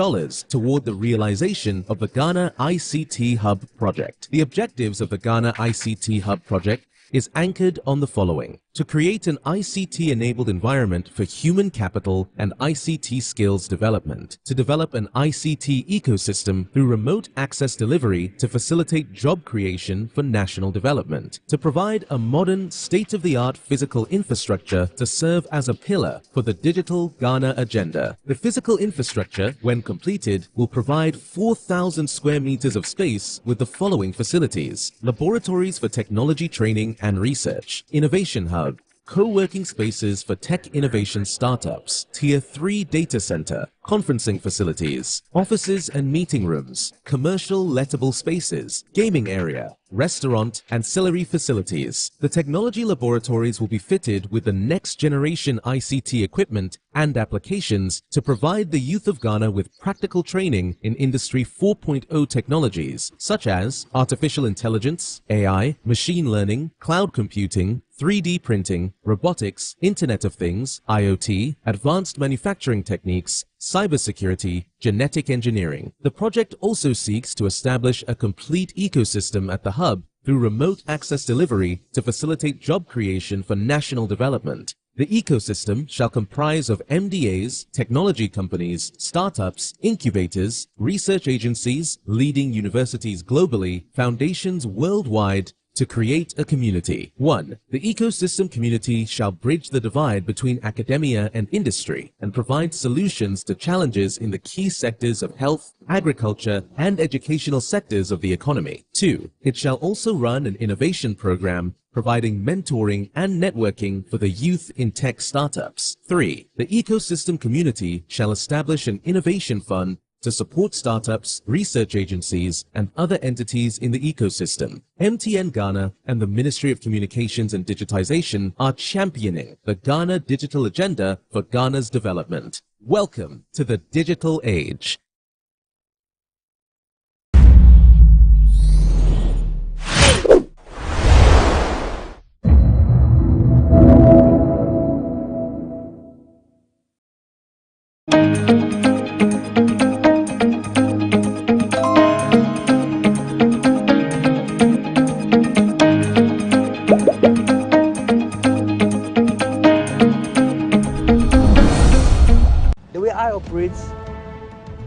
toward the realization of the Ghana ICT Hub project. The objectives of the Ghana ICT Hub project is anchored on the following: to create an ICT-enabled environment for human capital and ICT skills development, to develop an ICT ecosystem through remote access delivery to facilitate job creation for national development, to provide a modern, state-of-the-art physical infrastructure to serve as a pillar for the digital Ghana agenda. The physical infrastructure, when completed, will provide 4,000 square meters of space with the following facilities: laboratories for technology training and research, innovation hub, co-working spaces for tech innovation startups, Tier 3 data center, conferencing facilities, offices and meeting rooms, commercial lettable spaces, gaming area, restaurant, ancillary facilities. The technology laboratories will be fitted with the next generation ICT equipment and applications to provide the youth of Ghana with practical training in Industry 4.0 technologies such as artificial intelligence, AI, machine learning, cloud computing, 3D printing, robotics, Internet of Things, IoT, advanced manufacturing techniques, cybersecurity, genetic engineering. The project also seeks to establish a complete ecosystem at the hub through remote access delivery to facilitate job creation for national development. The ecosystem shall comprise of MDAs, technology companies, startups, incubators, research agencies, leading universities globally, foundations worldwide, to create a community. 1. The ecosystem community shall bridge the divide between academia and industry and provide solutions to challenges in the key sectors of health, agriculture, and educational sectors of the economy. 2. It shall also run an innovation program providing mentoring and networking for the youth in tech startups. 3. The ecosystem community shall establish an innovation fund to support startups, research agencies, and other entities in the ecosystem. MTN Ghana and the Ministry of Communications and Digitization are championing the Ghana Digital Agenda for Ghana's development. Welcome to the digital age.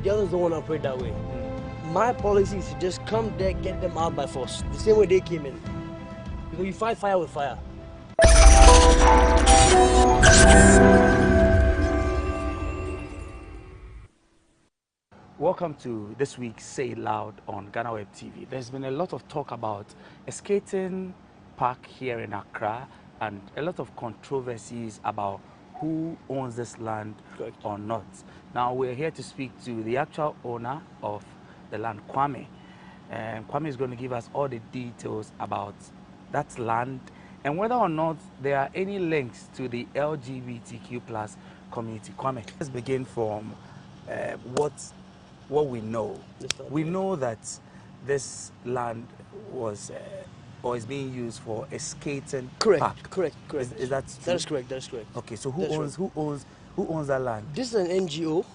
The others don't want to operate that way. My policy is to just come there, get them out by force, the same way they came in. Because you fight fire with fire. Welcome to this week's Say It Loud on GhanaWeb TV. There's been a lot of talk about a skating park here in Accra and a lot of controversies about who owns this land or not. Now we're here to speak to the actual owner of the land, Kwame. And Kwame is going to give us all the details about that land and whether or not there are any links to the LGBTQ plus community. Kwame, let's begin from what we know. We know that this land was or is being used for a skating park. Correct. Is that true? That is correct. Okay, so who owns that land? This is an NGO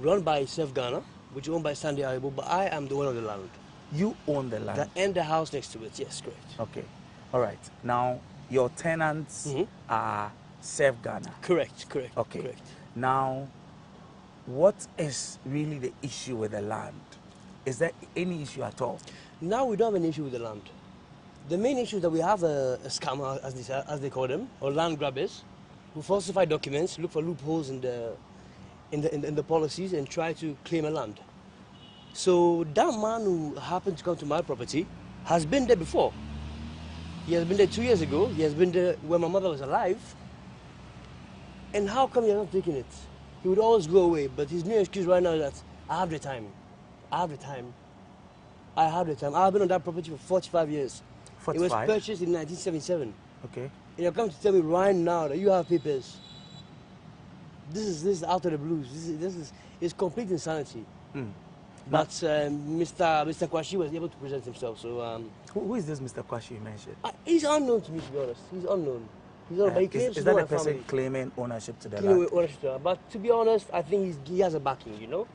run by Self Ghana, which is owned by Sandy Aribo, but I am the owner of the land. You own the land? And the house next to it, yes, correct. Okay, all right. Now, your tenants are Self Ghana? Correct. Okay. Correct. Now, what is really the issue with the land? Is there any issue at all? Now we don't have an issue with the land. The main issue is that we have a scammer, as they call them, or land grabbers, who falsify documents, look for loopholes in the policies, and try to claim a land. So that man who happened to come to my property has been there before. He has been there 2 years ago. He has been there when my mother was alive. And how come he has not taken it? He would always go away, but his new excuse right now is that I have the time. I've been on that property for 45 years. 45? It was purchased in 1977. Okay. And you're coming to tell me right now that you have papers. This is out of the blues. It's complete insanity. But Mr. Kwashi was able to present himself. So who is this Mr. Kwashi you mentioned? He's unknown to me, to be honest. He's unknown. But he claims is that the person claiming ownership to the land? But to be honest, I think he has a backing, you know?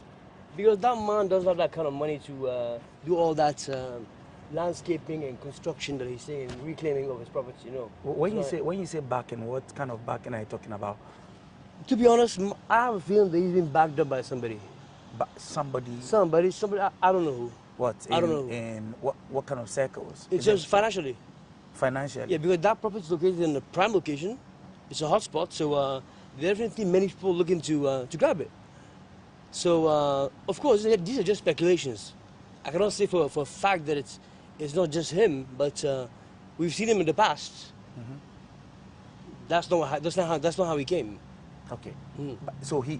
Because that man doesn't have that kind of money to do all that landscaping and construction that he's saying, reclaiming of his property, you know? When you say backing, what kind of backing are you talking about? To be honest, I have a feeling that he's been backed up by somebody. Somebody, I don't know who. What? I don't know. In what kind of circles? It's just financially. Financially? Yeah, because that property is located in a prime location. It's a hotspot, so there are definitely many people looking to grab it. So, of course, these are just speculations. I cannot say for a fact that it's not just him, but we've seen him in the past. That's not how he came. Okay. So he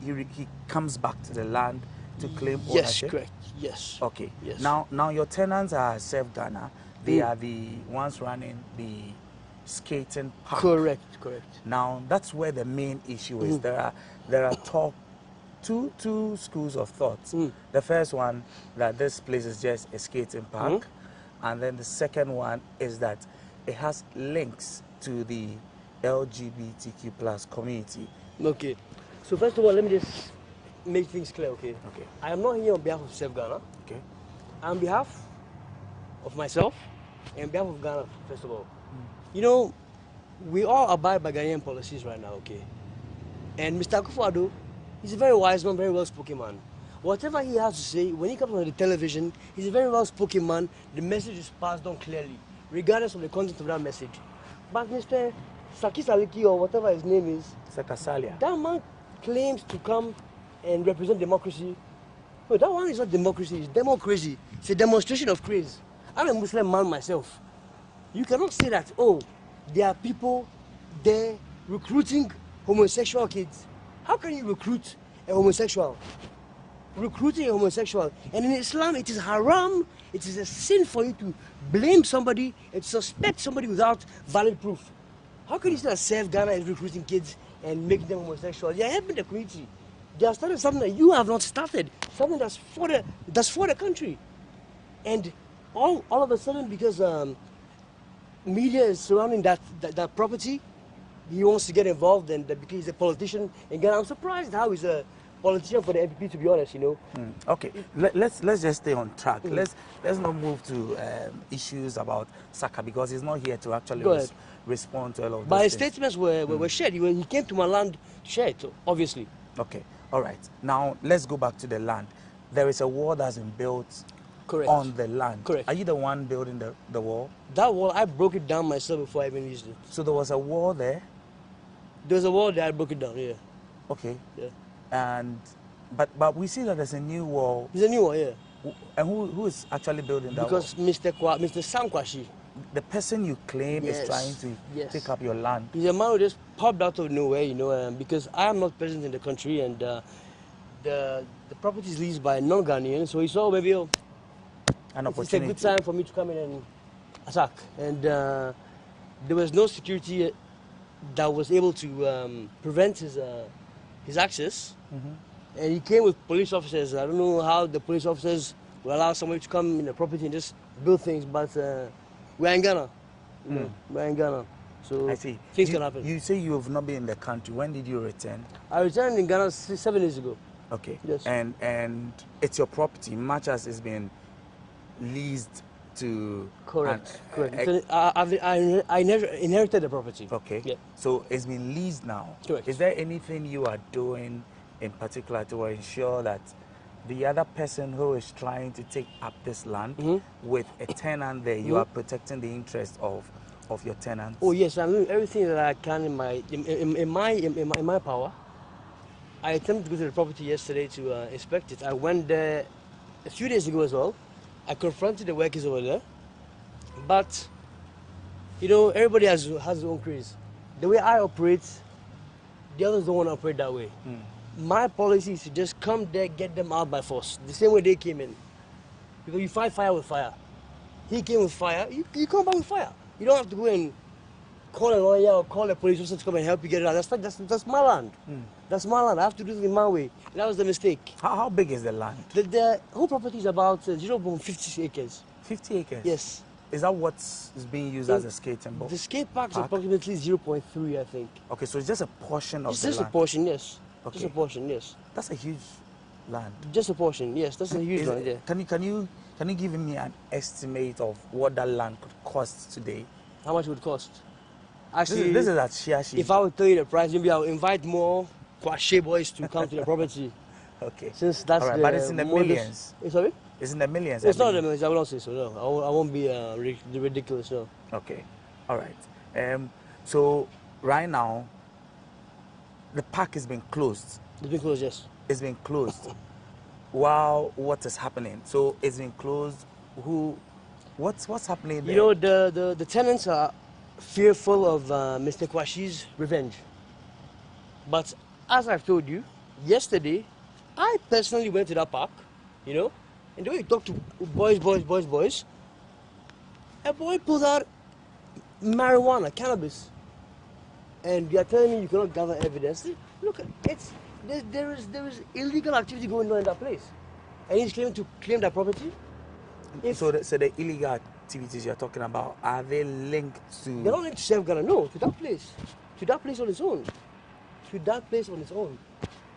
comes back to the land to claim ownership? Yes, correct. Yes. Okay. Yes. Now your tenants are Self Ghana. They are the ones running the skating park. Correct. Now that's where the main issue is. There are two schools of thoughts. The first one, that this place is just a skating park, and then the second one is that it has links to the LGBTQ plus community. Okay. So first of all, let me just make things clear, okay? I am not here on behalf of Self Ghana. Okay. I'm on behalf of myself and on behalf of Ghana, first of all. You know, we all abide by Ghanaian policies right now, okay? And Mr. Akufo-Addo, he's a very wise man, very well-spoken man. Whatever he has to say, when he comes on the television, he's a very well-spoken man. The message is passed on clearly, regardless of the content of that message. But Mr. Saki Saliki, or whatever his name is, Sakasalia, that man claims to come and represent democracy. No, that one is not democracy, it's democracy. It's a demonstration of craze. I'm a Muslim man myself. You cannot say that, oh, there are people there recruiting homosexual kids. How can you recruit a homosexual? Recruiting a homosexual. And in Islam, it is haram. It is a sin for you to blame somebody and suspect somebody without valid proof. How can you say that Self Ghana is recruiting kids and making them homosexual? They are helping the community. They are starting something that you have not started. Something that's for the country. And all of a sudden, because media is surrounding that property, he wants to get involved, and because he's a politician in Ghana. I'm surprised how he's a politician for the NPP, to be honest, you know. Okay, let's just stay on track. Let's not move to issues about Saka, because he's not here to actually respond to all of those But his things. statements were shared. He came to my land to share it, obviously. Okay, all right. Now let's go back to the land. There is a wall that's been built Correct. on the land. Correct. Are you the one building the wall? That wall, I broke it down myself before I even used it. So there was a wall there? There was a wall there, I broke it down, yeah. Okay. Yeah. And, but we see that there's a new wall. There's a new wall, yeah. And who is actually building that because wall? Mr. Sam Kwashi. The person you claim Yes. is trying to take up your land. He's a man who just popped out of nowhere, you know, because I am not present in the country and the property is leased by non-Ghanaians, so he saw maybe an opportunity. It's a good time for me to come in and attack. And there was no security that was able to prevent his access. And he came with police officers. I don't know how the police officers will allow somebody to come in the property and just build things, but we're in Ghana. We're in Ghana. So I see. Things can happen. You say you have not been in the country. When did you return? I returned in Ghana 7 days ago. Okay. Yes. And it's your property, much as it's been leased to. Correct. Correct. I never inherited the property. Okay. Yeah. So it's been leased now. Correct. Is there anything you are doing in particular to ensure that the other person who is trying to take up this land with a tenant there, you are protecting the interest of your tenants? Oh yes, I'm doing everything that I can in my power. I attempted to go to the property yesterday to inspect it. I went there a few days ago as well. I confronted the workers over there, but you know, everybody has their own craze. The way I operate, the others don't want to operate that way. My policy is to just come there, get them out by force, the same way they came in. Because you fight fire with fire. He came with fire, you come back with fire. You don't have to go and call a lawyer or call a police officer to come and help you get it out. That's my land. That's my land. I have to do it in my way. And that was the mistake. How big is the land? The whole property is about 0.50 acres. 50 acres? Yes. Is that what's being used as a skating board? The skate park is approximately 0.3, I think. Okay, so it's just a portion of It's the just land? a portion, yes. Okay. Just a portion, yes. That's a huge land. Just a portion, yes. That's a huge land, yeah. Can you give me an estimate of what that land could cost today? How much it would cost? Actually, this is at Shiashi. If I would tell you the price, maybe I'll invite more Kwashe boys to come to the property. Okay. Since that's right, the but it's in the millions. Sorry? It's in the millions. It's not in the millions. I will not say so. No, I won't be ridiculous. No. Okay. All right. So right now, the park has been closed. It's been closed, yes. It's been closed. While what is happening? So it's been closed. What's happening there? You know, the tenants are fearful of Mr. Kwashi's revenge. But as I've told you, yesterday, I personally went to that park, you know, and the way you talk to boys, a boy pulled out marijuana, cannabis, and you are telling me you cannot gather evidence. Look, there is illegal activity going on in that place, and he's claiming to claim that property. So the illegal activities you're talking about, are they linked to? They're not linked to Self Ghana, no, to that place on its own,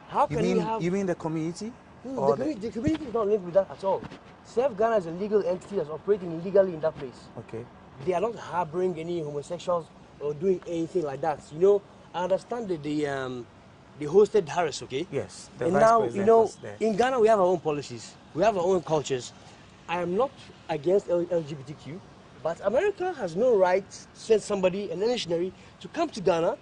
How can you have? You mean the community? The community is not linked with that at all. Self Ghana is a legal entity that's operating illegally in that place. Okay. They are not harboring any homosexuals or doing anything like that. You know, I understand that they hosted Harris, okay? Yes. And now, you know, in Ghana we have our own policies, we have our own cultures. I am not against LGBTQ, but America has no right to send somebody, an missionary, to come to Ghana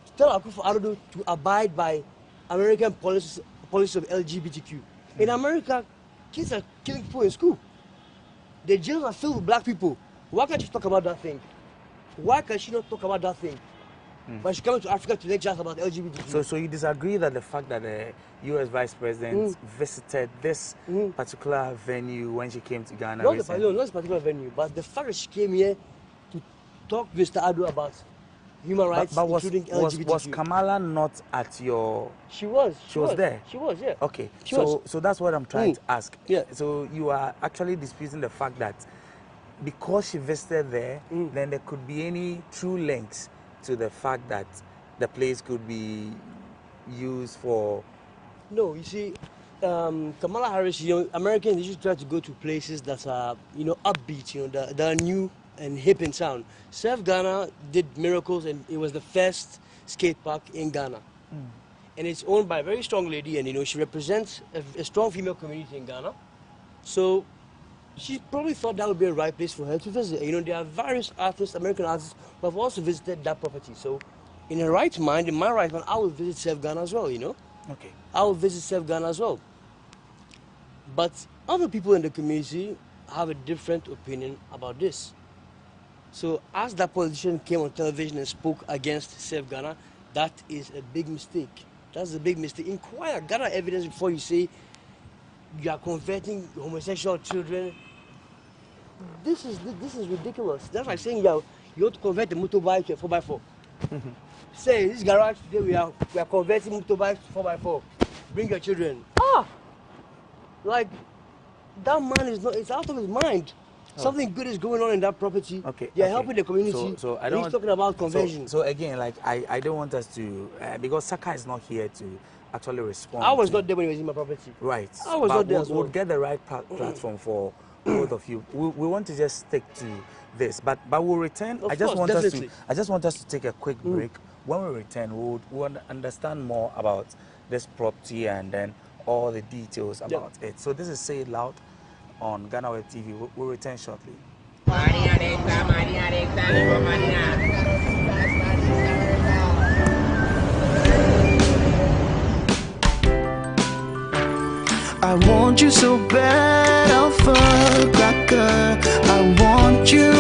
to tell Akufo-Addo to abide by American policies of LGBTQ. In America, kids are killing people in school. The jails are filled with black people. Why can't you talk about that thing? Why can she not talk about that thing? But she came to Africa to lecture us about LGBTQ. So you disagree that the fact that the U.S. Vice President visited this particular venue when she came to Ghana Not recently? this particular venue, but the fact that she came here to talk to Mr. Addo about human rights, including LGBTQ. Was Kamala not at your... She was. She was there? She was, yeah. Okay, She was. so that's what I'm trying to ask. Yeah. So you are actually disputing the fact that because she visited there, then there could be any true links to the fact that the place could be used for... No, you see, Kamala Harris, you know, Americans usually try to go to places that are, you know, upbeat, you know, that are new and hip in sound. Surf Ghana did miracles, and it was the first skate park in Ghana. And it's owned by a very strong lady, and, you know, she represents a strong female community in Ghana. So she probably thought that would be a right place for her to visit. You know, there are various artists, American artists, who have also visited that property. So, in her right mind, in my right mind, I will visit Surf Ghana as well, you know? Okay. I will visit Surf Ghana as well. But other people in the community have a different opinion about this. So, as that politician came on television and spoke against Surf Ghana, that is a big mistake. That's a big mistake. Inquire, gather evidence before you say you are converting homosexual children. This is ridiculous. That's like saying you want to convert a motorbike to a 4x4. Say in this garage today we are converting motorbikes to 4x4. Bring your children. Like that man is not. It's out of his mind. Something good is going on in that property. Okay. They're helping the community. So I don't. He's talking about conversion. So again, like I don't want us to because Saka is not here to actually respond. I was not there when he was in my property. Right. I was not there as well. We'll get the right platform for both of you. We want to just stick to this, but we'll return. I just want us to take a quick break. When we return, we'll understand more about this property and then all the details about it. So this is Say It Loud on GhanaWeb TV. We'll return shortly. I want you so bad, Alpha Cracker. I want you.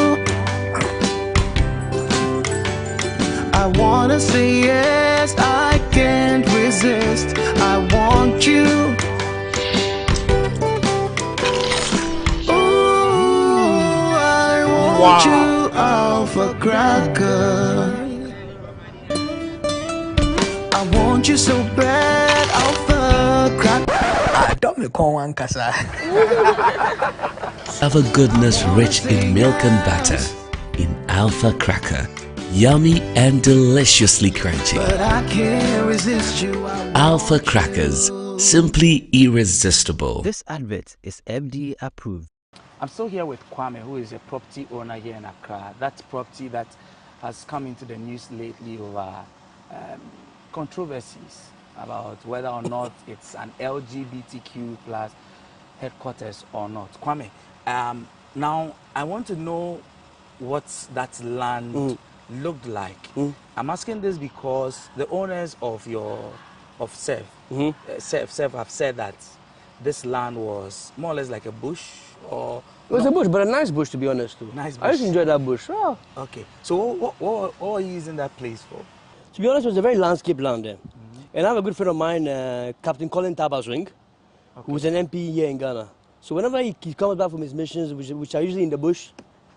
I wanna say yes, I can't resist. I want you. Ooh, I want you, Alpha Cracker. I want you so bad, Alpha Cracker. Alpha goodness rich in milk and butter. In Alpha Cracker. Yummy and deliciously crunchy. But I can't resist you. Alpha Crackers. Simply irresistible. This advert is FDA approved. I'm still here with Kwame, who is a property owner here in Accra. That property that has come into the news lately over controversies about whether or not it's an LGBTQ plus headquarters or not. Kwame, now I want to know what that land looked like. I'm asking this because the owners of Surf have said that this land was more or less like a bush, or it was a bush, but a nice bush, to be honest too. Nice bush. I used to enjoy that bush. Oh. Okay. So what are you using that place for? To be honest, it was a very landscape land there. And I have a good friend of mine, Captain Colin Tabaswing, who's an MP here in Ghana. So whenever he comes back from his missions, which are usually in the bush,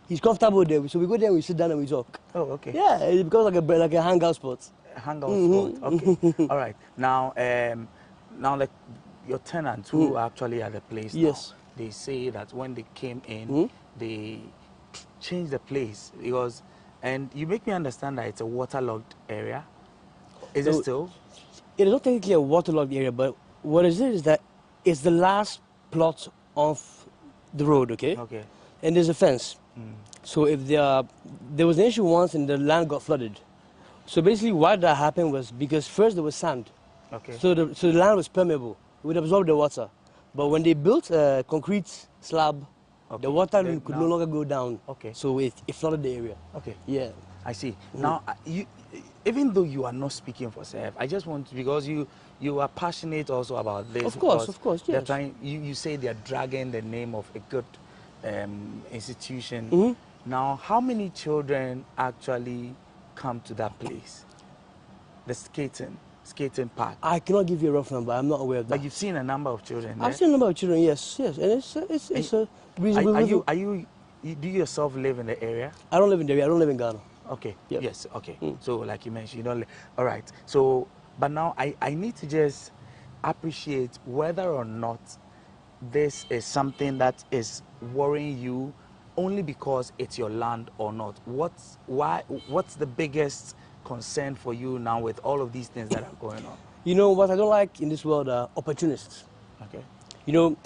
he's comfortable there. So we go there and we sit down and we talk. Oh, okay. Yeah, it becomes like a hangout spot. A hangout spot. Okay. All right. Now, your tenants who are actually at the place now, they say that when they came in, they changed the place because, and you make me understand that it's a waterlogged area. Is it still? It is not technically a waterlogged area, but what is it is that it's the last plot of the road, okay? Okay. And there's a fence. So if there was an issue once and the land got flooded. So basically why that happened was because first there was sand. Okay. So the land was permeable. It would absorb the water. But when they built a concrete slab, the water could no longer go down. Okay. So it flooded the area. Okay. Yeah. I see. Now, even though you are not speaking for Surf, I just want to, because you are passionate also about this. Of course, yes. You say they are dragging the name of a good institution. Now, how many children actually come to that place? The skating park. I cannot give you a rough number. I'm not aware of that. But you've seen a number of children there? I've seen a number of children, yes. And it's a reasonable... Do you yourself live in the area? I don't live in the area. I don't live in Ghana. Okay. Yep. Yes. Okay. So, like you mentioned, you don't live. All right. So, but now I need to just appreciate whether or not this is something that is worrying you only because it's your land or not. What's the biggest concern for you now with all of these things that are going on? You know what I don't like in this world are opportunists. Okay. You know,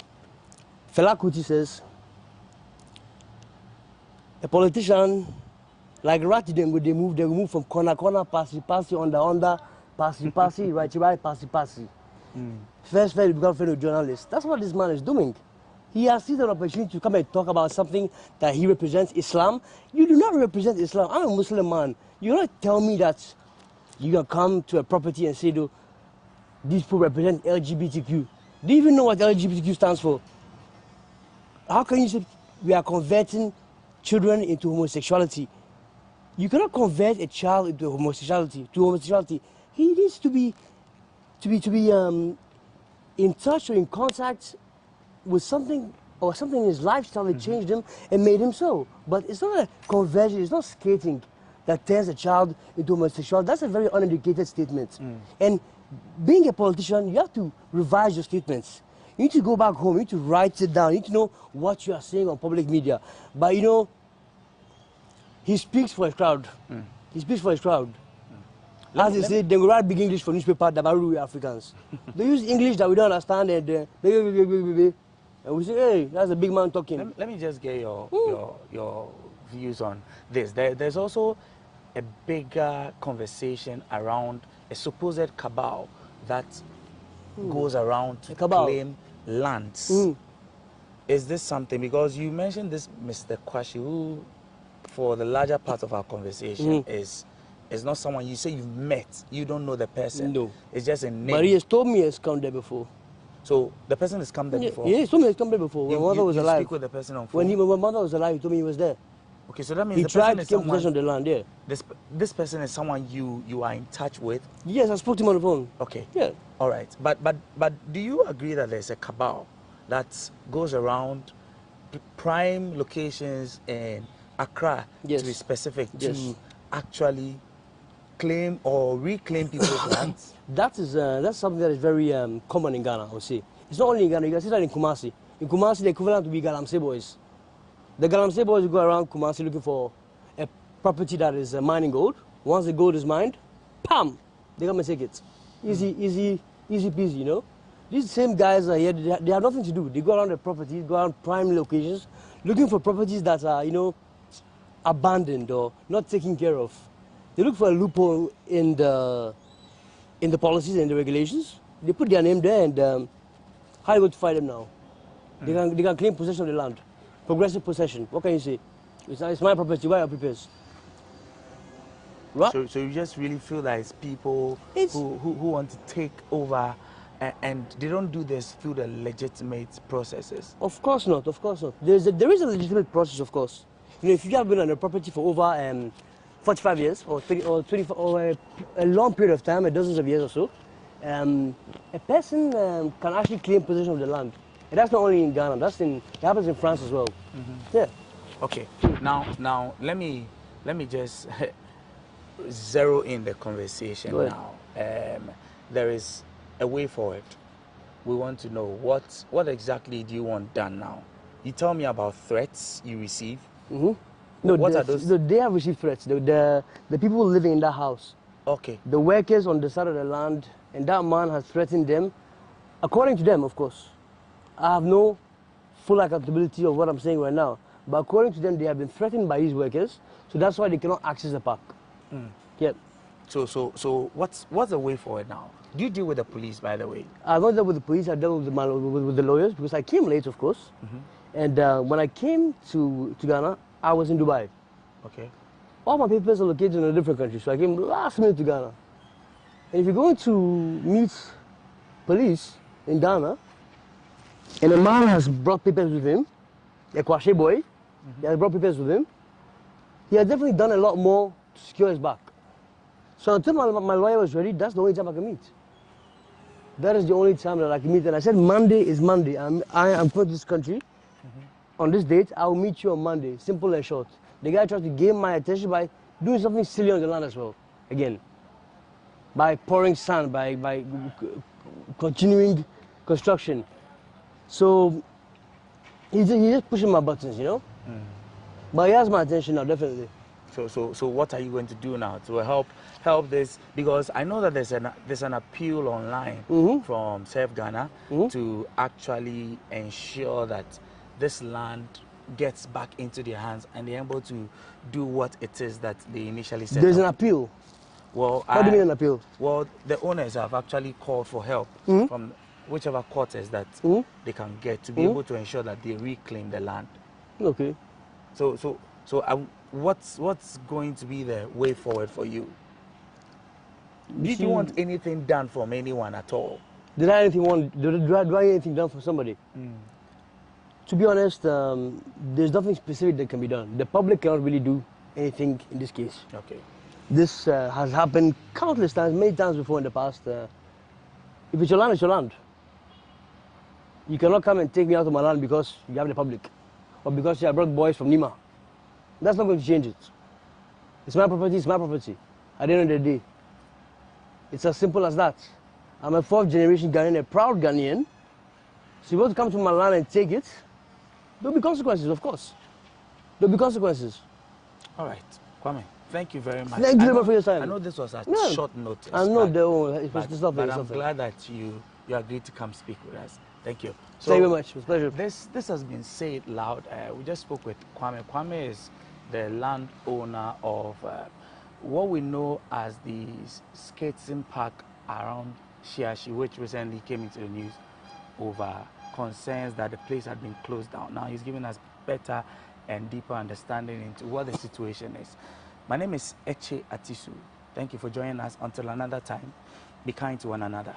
Fela Kuti says, a politician, like rat, they move from corner, passy, under, passy, right, passy. First, you become a journalist. That's what this man is doing. He has seen an opportunity to come and talk about something that he represents Islam. You do not represent Islam. I'm a Muslim man. You don't tell me that you can come to a property and say, "Do these people represent LGBTQ?" Do you even know what LGBTQ stands for? How can you say we are converting children into homosexuality? You cannot convert a child into homosexuality. He needs to be in touch or in contact with something or something in his lifestyle that changed him and made him so. But it's not a conversion, it's not skating that turns a child into homosexual. That's a very uneducated statement. And being a politician, you have to revise your statements. You need to go back home, you need to write it down, you need to know what you are saying on public media. But you know, he speaks for his crowd. He speaks for his crowd. As they say, they will write big English for newspaper that we Africans. They use English that we don't understand and we say, hey, that's a big man talking. Let me just get your views on this. There's also a bigger conversation around a supposed cabal that goes around to claim lands. Is this something, because you mentioned this Mr. Kwashi, who for the larger part of our conversation is not someone you say you've met, you don't know the person. No. It's just a name. But he has told me he has come there before. So the person has come there before? Yeah, he told me he has come there before. When my mother was alive. You speak with the person on phone? When my mother was alive, he told me he was there. Okay, so that means he the tried person to is take possession of the land, yeah. This person is someone you are in touch with? Yes, I spoke to him on the phone. Okay. Yeah. All right. But do you agree that there's a cabal that goes around prime locations in Accra, to be specific, to actually claim or reclaim people's lands? That's something that is very common in Ghana, I would say. It's not only in Ghana, you can see that in Kumasi. In Kumasi, the equivalent to be Galamsey boys. The Galamsey boys go around Kumasi looking for a property that is mining gold. Once the gold is mined, pam, they come and take it. Easy peasy, you know. These same guys are here, they have nothing to do. They go around the properties, go around prime locations, looking for properties that are, you know, abandoned or not taken care of. They look for a loophole in the policies and the regulations. They put their name there, and how are you going to fight them now? They can claim possession of the land, progressive possession. What can you say? It's my property. Why are you prepared? So you just really feel that it's people who want to take over, and they don't do this through the legitimate processes? Of course not. Of course not. There is a legitimate process, of course. You know, if you have been on a property for over 45 years or 30 or 24 or a long period of time, dozens of years or so, a person can actually claim possession of the land. And that's not only in Ghana. It happens in France as well. Yeah. Okay. Now let me just zero in the conversation now. There is a way forward. We want to know what exactly do you want done now? You tell me about threats you receive. No, what are those? They have received threats. The people living in that house. Okay. The workers on the side of the land, and that man has threatened them. According to them, of course. I have no full accountability of what I'm saying right now. But according to them, they have been threatened by these workers, so that's why they cannot access the park. Yeah. So what's the way forward now? Do you deal with the police, by the way? I don't deal with the police. I dealt with the lawyers because I came late, of course. And when I came to Ghana, I was in Dubai. Okay. All my papers are located in a different country, so I came last minute to Ghana. And if you're going to meet police in Ghana, and a man has brought papers with him, a Kwashe boy, he has brought papers with him, he has definitely done a lot more to secure his back. So until my lawyer was ready, that's the only time I can meet. That is the only time that I can meet. And I said Monday is Monday. I am going to this country. On this date, I will meet you on Monday. Simple and short. The guy tried to gain my attention by doing something silly on the land as well. Again. By pouring sand, by continuing construction. So he's just pushing my buttons, you know? But he has my attention now, definitely. So what are you going to do now to help this? Because I know that there's an appeal online from Surf Ghana to actually ensure that this land gets back into their hands and they're able to do what it is that they initially set There's up. an appeal. Well, What do you mean an appeal? Well, the owners have actually called for help from whichever quarters that they can get to be able to ensure that they reclaim the land. Okay. So what's going to be the way forward for you? Did you want anything done from anyone at all? Did I anything want? Do I anything done for somebody? To be honest, there's nothing specific that can be done. The public cannot really do anything in this case. Okay. This has happened countless times, many times before in the past. If it's your land, it's your land. You cannot come and take me out of my land because you have the public, or because you have brought boys from Nima. That's not going to change it. It's my property, it's my property. At the end of the day, it's as simple as that. I'm a 4th generation Ghanaian, a proud Ghanaian. So you want to come to my land and take it, there'll be consequences, of course. There'll be consequences. All right, Kwame, thank you very much. Thank you very much for your time. I know this was at short notice. I know but I'm glad that you agreed to come speak with us. Thank you. So thank you very much. It was a pleasure. This has been said loud. We just spoke with Kwame. Kwame is the landowner of what we know as the skating park around Shiashi, which recently came into the news over concerns that the place had been closed down. Now he's giving us better and deeper understanding into what the situation is. My name is Eche Atisu. Thank you for joining us. Until another time, be kind to one another.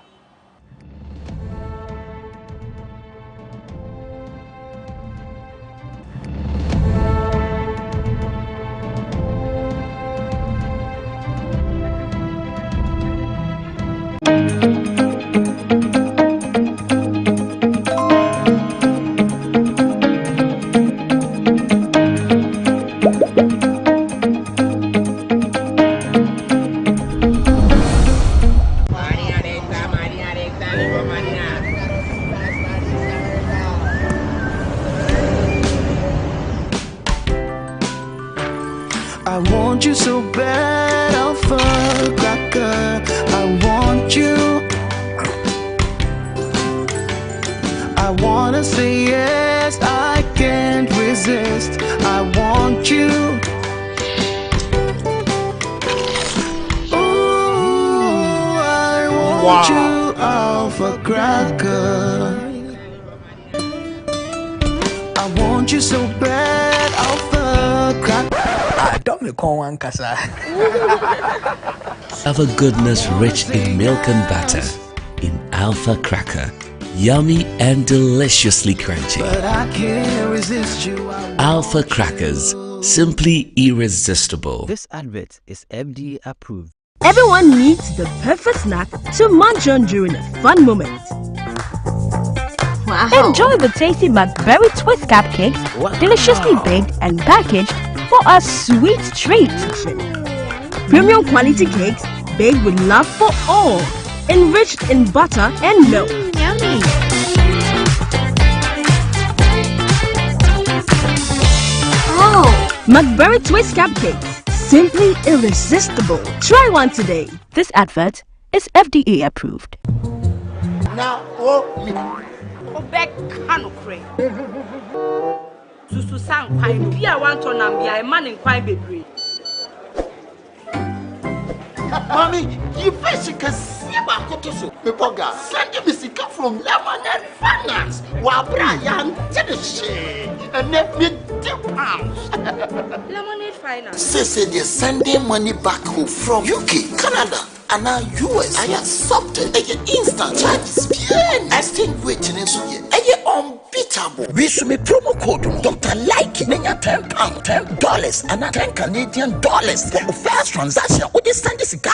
I want you so bad, Alpha Cracker. I want you. I wanna say yes, I can't resist. I want you. Ooh, I want you, Alpha Cracker. I want you so bad, Alpha Cracker. Alpha goodness rich in milk and butter. In Alpha Cracker. Yummy and deliciously crunchy. But I can't resist you. Alpha Crackers. Simply irresistible. This advert is FDA approved. Everyone needs the perfect snack to munch on during a fun moment. Wow. Enjoy the tasty McBerry Twist cupcakes, deliciously baked and packaged for a sweet treat. Premium quality cakes baked with love for all, enriched in butter and milk. Yummy. Oh. McBerry Twist cupcakes, simply irresistible. Try one today. This advert is FDA approved. Now, Obek Kanokre. Susu sang kwai bia wan to nam bia e man in kwai bebre. Mommy, you fish can see about Kotoso. Mepoga, send me sika from Lemonade Finance. Brian, tell the shit and let me £10. Lemonade Finance. Say they're sending money back home from UK, Canada, and now US. I accepted a instant charges. Exchange rate in unbeatable. We should be promo code Dr. Like £10, $10, and $10 Canadian for the first transaction. We send this guy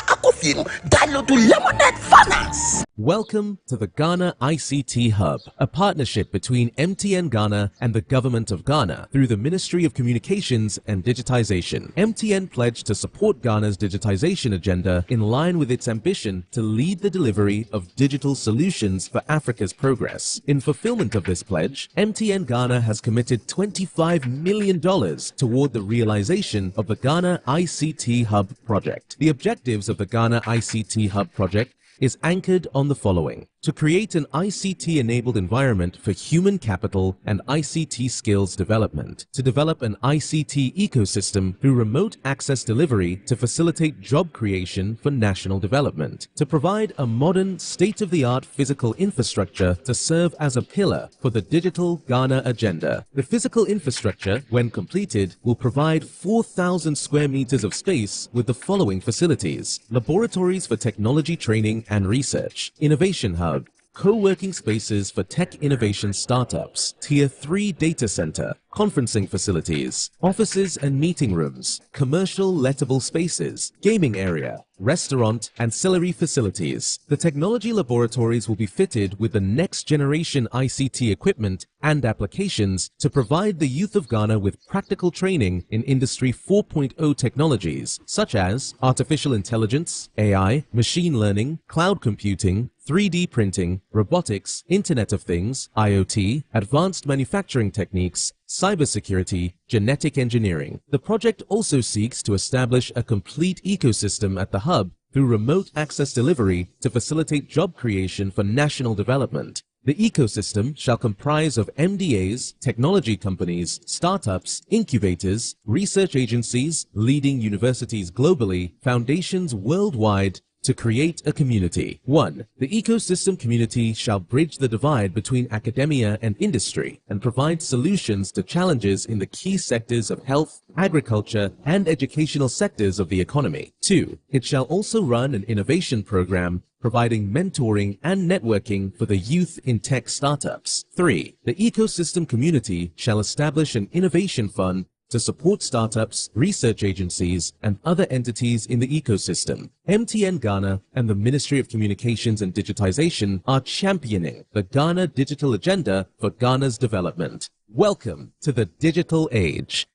download to Lemonade Finance. Welcome to the Ghana ICT Hub, a partnership between MTN Ghana and the Government of Ghana through the Ministry of Communications and Digitization. MTN pledged to support Ghana's digitization agenda in line with its ambition to lead the delivery of digital solutions for Africa's progress. In fulfillment of this pledge, MTN Ghana has committed $25 million toward the realization of the Ghana ICT Hub project. The objectives of the Ghana ICT Hub project is anchored on the following: to create an ICT-enabled environment for human capital and ICT skills development, to develop an ICT ecosystem through remote access delivery to facilitate job creation for national development, to provide a modern, state-of-the-art physical infrastructure to serve as a pillar for the Digital Ghana agenda. The physical infrastructure, when completed, will provide 4,000 square meters of space with the following facilities: laboratories for technology training and research, innovation hub, co-working spaces for tech innovation startups, Tier 3 data center, conferencing facilities, offices and meeting rooms, commercial lettable spaces, gaming area, restaurant, ancillary facilities. The technology laboratories will be fitted with the next generation ICT equipment and applications to provide the youth of Ghana with practical training in Industry 4.0 technologies such as artificial intelligence, AI, machine learning, cloud computing, 3D printing, robotics, Internet of Things, IoT, advanced manufacturing techniques, cybersecurity, genetic engineering. The project also seeks to establish a complete ecosystem at the hub through remote access delivery to facilitate job creation for national development. The ecosystem shall comprise of MDAs, technology companies, startups, incubators, research agencies, leading universities globally, foundations worldwide, to create a community. 1. The ecosystem community shall bridge the divide between academia and industry and provide solutions to challenges in the key sectors of health, agriculture, and educational sectors of the economy. 2. It shall also run an innovation program providing mentoring and networking for the youth in tech startups. 3. The ecosystem community shall establish an innovation fund to support startups, research agencies, and other entities in the ecosystem. MTN Ghana and the Ministry of Communications and Digitization are championing the Ghana Digital Agenda for Ghana's development. Welcome to the digital age.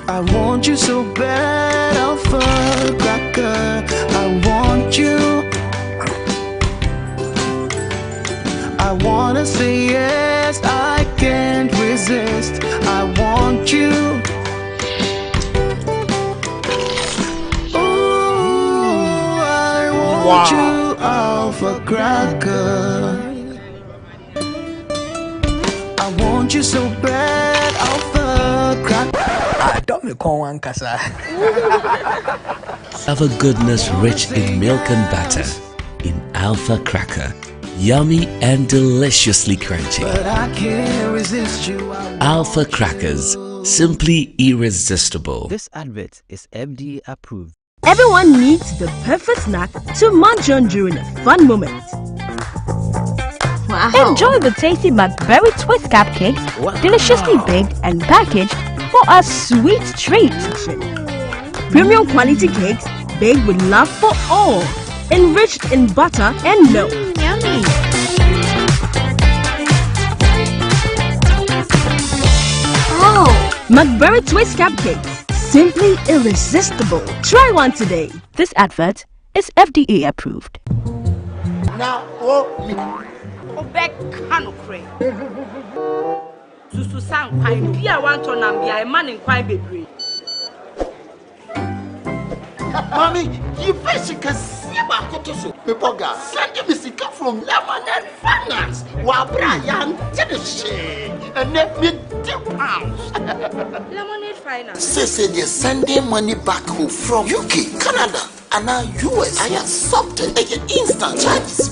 I want you so bad, Alpha Cracker. I want you. I wanna say yes, I can't resist. I want you. Ooh, I want you, Alpha Cracker. I want you so bad, Alpha Cracker. Don't me call one casa. Alpha goodness rich in milk and butter in Alpha Cracker. Yummy and deliciously crunchy. But I can't resist you. Alpha Crackers, simply irresistible. This advert is FDA approved. Everyone needs the perfect snack to munch on during a fun moment. Wow. Enjoy the tasty McBerry Twist cupcakes, deliciously baked and packaged for a sweet treat. Premium quality cakes baked with love for all, enriched in butter and milk. Yummy. Oh, McBerry Twist cupcakes, simply irresistible. Try one today. This advert is FDA approved. Now, Obek Kanokre. Susu Sang Pine, be a one ton and be a man in quite baby. Mommy, you basically see about Kotoso. People send me sick from Lemonade Finance. While Brian did the shit and let me £2. Lemonade Finance. Say they're sending money back home from UK, Canada, and now US. I accepted a instant charges.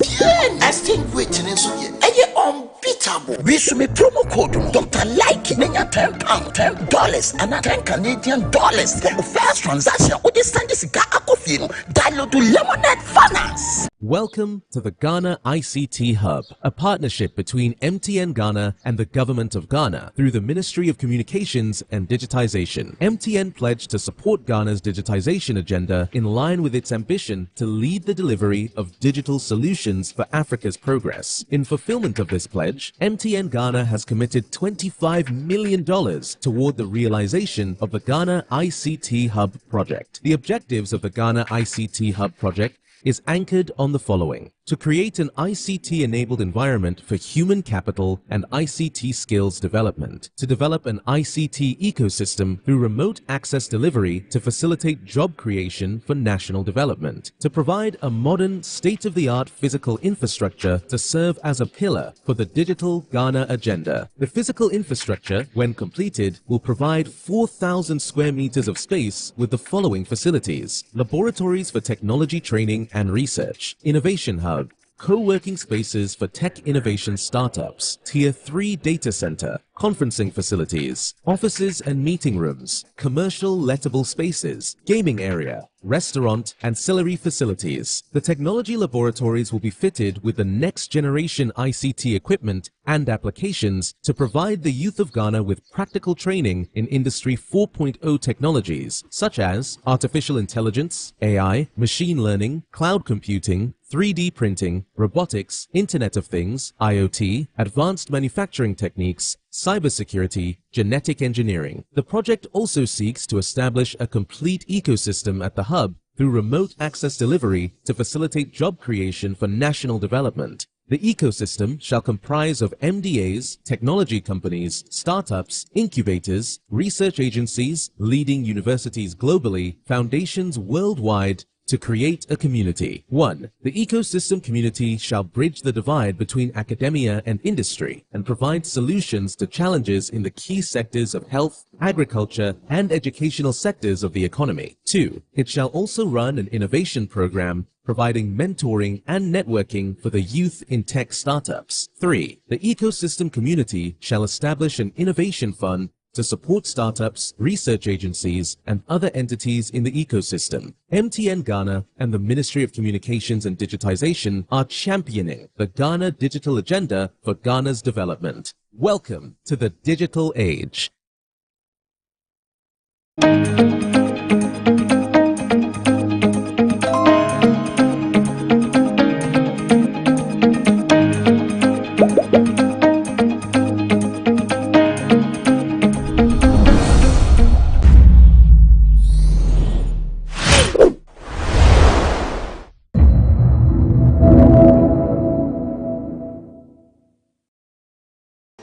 Extinguishing in so ye unbeatable. We should be promo code Dr. Like £10, $10 and $10 for the first transaction. What they send this guy download to Lemonade Finance. Welcome to the Ghana ICT Hub, a partnership between MTN Ghana and the Government of Ghana through the Ministry of Communications and Digitization. MTN pledged to support Ghana's digitization agenda in line with its ambition to lead the delivery of digital solutions for Africa's progress. In fulfillment of this pledge, MTN Ghana has committed $25 million toward the realization of the Ghana ICT Hub project. The objectives of the Ghana ICT Hub project is anchored on the following: to create an ICT-enabled environment for human capital and ICT skills development, to develop an ICT ecosystem through remote access delivery to facilitate job creation for national development, to provide a modern, state-of-the-art physical infrastructure to serve as a pillar for the Digital Ghana agenda. The physical infrastructure, when completed, will provide 4,000 square meters of space with the following facilities: laboratories for technology training and research, innovation hub, co-working spaces for tech innovation startups, Tier 3 data center, conferencing facilities, offices and meeting rooms, commercial lettable spaces, gaming area, restaurant, ancillary facilities. The technology laboratories will be fitted with the next generation ICT equipment and applications to provide the youth of Ghana with practical training in Industry 4.0 technologies such as artificial intelligence, AI, machine learning, cloud computing, 3D printing, robotics, Internet of Things, IoT, advanced manufacturing techniques, cybersecurity, genetic engineering. The project also seeks to establish a complete ecosystem at the hub through remote access delivery to facilitate job creation for national development. The ecosystem shall comprise of MDAs, technology companies, startups, incubators, research agencies, leading universities globally, foundations worldwide, to create a community. 1. The ecosystem community shall bridge the divide between academia and industry and provide solutions to challenges in the key sectors of health, agriculture, and educational sectors of the economy. 2. It shall also run an innovation program providing mentoring and networking for the youth in tech startups. 3. The ecosystem community shall establish an innovation fund to support startups, research agencies, and other entities in the ecosystem. MTN Ghana and the Ministry of Communications and Digitization are championing the Ghana Digital Agenda for Ghana's development. Welcome to the digital age.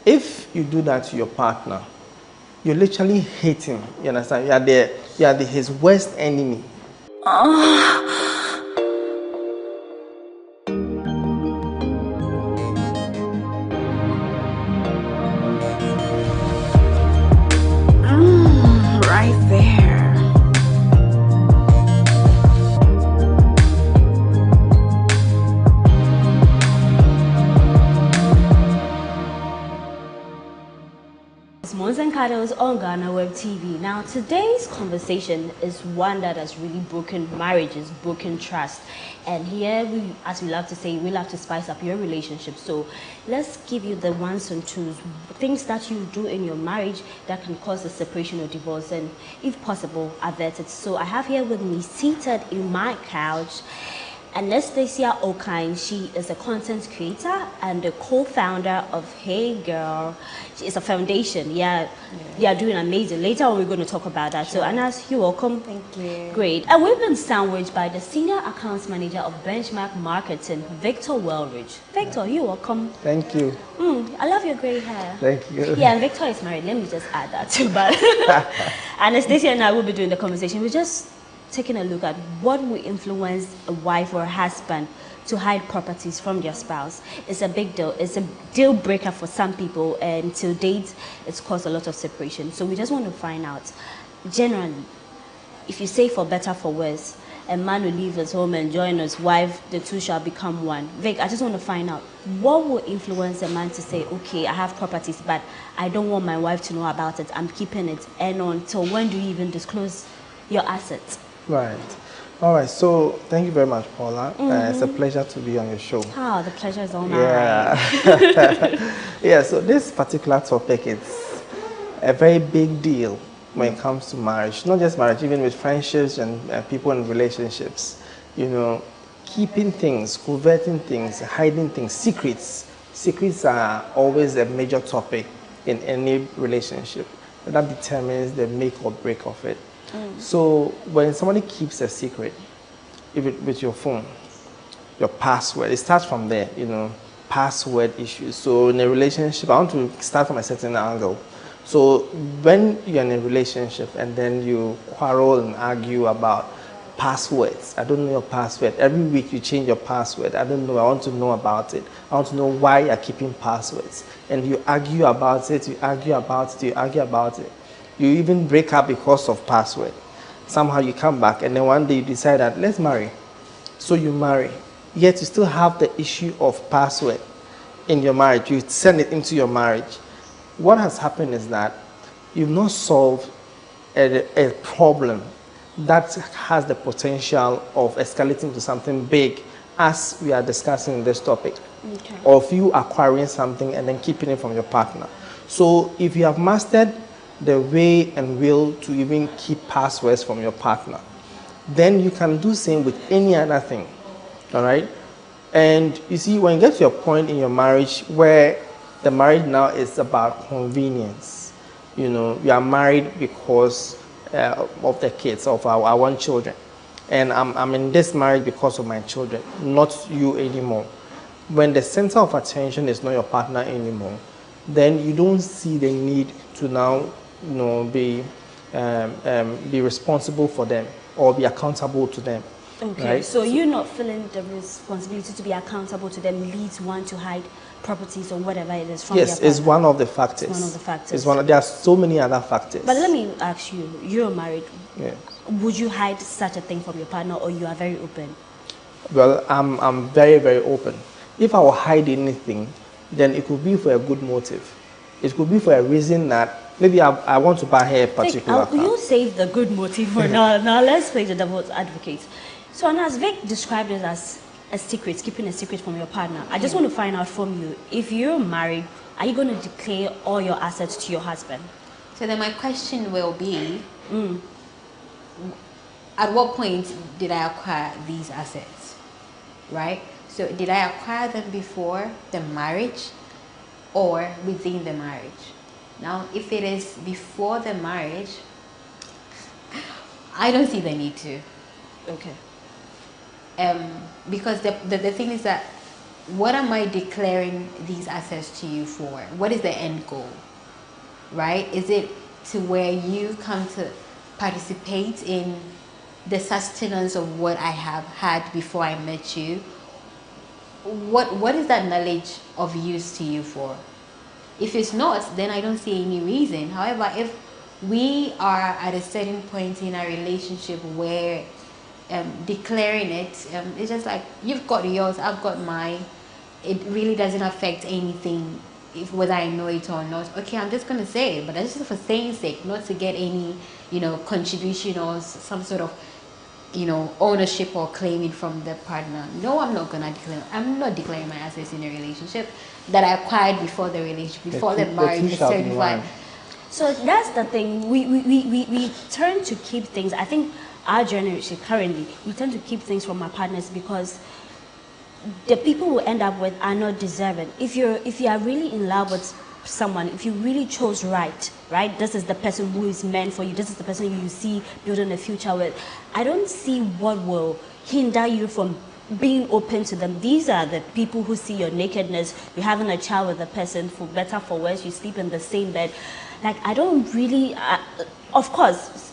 If you do that to your partner, you literally hate him. You understand? You are his worst enemy. Right there. Mons and Cuddles on GhanaWeb TV. Now, today's conversation is one that has really broken marriages, broken trust. And here, as we love to say, we love to spice up your relationship. So let's give you the ones and twos, things that you do in your marriage that can cause a separation or divorce, and if possible, avert it. So I have here with me, seated in my couch, Anastasia Okine. She is a content creator and the co-founder of Hey Girl. She is a foundation. Yeah, they are doing amazing. Later on, we're going to talk about that. Sure. So, Anas, you're welcome. Thank you. Great. And we've been sandwiched by the Senior Accounts Manager of Benchmark Marketing, Victor Wellridge. Victor, you're welcome. Thank you. I love your gray hair. Thank you. Yeah, and Victor is married. Let me just add that too. But Anastasia and I will be doing the conversation. We're just taking a look at what will influence a wife or a husband to hide properties from their spouse. It's a big deal. It's a deal breaker for some people, and to date, it's caused a lot of separation. So we just want to find out, generally, if you say for better, for worse, a man will leave his home and join his wife, the two shall become one. Vic, I just want to find out, what will influence a man to say, okay, I have properties, but I don't want my wife to know about it. I'm keeping it. And until when do you even disclose your assets? Right. All right. So thank you very much, Paula. It's a pleasure to be on your show. Oh, the pleasure is all mine. Yeah. Yeah. So this particular topic is a very big deal when it comes to marriage. Not just marriage, even with friendships and people in relationships. You know, keeping things, coveting things, hiding things, secrets. Secrets are always a major topic in any relationship. That determines the make or break of it. So when somebody keeps a secret, with your phone, your password. It starts from there, you know, password issues. So in a relationship, I want to start from a certain angle. So when you're in a relationship and then you quarrel and argue about passwords, I don't know your password. Every week you change your password. I don't know. I want to know about it. I want to know why you're keeping passwords. And you argue about it, you argue about it, you argue about it. You even break up because of password. Somehow you come back and then one day you decide that let's marry. So you marry. Yet you still have the issue of password in your marriage. You send it into your marriage. What has happened is that you've not solved a problem that has the potential of escalating to something big, as we are discussing in this topic, of you acquiring something and then keeping it from your partner. So if you have mastered the way and will to even keep passwords from your partner, then you can do same with any other thing, all right? And you see, when you get to a point in your marriage where the marriage now is about convenience, you know, you are married because of the kids, of our one children. And I'm in this marriage because of my children, not you anymore. When the center of attention is not your partner anymore, then you don't see the need to now, you know, be responsible for them or be accountable to them. Okay, right? so you're not feeling the responsibility to be accountable to them leads one to hide properties or whatever it is from their partner. Yes, it's one of the factors. It's one of the factors. It's one. There are so many other factors. But let me ask you, you're married. Yes. Would you hide such a thing from your partner, or you are very open? Well, I'm very, very open. If I will hide anything, then it could be for a good motive. It could be for a reason that maybe I want to buy her a particular car. You save the good motive for now. Now let's play the devil's advocate. So, and as Vic described it as a secret, keeping a secret from your partner, I just want to find out from you, if you're married, are you going to declare all your assets to your husband? So then my question will be, at what point did I acquire these assets, right? So did I acquire them before the marriage or within the marriage? Now, if it is before the marriage, I don't see the need to. Okay. Because the thing is that, what am I declaring these assets to you for? What is the end goal, right? Is it to where you come to participate in the sustenance of what I have had before I met you? What is that knowledge of use to you for? If it's not, then I don't see any reason. However, if we are at a certain point in our relationship where declaring it, it's just like, you've got yours, I've got mine. It really doesn't affect anything, whether I know it or not. Okay, I'm just going to say it, but that's just for saying sake, not to get any, you know, contribution or some sort of, you know, ownership or claiming from the partner. No, I'm not going to declare. I'm not declaring my assets in a relationship that I acquired before the relationship, before the marriage is certified. So that's the thing. We turn to keep things. I think our generation currently, we tend to keep things from our partners because the people we end up with are not deserving. If you are really in love with someone, if you really chose right, this is the person who is meant for you, this is the person you see building a future with, I don't see what will hinder you from being open to them. These are the people who see your nakedness, you're having a child with a person, for better, for worse, you sleep in the same bed. Like, I don't really, of course,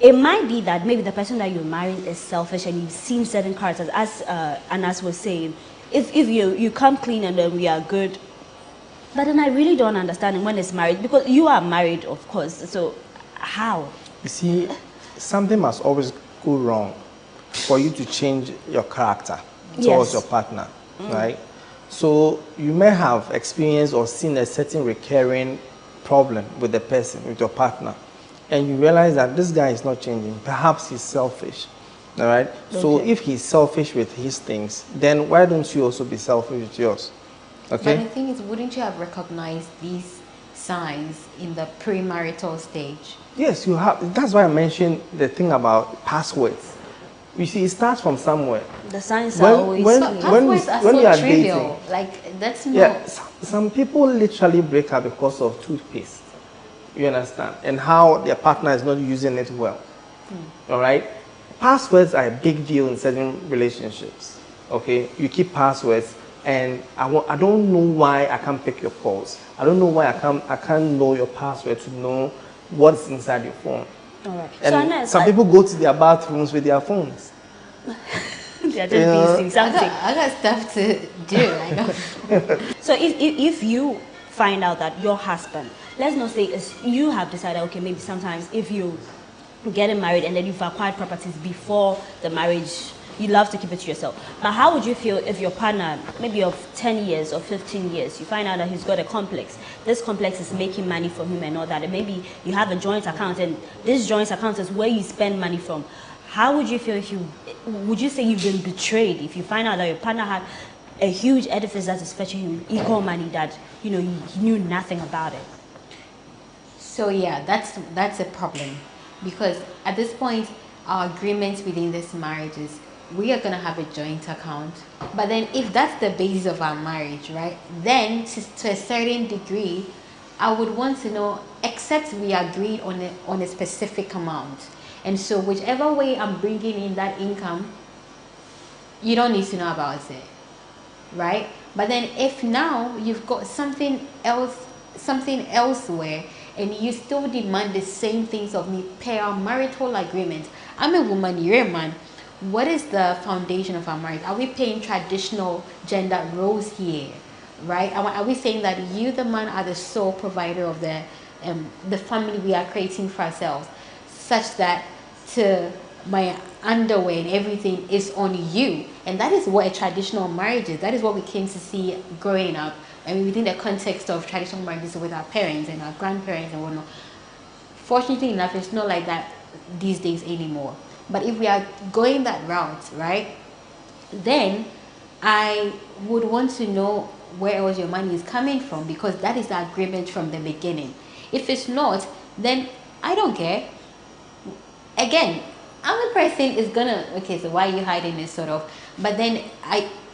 it might be that maybe the person that you're marrying is selfish and you've seen certain characters, as Anas was saying. If you come clean and then we are good, but then I really don't understand when it's married, because you are married, of course, so how? You see, something must always go wrong for you to change your character towards your partner, right? So you may have experienced or seen a certain recurring problem with the person, with your partner, and you realize that this guy is not changing. Perhaps he's selfish, all right? Okay. So if he's selfish with his things, then why don't you also be selfish with yours? Okay. But the thing is, wouldn't you have recognized these signs in the premarital stage? Yes, you have. That's why I mentioned the thing about passwords. You see, it starts from somewhere. The signs are always when you are trivial. dating, like, that's not. Yeah, some people literally break up because of toothpaste. You understand? And how their partner is not using it well. All right? Passwords are a big deal in certain relationships. Okay, you keep passwords, and I don't know why I can't pick your calls. I don't know why I can't know your password to know what's inside your phone. All right. And some people go to their bathrooms with their phones. They're just busy something. I got stuff to do. I know. So if you find out that your husband, let's not say you have decided, okay, maybe sometimes if you getting married and then you've acquired properties before the marriage, you love to keep it to yourself. But how would you feel if your partner, maybe of 10 years or 15 years, you find out that he's got a complex. This complex is making money for him and all that. And maybe you have a joint account and this joint account is where you spend money from. How would you feel if would you say you've been betrayed if you find out that your partner had a huge edifice that is fetching him equal money that, you know, he knew nothing about it? So yeah, that's a problem. Because at this point, our agreements within this marriage is we are going to have a joint account. But then if that's the basis of our marriage, right, then to a certain degree, I would want to know, except we agreed on a specific amount. And so whichever way I'm bringing in that income, you don't need to know about it, right? But then if now you've got something elsewhere, and you still demand the same things of me per our marital agreement. I'm a woman, you're a man. What is the foundation of our marriage? Are we paying traditional gender roles here, right? Are we saying that you, the man, are the sole provider of the family we are creating for ourselves, such that to my underwear and everything is on you? And that is what a traditional marriage is. That is what we came to see growing up. I mean, within the context of traditional marriages with our parents and our grandparents and whatnot. Fortunately enough, it's not like that these days anymore. But if we are going that route, right, then I would want to know where else your money is coming from, because that is the agreement from the beginning. If it's not, then I don't care. Again, I'm a person is gonna, okay, so why are you hiding this sort of? But then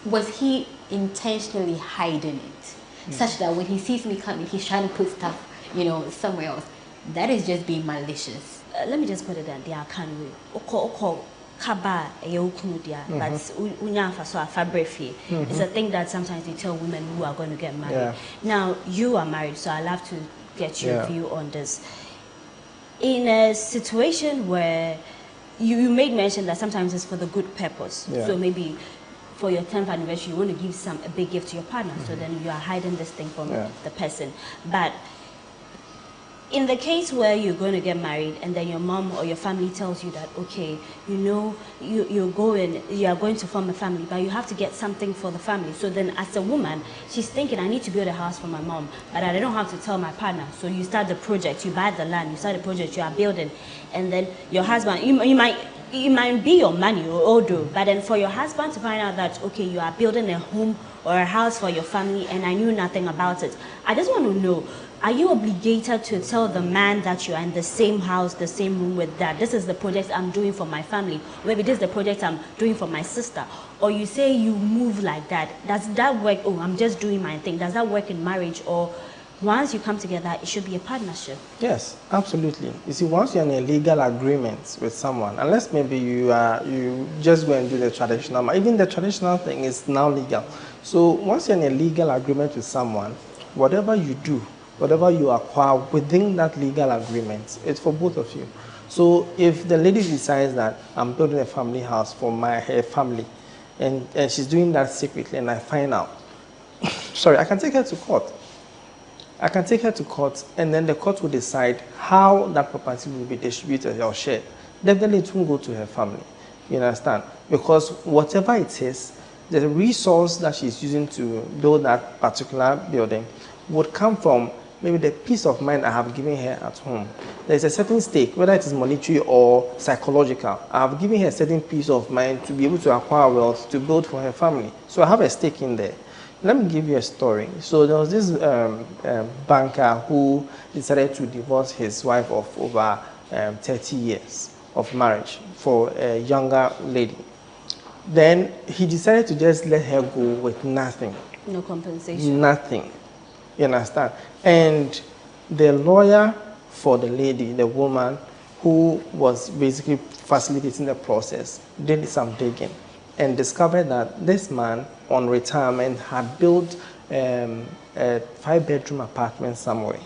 was he intentionally hiding it? Such that when he sees me coming, he's trying to put stuff, you know, somewhere else. That is just being malicious. Let me just put it that they are kind of kaba but it's a thing that sometimes they tell women who are going to get married. Yeah. Now you are married, so I'll have to get your view on this. In a situation where you made mention that sometimes it's for the good purpose. Yeah. So maybe for your 10th anniversary, you want to give a big gift to your partner. So then you are hiding this thing from the person. But in the case where you're going to get married and then your mom or your family tells you that, okay, you know, you are going to form a family, but you have to get something for the family. So then as a woman, she's thinking, I need to build a house for my mom, but I don't have to tell my partner. So you start the project, you buy the land, you start the project, you are building, and then your husband, it might be your money or odo, but then for your husband to find out that, okay, you are building a home or a house for your family and I knew nothing about it. I just want to know, are you obligated to tell the man that you are in the same house, the same room with that? This is the project I'm doing for my family. Or maybe this is the project I'm doing for my sister. Or you say you move like that. Does that work? Oh, I'm just doing my thing. Does that work in marriage? Or once you come together, it should be a partnership? Yes, absolutely. You see, once you're in a legal agreement with someone, unless maybe you just go and do the traditional, even the traditional thing is now legal. So once you're in a legal agreement with someone, whatever you do, whatever you acquire within that legal agreement, it's for both of you. So if the lady decides that I'm building a family house for her family, and she's doing that secretly, and I find out, sorry, I can take her to court. I can take her to court, and then the court will decide how that property will be distributed or shared. Definitely it won't go to her family. You understand? Because whatever it is, the resource that she's using to build that particular building would come from maybe the peace of mind I have given her at home. There's a certain stake, whether it is monetary or psychological. I have given her a certain peace of mind to be able to acquire wealth to build for her family. So I have a stake in there. Let me give you a story. So there was this banker who decided to divorce his wife of over 30 years of marriage for a younger lady. Then he decided to just let her go with nothing. No compensation. Nothing. You understand? And the lawyer for the lady, the woman who was basically facilitating the process, did some digging and discovered that this man, on retirement, had built a 5-bedroom apartment somewhere.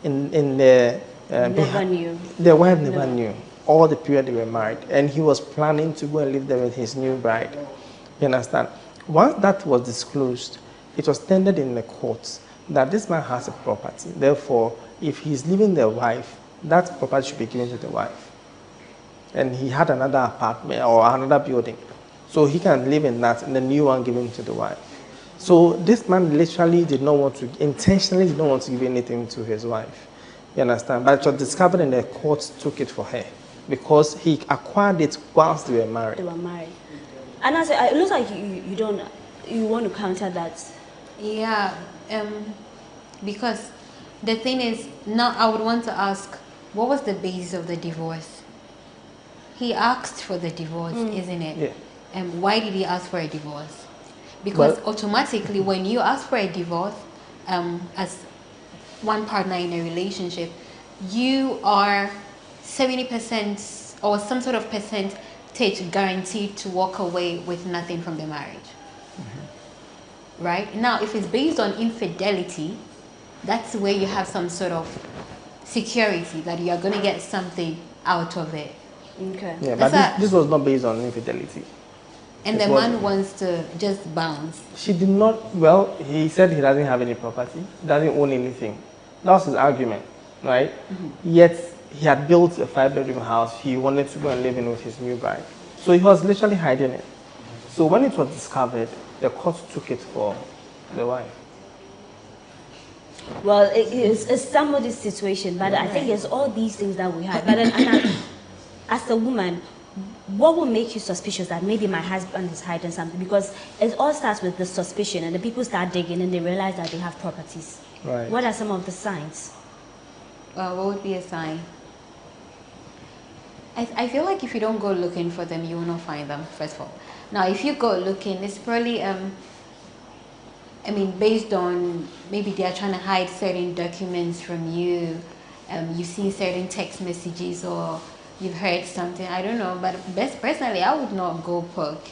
In the Never knew. The wife never knew all the period they were married, and he was planning to go and live there with his new bride. You understand? Once that was disclosed, it was tendered in the courts that this man has a property. Therefore, if he's leaving the wife, that property should be given to the wife. And he had another apartment or another building, so he can live in that, and the new one given to the wife. So this man literally intentionally did not want to give anything to his wife. You understand? But it was discovered, and the courts took it for her because he acquired it whilst they were married. They were married. And I said, it looks like you want to counter that. Yeah, because the thing is, now I would want to ask, what was the basis of the divorce? He asked for the divorce, isn't it? Yeah. And why did he ask for a divorce? Because automatically, when you ask for a divorce, as one partner in a relationship, you are 70% or some sort of percentage guaranteed to walk away with nothing from the marriage. Right? Now, if it's based on infidelity, that's where you have some sort of security that you are going to get something out of it. Okay. Yeah, but this was not based on infidelity. And the man wants to just bounce. She did not, well, he said he doesn't have any property, doesn't own anything. That was his argument, right? Yet, he had built a 5-bedroom house. He wanted to go and live in with his new bride. So he was literally hiding it. So when it was discovered, the court took it for the wife. Well, it's somebody's situation, but I think it's all these things that we have. But then, as a woman, what will make you suspicious that maybe my husband is hiding something? Because it all starts with the suspicion, and the people start digging and they realize that they have properties. Right. What are some of the signs? What would be a sign? I feel like if you don't go looking for them, you will not find them, first of all. Now, if you go looking, it's probably, I mean, based on maybe they are trying to hide certain documents from you. You see certain text messages or you've heard something, I don't know, but personally, I would not go poke.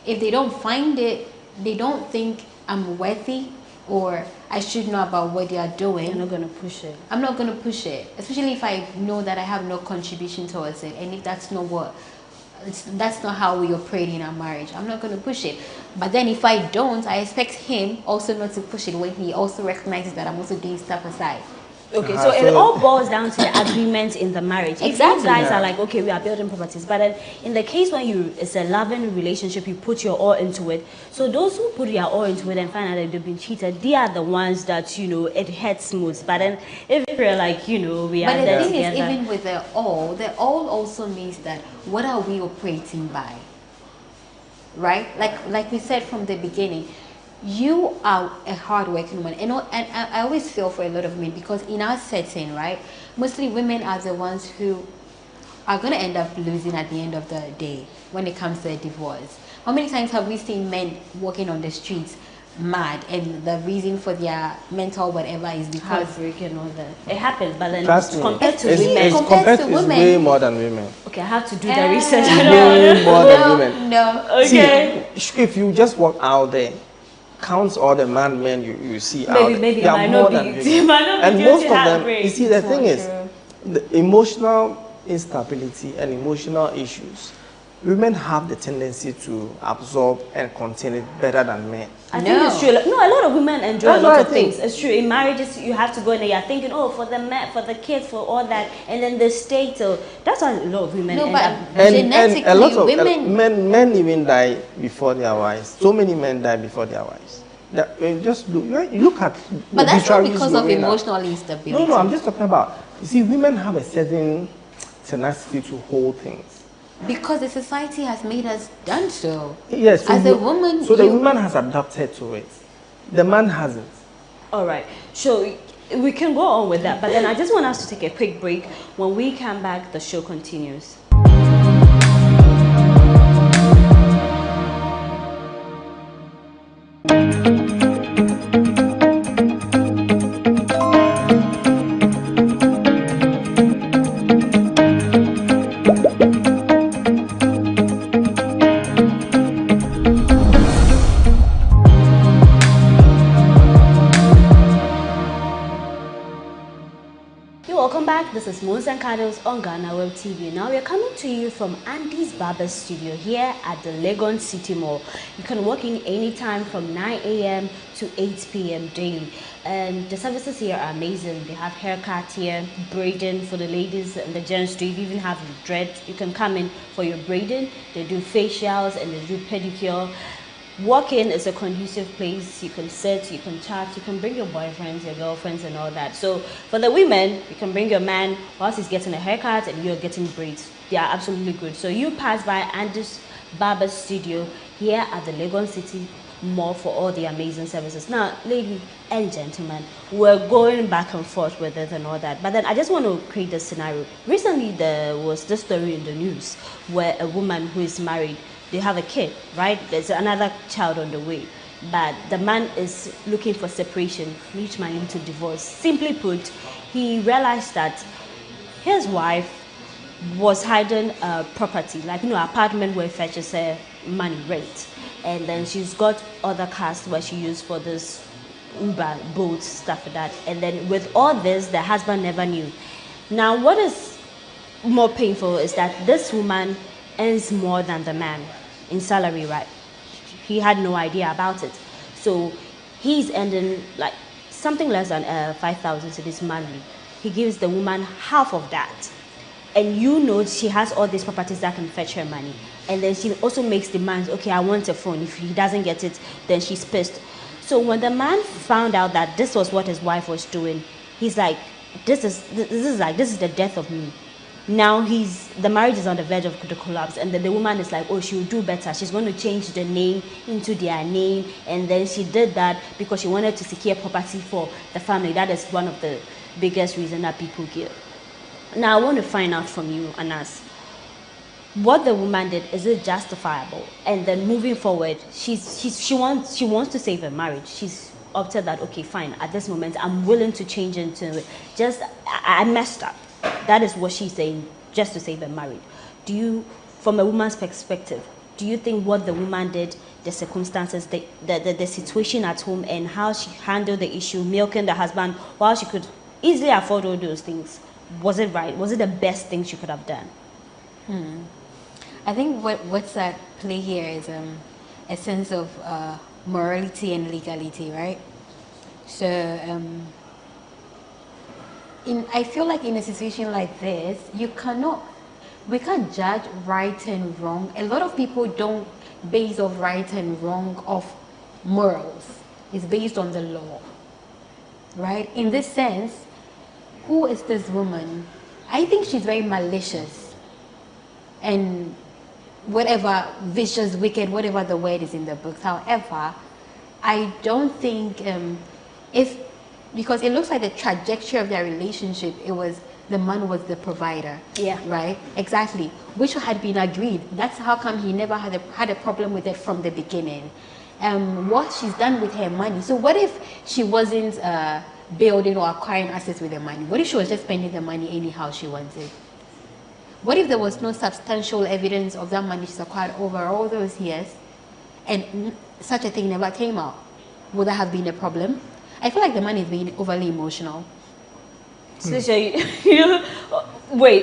If they don't find it, they don't think I'm worthy or I should know about what they are doing. You're not going to push it. I'm not going to push it, especially if I know that I have no contribution towards it, and if that's not how we operate in our marriage. I'm not going to push it. But then if I don't, I expect him also not to push it when he also recognizes that I'm also doing stuff aside. Okay, so it all boils down to the agreement in the marriage. Exactly. If you guys are like, okay, we are building properties, but then in the case when it's a loving relationship, you put your all into it. So those who put their all into it and find out that they've been cheated, they are the ones that, it hurts most. But then if you're like, we are there together. But the thing is, even with the all also means that what are we operating by? Right? Like we said from the beginning, you are a hard-working woman, and I always feel for a lot of men, because in our setting, right, mostly women are the ones who are going to end up losing at the end of the day when it comes to a divorce. How many times have we seen men walking on the streets mad, and the reason for their mental whatever is because heartbreak and all that? It happens, but then compared to women, it's way more than women. Okay, I have to do the research. Way more than women. No. Okay. See, if you just walk out there, count all the men you see out there. Maybe they are more than women. And most of them, you see, the thing is, the emotional instability and emotional issues, women have the tendency to absorb and contain it better than men. I think it's true. No, a lot of women enjoy a lot of things. It's true. In marriages, you have to go in there. You're thinking, oh, for the men, for the kids, for all that, and then they stay till. That's why a lot of women end up. And a lot of men even die before their wives. So many men die before their wives. Just look at. But that's not because of emotional instability. No, I'm just talking about. You see, women have a certain tenacity to hold things. Because the society has made us done so. Yes. As a woman. So the woman has adapted to it. The man hasn't. All right. So we can go on with that. But then I just want us to take a quick break. When we come back, the show continues. Bones and Cuddles on GhanaWeb TV. Now we are coming to you from Andy's Barber Studio here at the Legon City Mall. You can walk in anytime from 9 a.m. to 8 p.m. daily. And the services here are amazing. They have haircut here, braiding for the ladies and the gents. They even have dreads. You can come in for your braiding. They do facials and they do pedicure. Walk-in is a conducive place. You can sit, you can chat, you can bring your boyfriends, your girlfriends and all that. So for the women, you can bring your man whilst he's getting a haircut and you're getting braids. They are absolutely good. So you pass by Andy's Barber Studio here at the Legon City Mall for all the amazing services. Now, ladies and gentlemen, we're going back and forth with it and all that. But then I just want to create a scenario. Recently, there was this story in the news where a woman who is married, they have a kid, right? There's another child on the way. But the man is looking for separation, reach money to divorce. Simply put, he realized that his wife was hiding a property, like, apartment where fetches her money rent. And then she's got other cars where she used for this Uber, boats, stuff like that. And then with all this, the husband never knew. Now, what is more painful is that this woman earns more than the man in salary, right? He had no idea about it. So he's earning like something less than 5,000 cedis monthly. He gives the woman half of that. And she has all these properties that can fetch her money. And then she also makes demands, okay, I want a phone. If he doesn't get it, then she's pissed. So when the man found out that this was what his wife was doing, he's like, this is the death of me. Now the marriage is on the verge of the collapse, and then the woman is like, oh, she'll do better. She's going to change the name into their name, and then she did that because she wanted to secure property for the family. That is one of the biggest reasons that people give. Now, I want to find out from you, Anas, what the woman did, is it justifiable? And then moving forward, she wants to save her marriage. She's opted that, okay, fine, at this moment, I'm willing to change into it. I messed up. That is what she's saying, just to save her marriage. Do you, from a woman's perspective, do you think what the woman did, the circumstances, the situation at home, and how she handled the issue, milking the husband, while she could easily afford all those things, was it right? Was it the best thing she could have done? I think what's at play here is a sense of morality and legality, right? So I feel like in a situation like this, we can't judge right and wrong. A lot of people don't base off right and wrong off morals. It's based on the law, right? In this sense, who is this woman? I think she's very malicious and whatever, vicious, wicked, whatever the word is in the books. However, I don't think because it looks like the trajectory of their relationship, the man was the provider. Yeah. Right? Exactly. Which had been agreed. That's how come he never had a problem with it from the beginning. What she's done with her money. So what if she wasn't building or acquiring assets with the money? What if she was just spending the money anyhow she wanted? What if there was no substantial evidence of that money she's acquired over all those years and such a thing never came out? Would that have been a problem? I feel like the man is being overly emotional. So wait,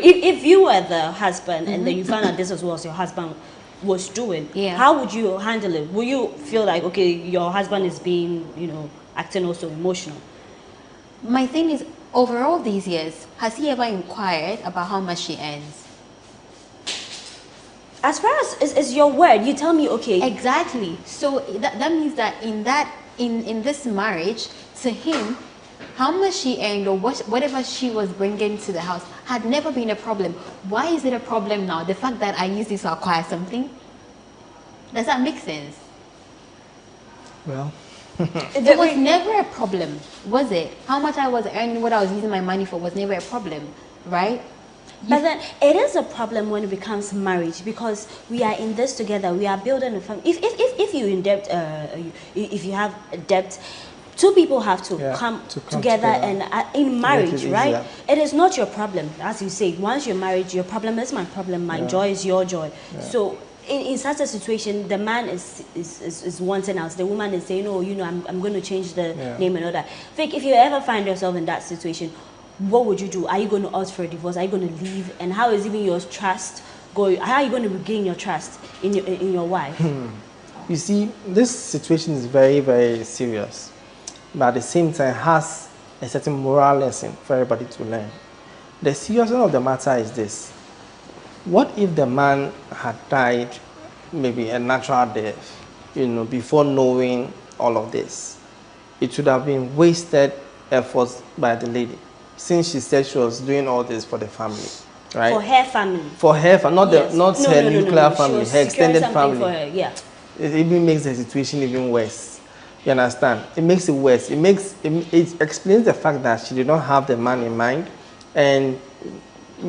if you were the husband and then you found out this was what your husband was doing, how would you handle it? Will you feel like, okay, your husband is being, acting also emotional? My thing is, over all these years, has he ever inquired about how much she earns? As far as is your word, you tell me, okay. Exactly. So that means that in this marriage, to him, how much she earned or whatever she was bringing to the house had never been a problem. Why is it a problem now? The fact that I used this to acquire something? Does that make sense? Well, it was never a problem, was it? How much I was earning, what I was using my money for was never a problem, right? But then it is a problem when it becomes marriage, because we are in this together. We are building a family. If you in debt, if you have a debt, two people have to come together and in marriage, right? It is not your problem, as you say. Once you're married, your problem is my problem. My joy is your joy. So in such a situation, the man is wanting else. The woman is saying, "Oh, I'm going to change the name and all that." Think if you ever find yourself in that situation, what would you do? Are you going to ask for a divorce? Are you going to leave? And how is even your trust going? How are you going to regain your trust in your wife? You see, this situation is very, very serious, but at the same time has a certain moral lesson for everybody to learn. The seriousness of the matter is this. What if the man had died, maybe a natural death, before knowing all of this? It would have been wasted efforts by the lady, since she said she was doing all this for the family, right? For her family. For her family, not Yes. not No, her no, no, no, nuclear no. She family, was her securing extended something family. for her, yeah. It even makes the situation even worse. You understand? It makes it worse. It explains the fact that she did not have the man in mind, and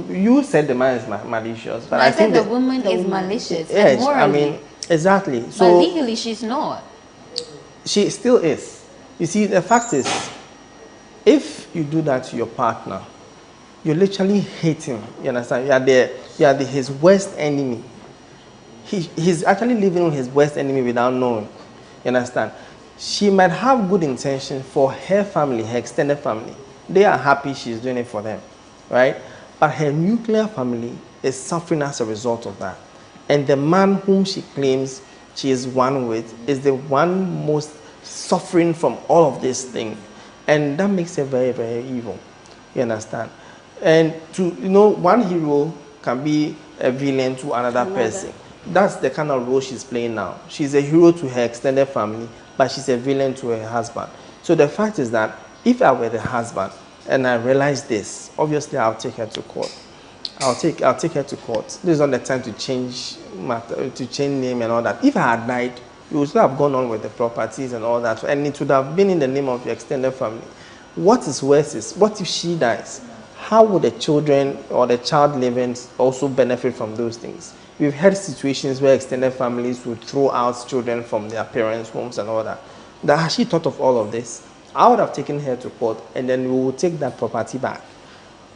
you said the man is malicious, but I think the woman is malicious. Yes, morally. I mean, exactly. But So legally, she's not. she still is. You see, the fact is, if you do that to your partner, you literally hate him. You understand? You are his worst enemy. He's actually living with his worst enemy without knowing. You understand? She might have good intention for her family, her extended family. They are happy she's doing it for them, right? But her nuclear family is suffering as a result of that. And the man whom she claims she is one with is the one most suffering from all of this thing. And that makes her very, very evil. You understand? And one hero can be a villain to another person. That's the kind of role she's playing now. She's a hero to her extended family, but she's a villain to her husband. So the fact is that if I were the husband and I realize this, obviously I'll take her to court. I'll take her to court. This is not the time to change name and all that. If I had died, you would still have gone on with the properties and all that, and it would have been in the name of your extended family. What is worse is, what if she dies? How would the children or the child living also benefit from those things? We've had situations where extended families would throw out children from their parents' homes and all that. Has she thought of all of this? I would have taken her to court, and then we will take that property back.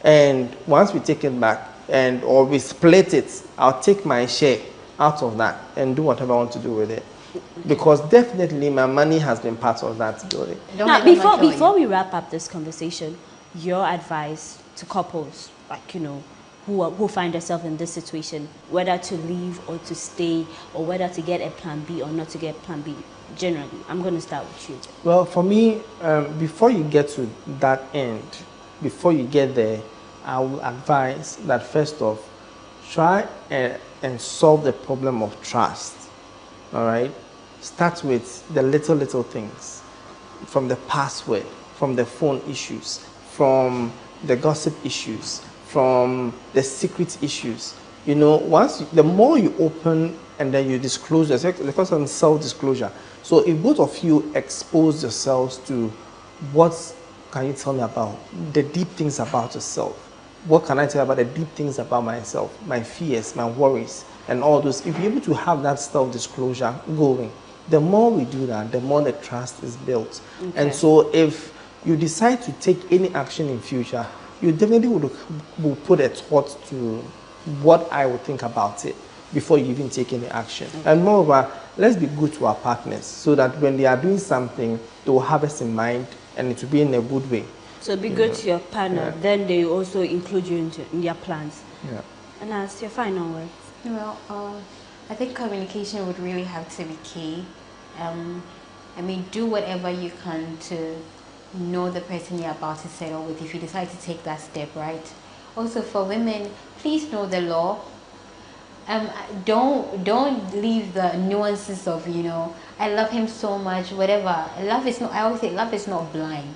And once we take it back, or we split it, I'll take my share out of that and do whatever I want to do with it. Because definitely my money has been part of that building. Now, before we wrap up this conversation, your advice to couples, who find themselves in this situation, whether to leave or to stay, or whether to get a plan B or not to get plan B, generally. I'm going to start with you. Well, for me, before you get to that end, before you get there, I will advise that first off, try and solve the problem of trust. All right? Start with the little things, from the password, from the phone issues, from the gossip issues, from the secret issues. The more you open and then you disclose, because of self-disclosure. So if both of you expose yourselves to what can you tell me about the deep things about yourself? What can I tell you about the deep things about myself, my fears, my worries, and all those? If you're able to have that self-disclosure going, the more we do that, the more the trust is built. Okay. And so if you decide to take any action in future, you definitely will put a thought to what I would think about it before you even take any action. Okay. And moreover, let's be good to our partners so that when they are doing something, they will have us in mind and it will be in a good way. So be good to your partner, then they also include you in their plans. Yeah. And as your final words? Well, I think communication would really have to be key. Do whatever you can to know the person you're about to settle with if you decide to take that step, right? Also for women, please know the law. Don't leave the nuances of, I love him so much, whatever. I always say love is not blind.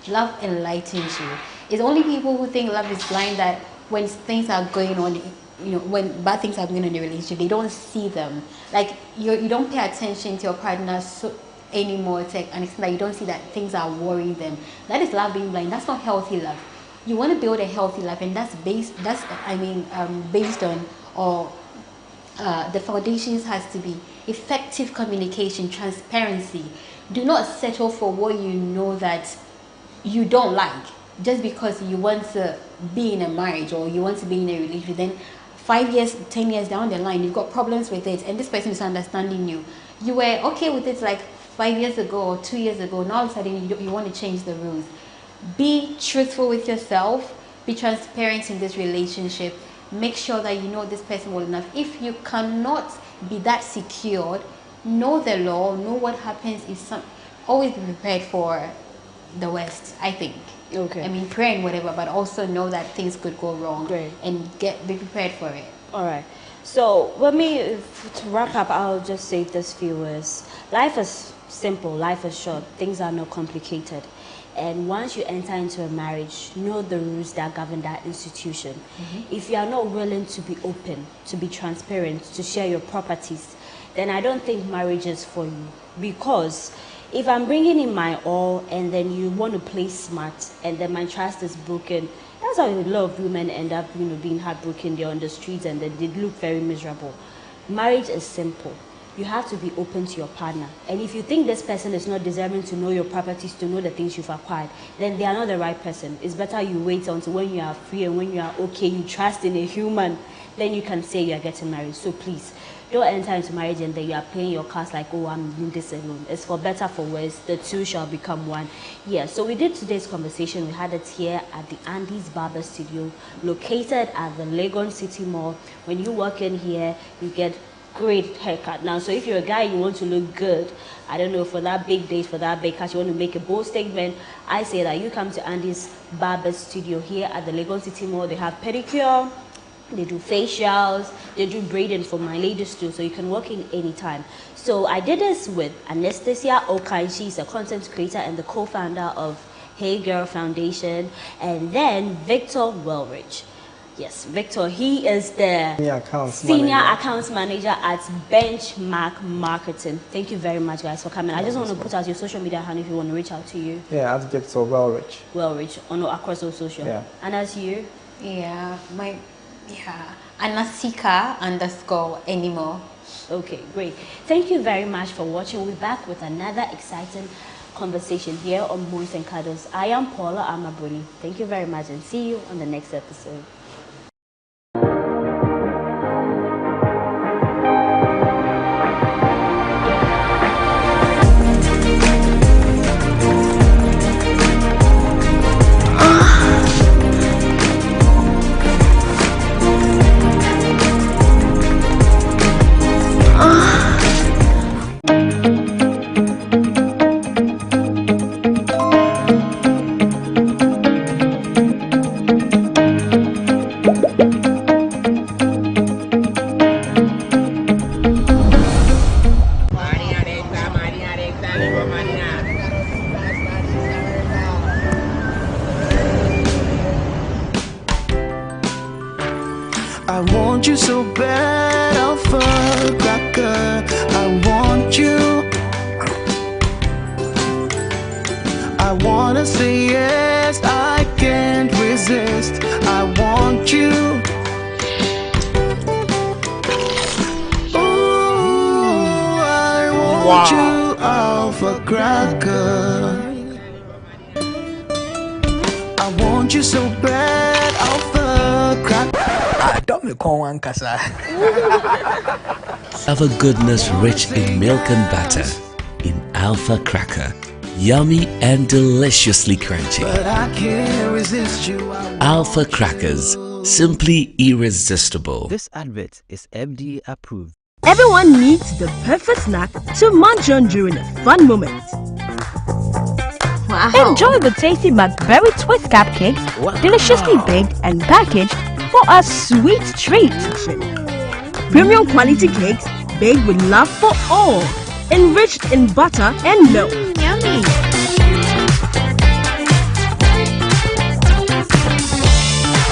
Love enlightens you. It's only people who think love is blind that when things are going on, when bad things are going on in the relationship, they don't see them. Like you don't pay attention to your partner anymore to an extent that you don't see that things are worrying them. That is love being blind. That's not healthy love. You want to build a healthy life, and that's based on, or the foundations has to be effective communication, transparency. Do not settle for what you know that you don't like just because you want to be in a marriage or you want to be in a relationship. Then 5 years, 10 years down the line, you've got problems with it, and this person is understanding you. You were okay with it like 5 years ago or 2 years ago. Now all of a sudden you want to change the rules. be truthful with yourself, be transparent in this relationship, make sure that you know this person well enough. If you cannot be that secured, know the law, know what happens if always be prepared for the worst, I think. Okay. I mean, pray and whatever, but also know that things could go wrong. Great. And be prepared for it. All right. So to wrap up, I'll just say this few words. Life is simple, life is short, things are not complicated. And once you enter into a marriage, know the rules that govern that institution. If you are not willing to be open, to be transparent, to share your properties, then I don't think marriage is for you. Because if I'm bringing in my all and then you want to play smart and then my trust is broken, that's how a lot of women end up, being heartbroken. They're on the streets and then they look very miserable. Marriage is simple. You have to be open to your partner. And if you think this person is not deserving to know your properties, to know the things you've acquired, then they are not the right person. It's better you wait until when you are free and when you are okay, you trust in a human, then you can say you are getting married. So please, don't enter into marriage and then you are playing your cards like, oh, I'm doing this alone. It's for better, for worse. The two shall become one. Yeah, so we did today's conversation. We had it here at the Andy's Barber Studio, located at the Legon City Mall. When you walk in here, you get great haircut. Now, so if you're a guy, you want to look good, I don't know, for that big date, for that big cut, you want to make a bold statement, I say that you come to Andy's Barber Studio here at the Legon City Mall. They have pedicure, they do facials, they do braiding for my ladies too, so you can walk in anytime. So I did this with Anastasia Okai. She's a content creator and the co-founder of Hey Girl Foundation, and then Victor Wellrich. Yes, Victor, he is the senior accounts manager at Benchmark Marketing. Thank you very much, guys, for coming. I just want to put out your social media handle if you want to reach out to you. Yeah, at Victor Wellrich. Wellrich, across all social. Yeah. And as you? Yeah, Anasika_anymore. Okay, great. Thank you very much for watching. We'll be back with another exciting conversation here on Moons and Cuddles. I am Paula Amabuni. Thank you very much and see you on the next episode. I want you so bad, I'll fuck cracker. I want you. I wanna say yes, I can't resist. I want you. Ooh, I want you, alpha cracker. I want you so bad, alpha cracker. Alpha goodness rich in milk and butter, in Alpha Cracker, yummy and deliciously crunchy. But I can't resist you. Alpha Crackers, simply irresistible. This advert is FDA approved. Everyone needs the perfect snack to munch on during a fun moment. Wow. Enjoy the tasty McBerry Twist cupcakes, deliciously baked and packaged for a sweet treat. Premium quality cakes baked with love for all, enriched in butter and milk. Yummy.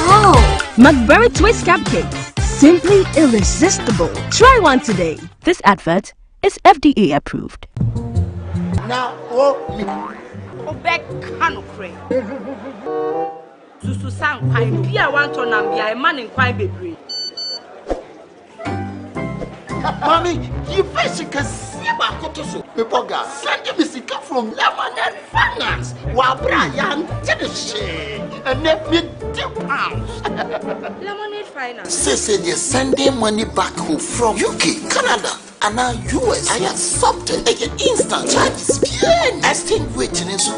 Oh, McBerry Twist cupcakes, simply irresistible. Try one today. This advert is FDA approved. Now, Susu sang kwai bia wan to na bia e man in kwai bebre. Mommy, you first can see about Kotoso. Pepoga, send me sika from Lemonade Finance. Wabra yan tedeshe. And let me £2. Lemonade Finance. Say they're sending money back home from UK, Canada, and now US. I accepted. Instant charges. Exchange waiting in so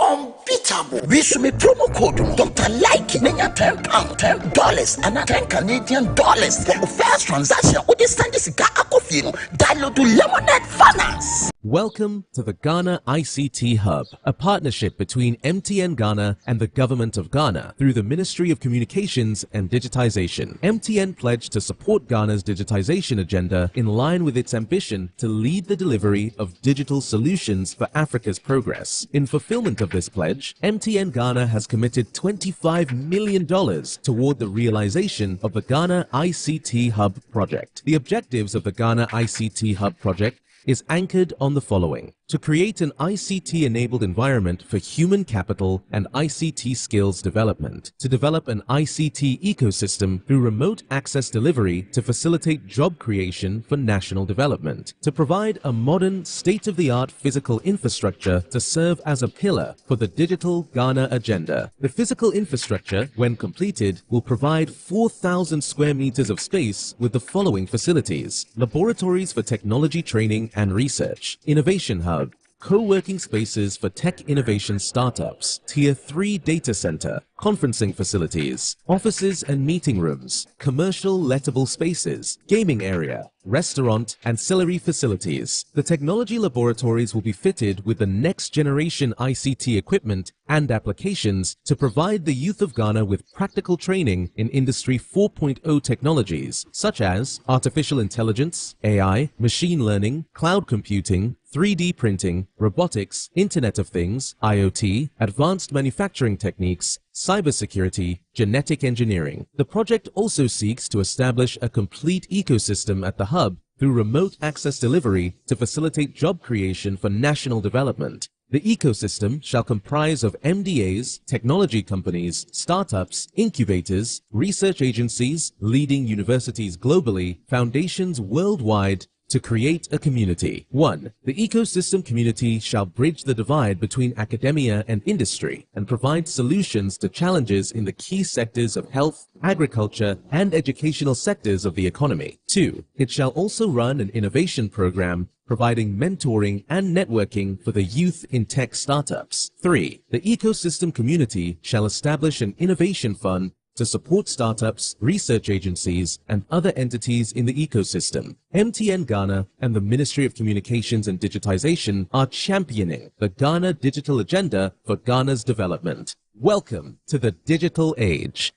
on unbeatable. We should me promo code Dr. Like nenya £10, $10 and $10 Canadian dollars for the first transaction. What is standing cigar coffee? Download to Lemonade Finance. Welcome to the Ghana ICT Hub, a partnership between MTN Ghana and the Government of Ghana through the Ministry of Communications and Digitization. MTN pledged to support Ghana's digitization agenda in line with its ambition to lead the delivery of digital solutions for Africa's progress. In fulfillment of this pledge, MTN Ghana has committed $25 million toward the realization of the Ghana ICT Hub project. The objectives of the Ghana ICT Hub project is anchored on the following: to create an ICT-enabled environment for human capital and ICT skills development, to develop an ICT ecosystem through remote access delivery to facilitate job creation for national development, to provide a modern, state-of-the-art physical infrastructure to serve as a pillar for the digital Ghana agenda. The physical infrastructure, when completed, will provide 4,000 square meters of space with the following facilities: laboratories for technology training and research, innovation hub, co-working spaces for tech innovation startups, Tier 3 data center, conferencing facilities, offices and meeting rooms, commercial lettable spaces, gaming area, restaurant, ancillary facilities. The technology laboratories will be fitted with the next generation ICT equipment and applications to provide the youth of Ghana with practical training in Industry 4.0 technologies such as artificial intelligence, AI, machine learning, cloud computing, 3D printing, robotics, Internet of Things, IoT, advanced manufacturing techniques, cybersecurity, genetic engineering. The project also seeks to establish a complete ecosystem at the hub through remote access delivery to facilitate job creation for national development. The ecosystem shall comprise of MDAs, technology companies, startups, incubators, research agencies, leading universities globally, foundations worldwide, to create a community. 1. The ecosystem community shall bridge the divide between academia and industry and provide solutions to challenges in the key sectors of health, agriculture, and educational sectors of the economy. 2. It shall also run an innovation program providing mentoring and networking for the youth in tech startups. 3. The ecosystem community shall establish an innovation fund to support startups, research agencies, and other entities in the ecosystem. MTN Ghana and the Ministry of Communications and Digitization are championing the Ghana digital agenda for Ghana's development. Welcome to the digital age.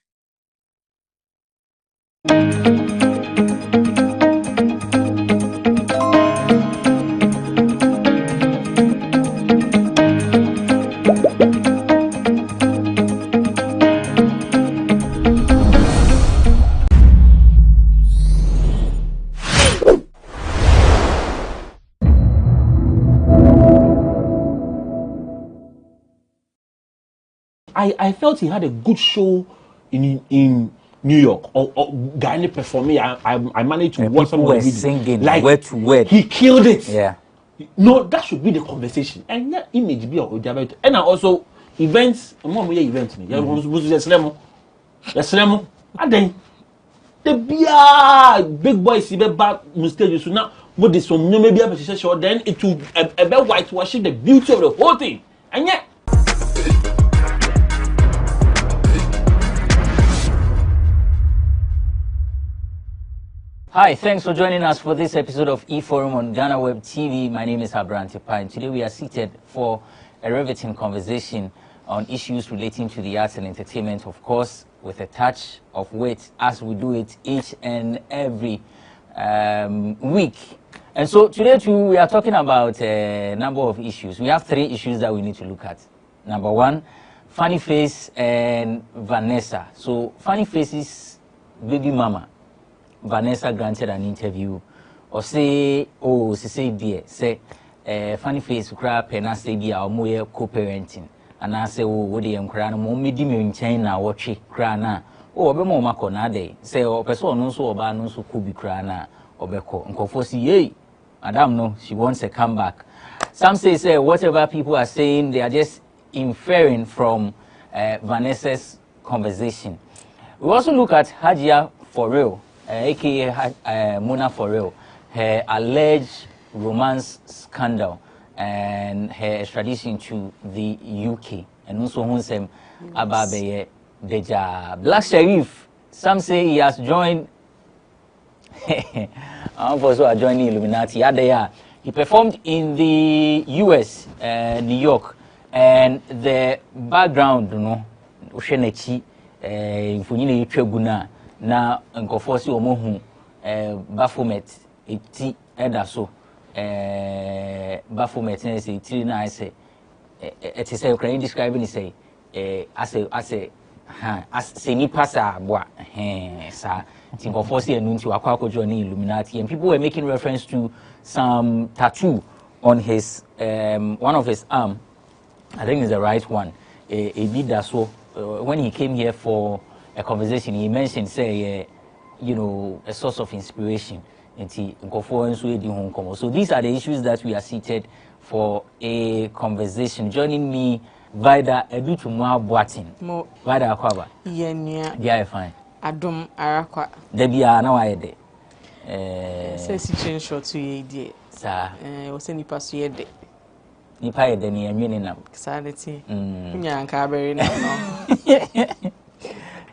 I felt he had a good show in New York or Ghana performing. I managed to watch some of the videos. Singing like word to word. He killed it. Yeah. No, that should be the conversation. And that image be of Ojabet. And also events. Events. And then the big boys see back stage. So now what this one maybe then it will be whitewashing the beauty of the whole thing. And yet. Hi, thanks for joining us for this episode of eForum on GhanaWeb TV. My name is Abrante Pine. Today we are seated for a riveting conversation on issues relating to the arts and entertainment, of course, with a touch of wit, as we do it each and every week. And so today too, we are talking about a number of issues. We have 3 issues that we need to look at. Number 1, Funny Face and Vanessa. So Funny Face's baby mama, Vanessa, granted an interview or say, oh, say dear, say, Funny Face crap and I say dear, or more co-parenting. And I say, oh, what the cran, mommy dim in China, watch it, crana, or be more macona day. Say, or person no so about no so could be crana or beco, and conforce ye. Madame, no, she wants a comeback. Some say, whatever people are saying, they are just inferring from Vanessa's conversation. We also look at Hajia for real. aka Mona Forel, her alleged romance scandal and her extradition to the UK. and also Hunsem Ababe Deja. Black Sheriff, some say he has joined. Also are joining Illuminati. Yeah, they are. He performed in the US, New York, and the background, you know, Oshenechi, Funini Tribuna, now Nkofosi Omohu, Baphomet, eti Edaso, Baphomet, and say, Tina, I say, it is a Ukraine describing, say, as Senipasa, bois, sir. Tinkofosi and Nunti Wakwako joining Illuminati, and people were making reference to some tattoo on his one of his arm. I think it's the right one. He did that. So when he came here for a conversation, he mentioned, say, you know, a source of inspiration. So these are the issues that we are seated for a conversation. Joining me, Vida Edutumwa Boatin. Vida Akwaba. Yeah, fine. Adom Arakwa. Debia na wa yede. Says he changed short to ye, sir. Was any pass yede. Nipa yede ni emini nam. Sanity. Nyanka very now.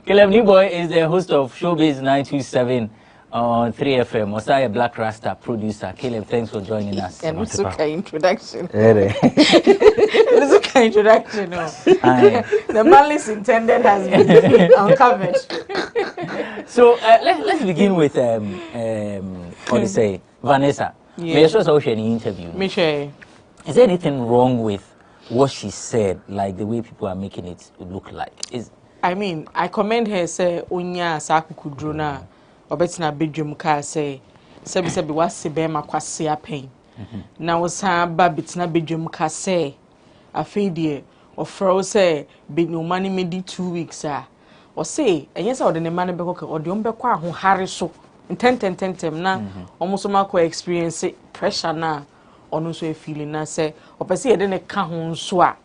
Caleb Niboy is the host of Showbiz 927 on 3FM. Osaya Black Rasta producer. Caleb, thanks for joining us. And it's okay introduction. It's okay introduction. No. The malice intended has been uncovered. So let's begin with what do you say, Vanessa. Yeah. May I show us an interview? Me sure. Is there anything wrong with what she said, like the way people are making it look like? I mean, I commend her. Say Onya Sakuku Drona. Obetina bedroom car say sebi was sebema kwase apen na wo san ba betina bedroom car say afedie ofro say be no mani medi 2 weeks o say enye say ode ne mani be ko ode on be kwa ho hare so tentem na omuso makwa experience pressure na ono so e feeling na say opese yede ne ka ho nso a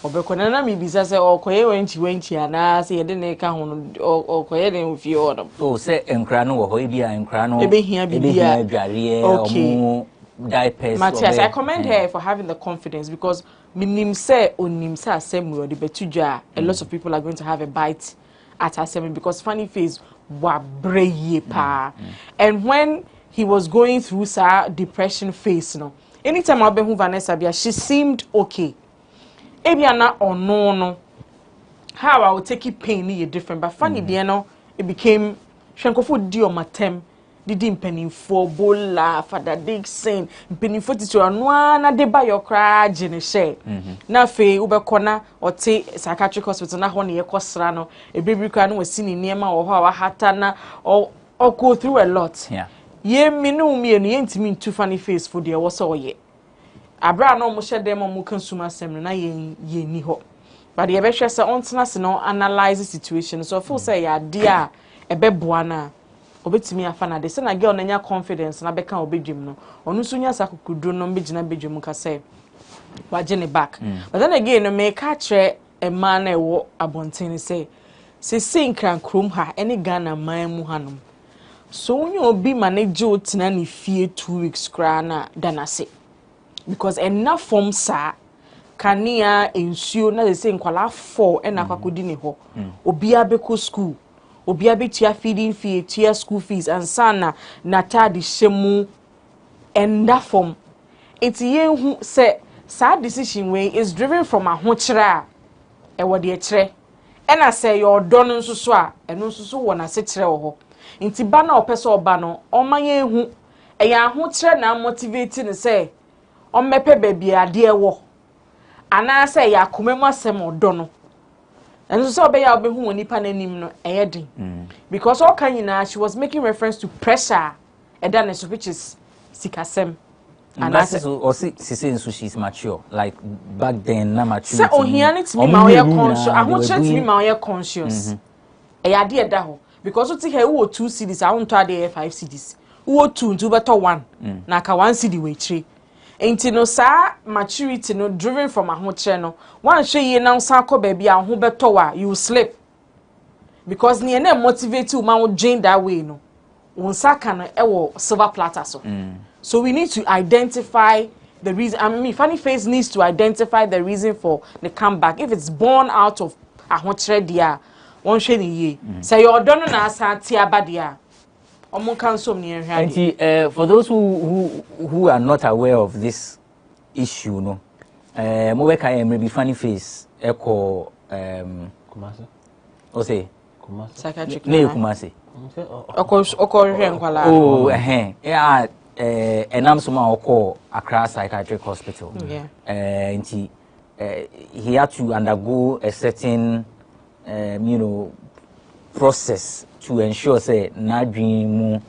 obekona na mi bisa se okoye wenchi ana se yede ne ka ho okoye ne ofie odom so se enkra no wo ho bia enkra no ebehia bibia adware omu diapers Matthias, I commend her for having the confidence because minim se onim se asem we the betudwa a lot of people are going to have a bite at asem because funny face wa breye pa and when he was going through sa depression phase no anytime I be hu Vanessa bia she seemed okay. Ebiana or no, how I would take it pain is different, but funny, no, it became Shankofu Dio Matem, did penny for Bola, Father Dixon, penny for teacher, and one de buy your cry, Jenny Shay. Now, Fay, Uber Corner, or take psychiatric hospital, not only a Cosrano, a baby can was seen in Nema or how Hatana or go through a lot. Yeah. Ye, me no me and ain't mean too funny face for dear was all ye. Abra no mo share dem mo consumer assembly na ye ni ho but ye be hwe se ontena se no analyze situation so feel say ya de a ebeboa na obetimi afa na de se na girl na nya confidence na beka obedwim no onu so nya sakukudro no mbegina bedwim ka say waje ne back but then again no make ka kire e man na ewo abonten say se sinkran krom ha ene Ghana man mu hanom so onye obi manage otina ne fie 2 weeks kra na danase because enough from sa kania ensuo na say nkwala 4 ena kwakodi ne ho obi abeko school obi abetua feeding fee tua school fees and sana na tadi shemu enda from it yen say sa decision way is driven from ahokyere a wo de kire ena say your don nso so a eno nso so wo na se kire wo ho nti ba na opese oba no omaye hu eya ahokyere na motivate ne say ommepe baby ade ewo ana say ya komemu asem odo no enso so be ya obehu wonipa nanim no eyedin because all kan yina she was making reference to pressure edanes which is sikasem and that's or she says she's mature like back then na mature say ohiani to me ma we conscious ahoche to me ma we conscious eyade eda ho because what he wo 2 cedis ahonto ade 5 cedis wo 2 ntu beto 1 na ka 1 cedi we chire enti no sa maturity no driven from ahoche no wan hwe ye na nsa akọ ba bia ho beto wa you sleep because ne na motivate you man join that way no won saka no e wo silver platter so so we need to identify the reason. I mean, Funny Face needs to identify the reason for the comeback. If it's born out of ahochredia, one shady say you're done on us at Tiabadia. And for those who are not aware of this issue, no, maybe Funny Face echo Kumasi. Ose Kumasi. Psychiatric. Kumasi. Yeah. And I'm somehow Accra Psychiatric Hospital. Yeah. And he had to undergo a certain, process to ensure say na dream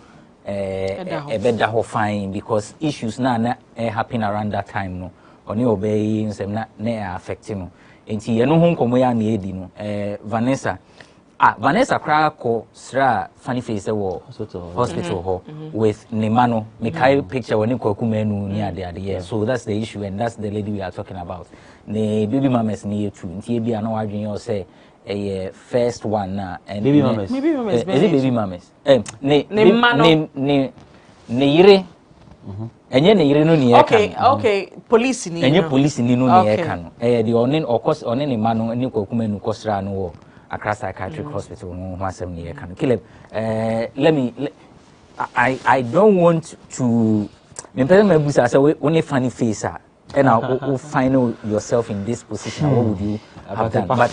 a better fine because issues na happen around that time no. Oni obey some na affecting no. And he no home komo ya na edi no. Vanessa Krako Sra Funny Face hospital ho with Nemano Mikai picture when you kumenu near there. So that's the issue and that's the lady we are talking about. Ne baby mamas near to Ntibi and arguing or say a first one and baby mamas. Is it baby mamas? Ne enye ne yire no ne okay police ni enye police ni no ne kan the onen okos onen ne manu ne kwakumenu kosra no wo Accra Psychiatric Hospital no wasem ne kan Caleb I don't want to me person my busa say only Funny Face and now find yourself in this position what would you have done but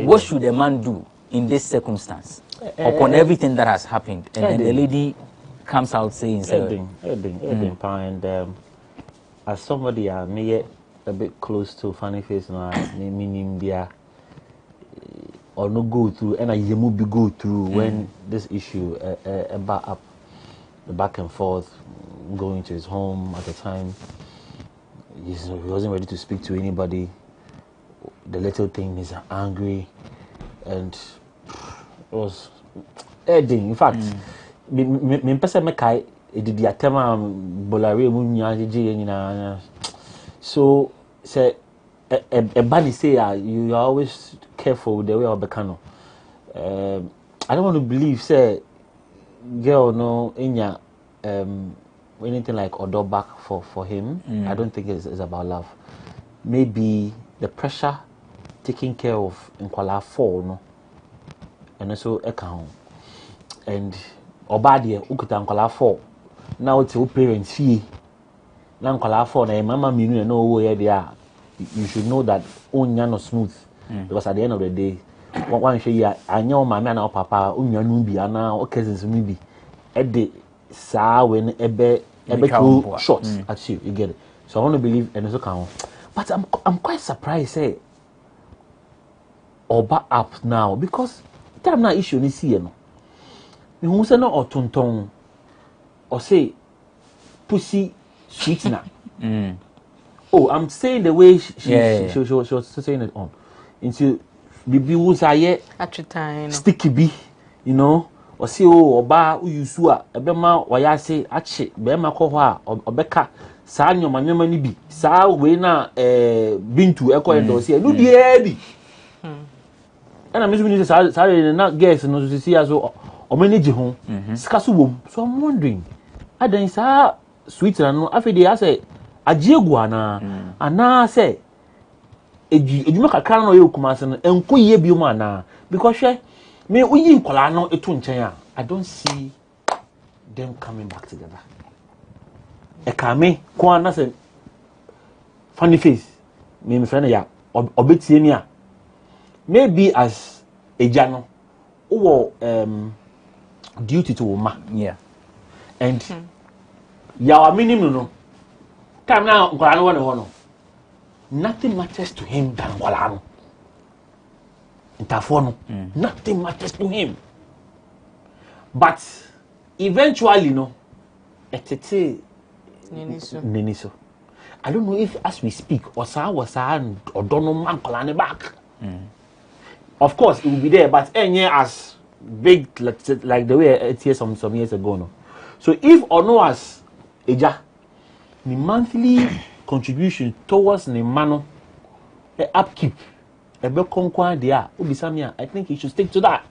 what should a man do in this circumstance upon everything that has happened and then the lady comes out saying and as somebody I may a bit close to Funny Face now meaning there or no go through and I be go through when this issue up the back and forth going to his home at the time he wasn't ready to speak to anybody. The little thing is angry and it was ending. In fact me person me kai did the atema bolare mu nya so say a body say you are always careful with the way of Bekano. I don't want to believe say girl no inya anything like Odo back for him. I don't think it's about love. Maybe the pressure taking care of Nkwala 4 no and also account and Obadie ukuta Nkwala 4 now it's your parents fee na Nkwala 4 na mama minu no wo here there you should know that onya no smooth because at the end of the day one shey ya anya o mama na o papa onya no bi ana o cousins mi bi e de saa when ebe too short at you get it. So I want to believe and also can but I'm quite surprised say Oba up now because time na issue ni see no me hu say no otonton or say pussy sweet na oh, I'm saying the way she was saying it on. Into bibi wusaye sticky be, you know, or see oba uyusua ebema wayase ache bema ko ho a obeka saa nyoma nyoma ni bi saa we na bintu eko endorse no bia bi and I'm mean saa na guess no see as o manage ho sika so wom so I'm wondering adan saa sweet na no afedi ase ajiegu ana say ejuma kakra no ye Kumasi no enko ye bi mu ana because me uyi nkola no etu nchen a I don't see them coming back together e kame ko ana say Funny Face me friend ya obetie mi a maybe as eja no wo duty to ma and yawa minimum no time now nkola no nothing matters to him than nkola no ntafo no nothing matters to him but eventually no etete neniso I don't know if as we speak osa odono man nkola ne back of course it will be there but as big like the way it is some years ago no so if or no as eja the monthly contribution towards the mano upkeep ebe konkwa there obisamia I think he should stick to that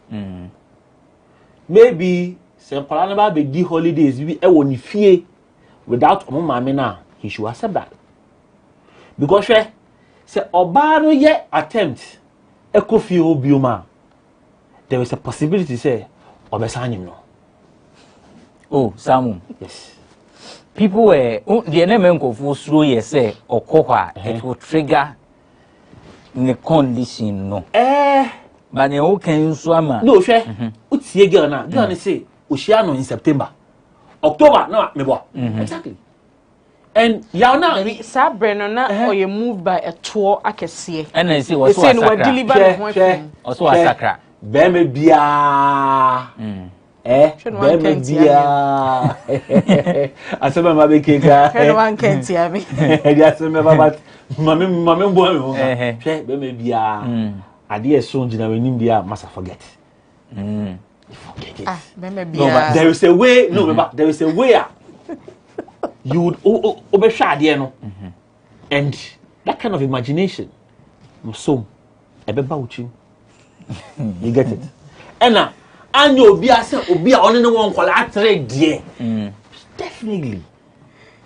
maybe some nkola na ba be di holidays bi e woni fie without omo mama na he should accept that because say oba no ye attempt ekofi obioma there is a possibility say obesanyim no. Oh, Samu. Yes. People were the element of slow say or coha, it will trigger the condition no. But the whole can you swim? No, what's your girl now? Girl, say, Oceano in September. October, no, me exactly. And y'all now, Sir Brennan, or you moved by a tour, I can see. And I see what's saying we're delivering also a sacra. Beme bia. Beme bia. Asema mabe keka. Anyone can't hear me. Asema baba, mami boy me. Beme bia. Ade so njina wenim bia must forget. You forget it. Beme No, but there is a way. No, but there is a way. You would overshadow no, and that kind of imagination, so you get it. And now, and you'll be only the one called dear. Definitely,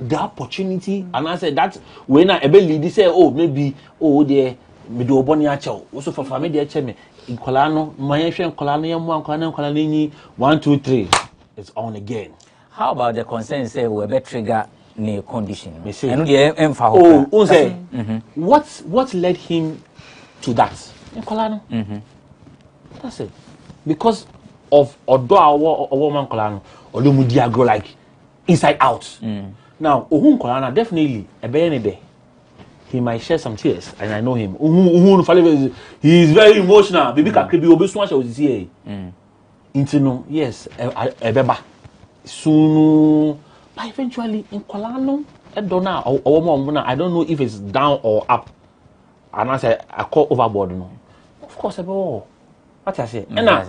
the opportunity, and I said that when I lead, say, oh, maybe, oh, dear, me do boni acho. Also for family, dear cheme in Colano, my ancient Colano, 1, 2, 3, it's on again. How about the concern say we better trigger ne condition? What led him to that? That's it. Because of odo our woman Colano, or Lumudia grow like inside out. Now, Colana definitely a day. He might shed some tears, and I know him. He is very emotional. Baby can be obeswash was here. Intino, yes, a beba. Soon, but eventually in Colano, I don't know if it's down or up. And I say I call overboard. No, of course, what I say. And now,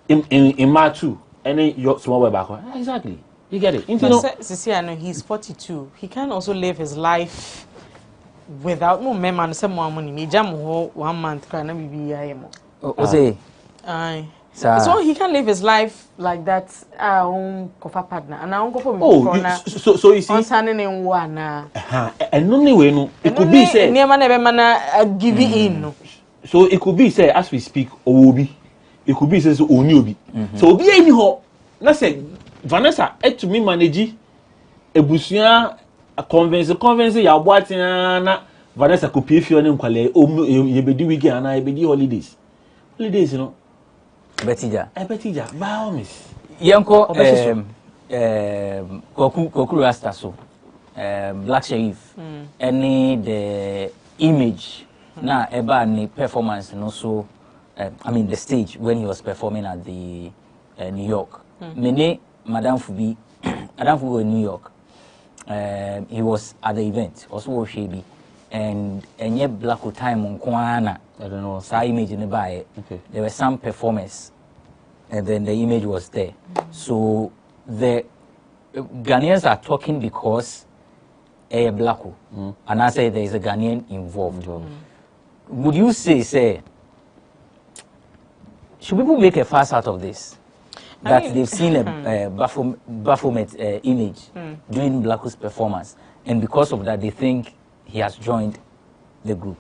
in March 2, any your small way back. Exactly, you get it. I know he's 42. He can also live his life without no man some more money. Me jam 1 month can be aye. So he can live his life like that. Partner and I won't go for so you see, standing in one. And only way no, it could be say near man give in. So it could be say as we speak, Obi. It could be say so Onyobi. So Obi any ho. Let's say Vanessa to me manage ebusia convince ya boat na Vanessa could pay for them kwale you be do weekend and I be holidays. Holidays, you know. Betija. By all means. Yanko, Kokuru Rastaso, Black Sheriff, any the image, na eba ni performance, and also, the stage when he was performing at the New York. Mene, Madame Fubi in New York. He was at the event, also Shebi, and yet Black time on Kwana. I don't know, sa image in the buy. Okay. There were some performers, and then the image was there. So the Ghanaians are talking because a black, and I say there is a Ghanaian involved. Would you say, should people make a fuss out of this? That they've seen a Baphomet image during Blacko's performance, and because of that, they think he has joined the group.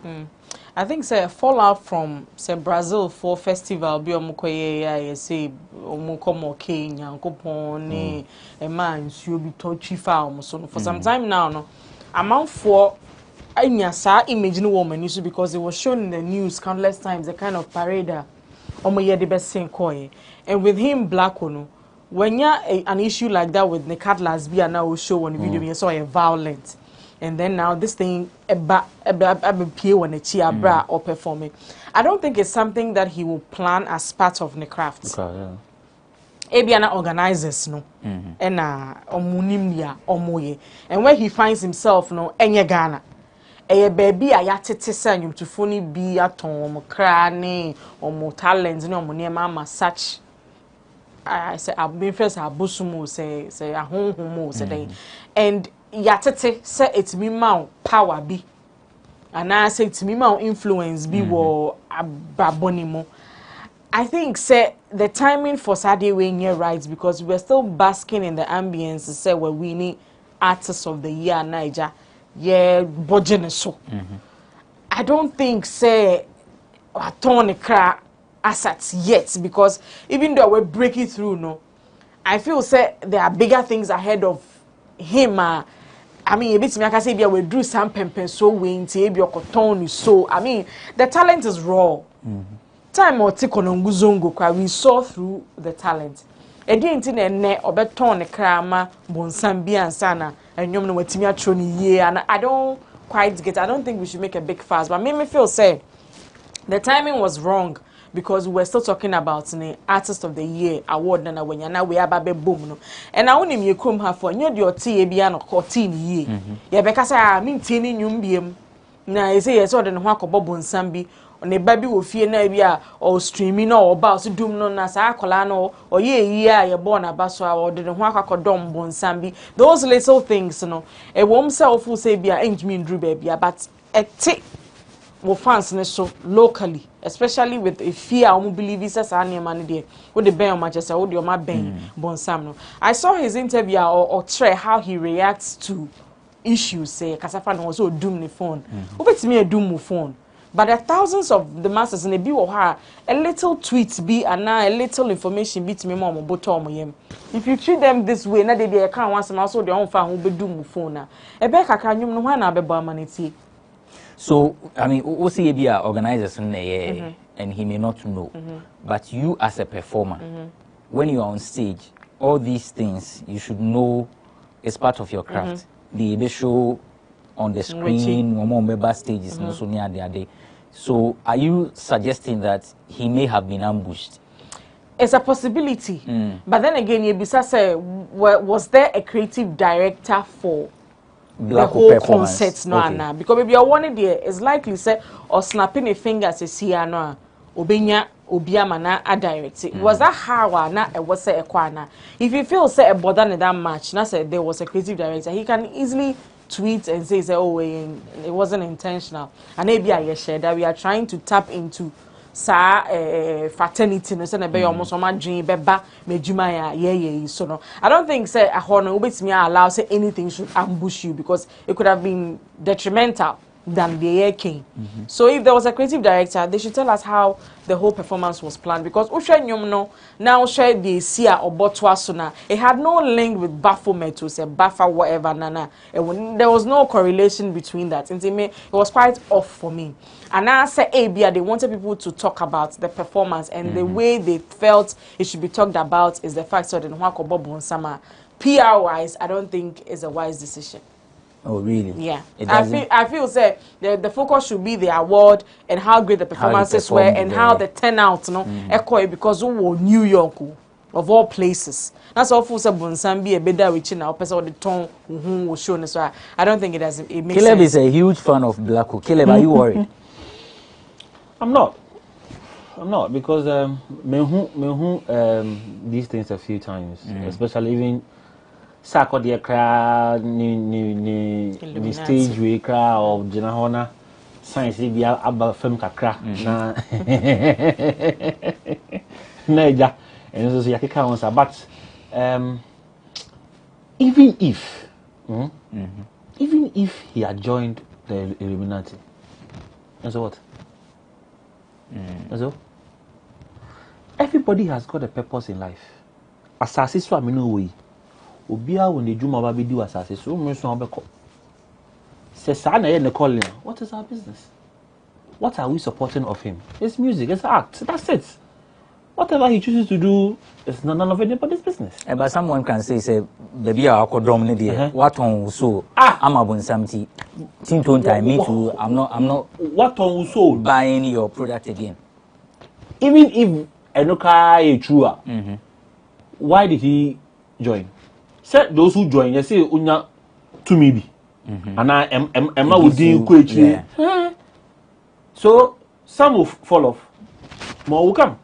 I think say fallout from say Brazil for festival bi omukoye say omukomo Kenya nkopon ni e man nsuo bi to twifa so for some time now no amount for anya sa image no woman so because it was shown in the news countless times the kind of parade omoye de besin koye and with him Black no when ya an issue like that with Nikat Lesbian now show on the video you saw a violent. And then now this thing or performing. I don't think it's something that he will plan as part of the craft. Ebiana organizers no. And omoye. And where he finds himself no enye Ghana. Baby ayatete sanyum to funny be atom crane or more talents no money mama such. I say I've been first abusumu say a home say and yatete say it's me mount power be and I say it's me mount influence be wo ababonimo. I think say the timing for Saturday when you're right because we're still basking in the ambience say we're winning artists of the year Niger yeah budget so. I don't think say turn the assets yet, because even though we're breaking through, no, I feel say there are bigger things ahead of him. I mean, a bit me I can say we drew some pempen so winty, be your so. I mean, the talent is raw. Time or take on nguzongo, we saw through the talent. E di nti na ene obeton ne krama bonsambi ansana enyom no watimi atro ni ye, and I don't quite get. I don't think we should make a big fuss, but me feel say the timing was wrong, because we were still talking about the Artist of the Year award na when na we ababe boom no, and I only me krom ha for nyo de oti e bia no 14 ye ye be kasa me ntini nyum biem na e say yes o de no akobo bonsambi ne ba bi wo fie na bia o streaming na o ba so dum no na sa akola no o ye yi a ye born aba so a o de no akodom bonsambi. Those little things no e wom say ofu say bia enjimi ndru ba bia, but ete wo fans ne so locally, especially with a fear I believe is as any man there with the ben Manchester with your ma ben bonsam no. I saw his interview or try how he reacts to issues, say kasafa no so doom the phone obetimi adum mo phone, but there are thousands of the masses in a be or her a little tweet be and a little information beat me mom bottom yem. If you treat them this way na they can once and also their own fan will be doom phone na e be kaka nyum no na be ba manity. So, I mean, OCAB organizers and he may not know, but you as a performer, when you are on stage, all these things you should know is part of your craft. The show on the screen, more member stages, no so near the day. So, are you suggesting that he may have been ambushed? It's a possibility, but then again, Yebisa say, was there a creative director for the whole concept no because maybe I wanted there is likely say or snapping a finger to see no obenya obiama na a direct it. Was that how na e was say ekwana? If you feel say a bother in that match na say there was a creative director, he can easily tweet and say oh it wasn't intentional, and maybe I share that we are trying to tap into sa fraternity no say na be almost so madwin beba medjuma ya so no. I don't think say a hono obetimi allow say anything should ambush you, because it could have been detrimental than the year king. So if there was a creative director, they should tell us how the whole performance was planned, because no now share the Sia or Botwasuna, it had no link with Baphomet or say Baffa whatever nana. There was no correlation between that. It was quite off for me. And I say ABA, they wanted people to talk about the performance, and the way they felt it should be talked about is the fact that PR wise, I don't think is a wise decision. Oh really? Yeah. I feel say the focus should be the award and how great the performances were and how the turnout, echo because we were New York of all places. That's all for some Bonsambi a better which now person the tone who was shown. So I don't think it makes Caleb sense. is a huge fan of Blacko. Caleb, are you worried? I'm not, because these things a few times, especially even Sako the crowd, ni stage we crowd of Janahona, science be about film kakra na naija, and so yaki counsel. But even if he had joined the Illuminati, and so what? So everybody has got a purpose in life. Asasi so amino way. Obia when the juma baby do asasi so me so obeko. Se sa na ye ne calling. What is our business? What are we supporting of him? It's music, it's art. That's it. Whatever he chooses to do is none of anybody's business. But someone can say baby I could drum ne what on so I'm about something. Tinton time me too. I'm not what on so buying your product again. Even if Enoka is true, why did he join? Said those who join, they say unya to me be, and I am would do so some will fall off, more will come.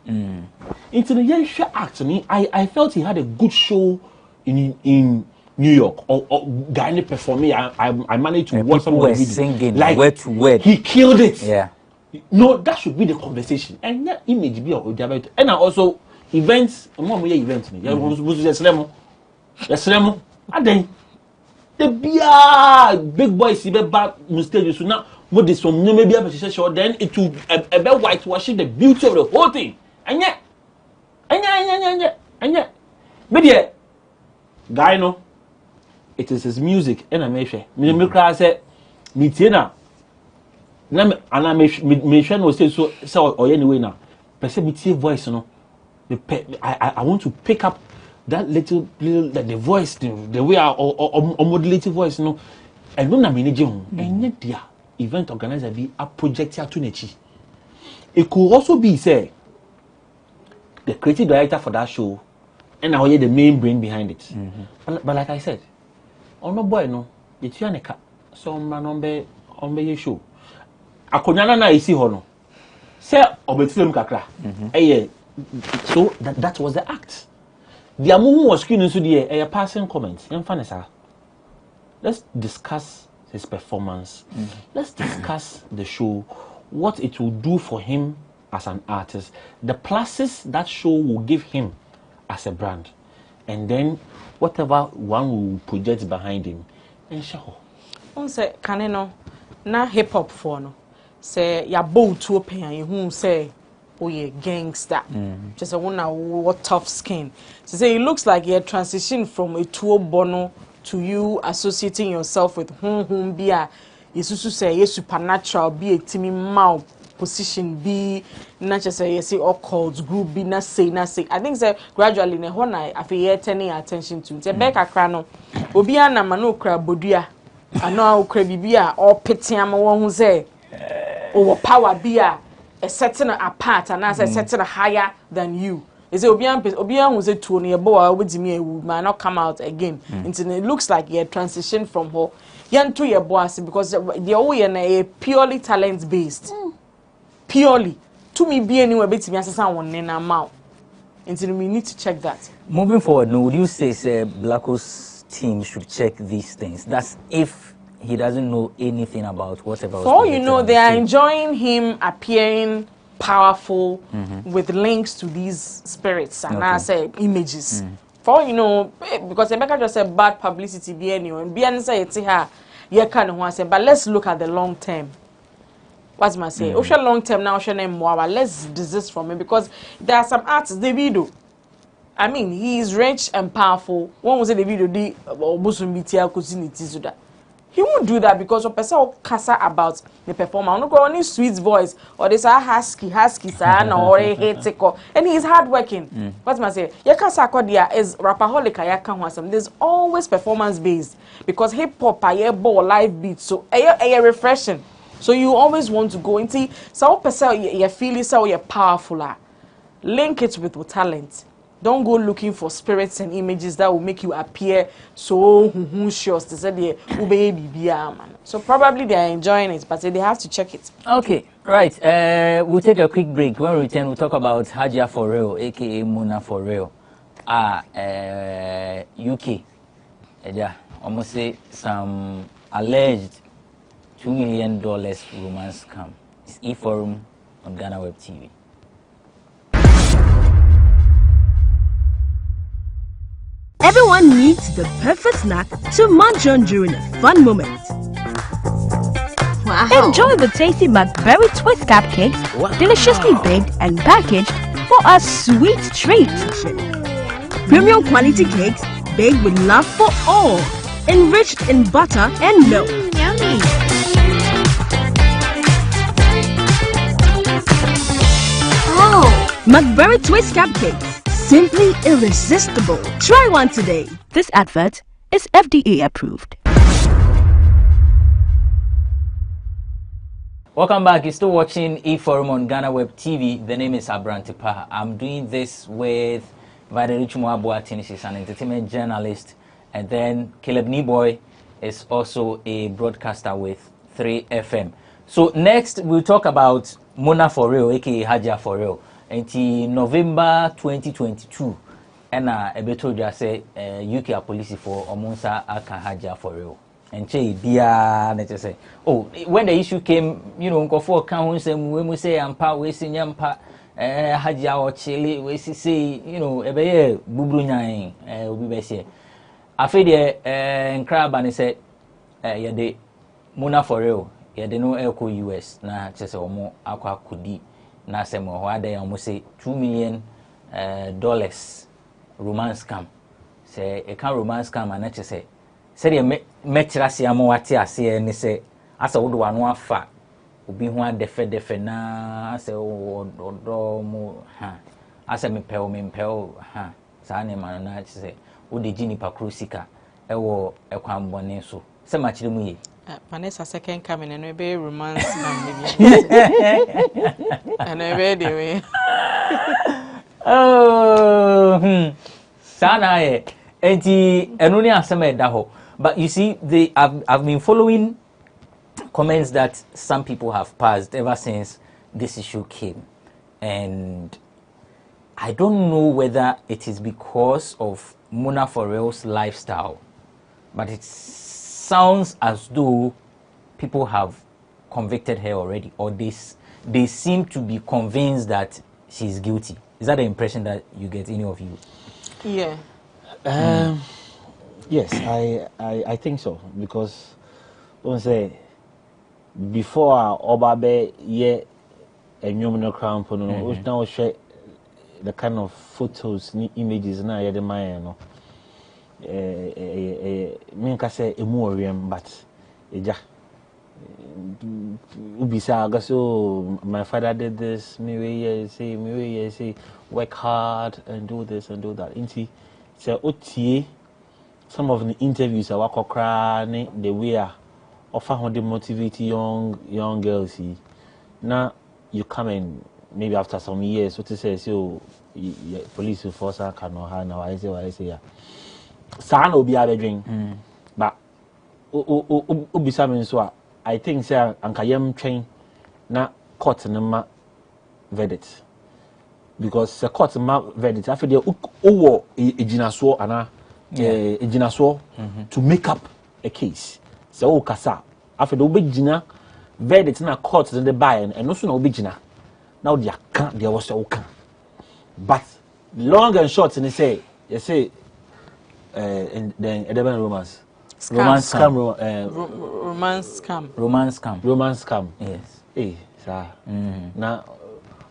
Into the young act, I felt he had a good show in New York or Ghana performing. I managed to watch some of the videos. Singing like word to word. He killed it. Yeah. No, that should be the conversation, and that image be of the and also events. Events. They the beer big boys see back mistake so now what this some maybe have a show then it will a bit whitewashing the beauty of the whole thing and yet but yeah guy no it is his music and I may share me cry say me tina na me ana me share no say so or anyway now person me voice no I want to pick up that little the voice the way or modulated voice no and no na me neje ho and dia event organizer be a project here to nechi. It could also be say the creative director for that show and now the main brain behind it. But like I said, on no boy no, it's you neka so man on be show. Akonyana na isi ho no. Say obetfilm kakra. So that was the act. The amu was screen into the a passing comments. Let's discuss his performance. Let's discuss the show, what it will do for him as an artist, the pluses that show will give him as a brand, and then whatever one will project behind him. And show. On say kaneno na hip hop for no. Say ya bow to open and who say oh yeah gangster. Just a one what tough skin. So say it looks like you transition from a tour bono to you associating yourself with be a yesu say yes supernatural be a timmy mouth position be not just say yes occult group be not say I think say gradually ne ho na afeye turning attention to say back akra no obi ana ma no kra bodua ana okra bibia or pete am won hu say o power be a setting apart and as a setting higher than you. Is Obian was a two near boy with me might not come out again. Until it looks like you transition from her young to your boss because the OE purely talent based. Purely. To me be anywhere bit me as someone in a mouth. Until we need to check that. Moving forward, no, would you say Blacko's team should check these things? That's if he doesn't know anything about whatever. For all you know, they are enjoying him appearing powerful with links to these spirits and I say images. For all you know, because Emeka just said bad publicity be anyway. And be say it's here, you can't want say, but let's look at the long term. What's my say? Osha long term now, Osha name more. Let's desist from it because there are some artists they video. I mean, he is rich and powerful. One was the video di Obusumbitia Kusiniti Suda. He won't do that because of person will casa about the performer. No go only sweet voice or this husky son or a hate and he's hardworking. What's my say? Yakasa Kodia is rapaholic. There's always performance based because hip hop I ball live beats so a refreshing. So you always want to go into so person you feel so you're powerful. Link it with talent. Don't go looking for spirits and images that will make you appear so sure. So probably they are enjoying it, but they have to check it. Okay, right. We'll take a quick break. When we return, we'll talk about Hajia for real, aka Muna for real. UK. Almost say some alleged $2 million romance scam. It's E-Forum on GhanaWeb TV. Everyone needs the perfect snack to munch on during a fun moment. Wow. Enjoy the tasty McBerry Twist cupcakes, deliciously baked and packaged for a sweet treat. Premium quality cakes baked with love for all, enriched in butter and milk. Yummy. Oh, McBerry Twist cupcakes. Simply irresistible. Try one today. This advert is FDA approved. Welcome back. You're still watching E-Forum on GhanaWeb TV. The name is Abrantipa. I'm doing this with Valerie Chumuabuatini. She's an entertainment journalist. And then Caleb Niboy is also a broadcaster with 3FM. So next we'll talk about Mona for real, aka Hajia for real. Until November 2022, and Ebeto just say UK police for Omunsa Aka Hajia for real. And Che Bia, let's say, oh, when the issue came, you know, go for accounts and we say Ampa, we say Yampa, Hajia or Chile, we say, you know, Ebeye Bubrunyang, we say. Afi de nkra ba ne say ye de muna for real ye de no eko US na chese omo akwa kudi na asem ho ade omo say $2 million romance scam say e kan romance scam na chese say de metrase am wate ase ne say asa wodo wano afa obi ho adefe na ase odo mo ha ase mempel ha saa ne ma na chese wode gini pakrosika ewo ekwan bone so se ma kire mu ye Vanessa second coming and we be romance and we be way. Oh, sana e enti enu ni asem e da ho. But you see, I've been following comments that some people have passed ever since this issue came, and I don't know whether it is because of Mona Forel's lifestyle, but it sounds as though people have convicted her already, or they seem to be convinced that she's guilty. Is that the impression that you get, any of you? Yeah. Yes, I think so, because don't say before Obabe ye a human crown for no now share the kind of photos, images na the man no. Me can say a more but ja ubisa so my father did this, me say work hard and do this and do that. Inti say otie some of the interviews I work cry the way offer how they motivate young girls. Now you come in maybe after some years what to say so police enforcer can no ha now I say yeah. Sana obi abedwen but obisa me so I think say ankayem twen na court no ma verdict because the court ma verdict after the owo ejinaso ana ejinaso to make up a case so o kasa after the obejina verdict na court the buy and no so na obejina now they can there was so can but long and short and say you say and then Edeben romance scam. Romance scam. Yes. Hey, sir. Now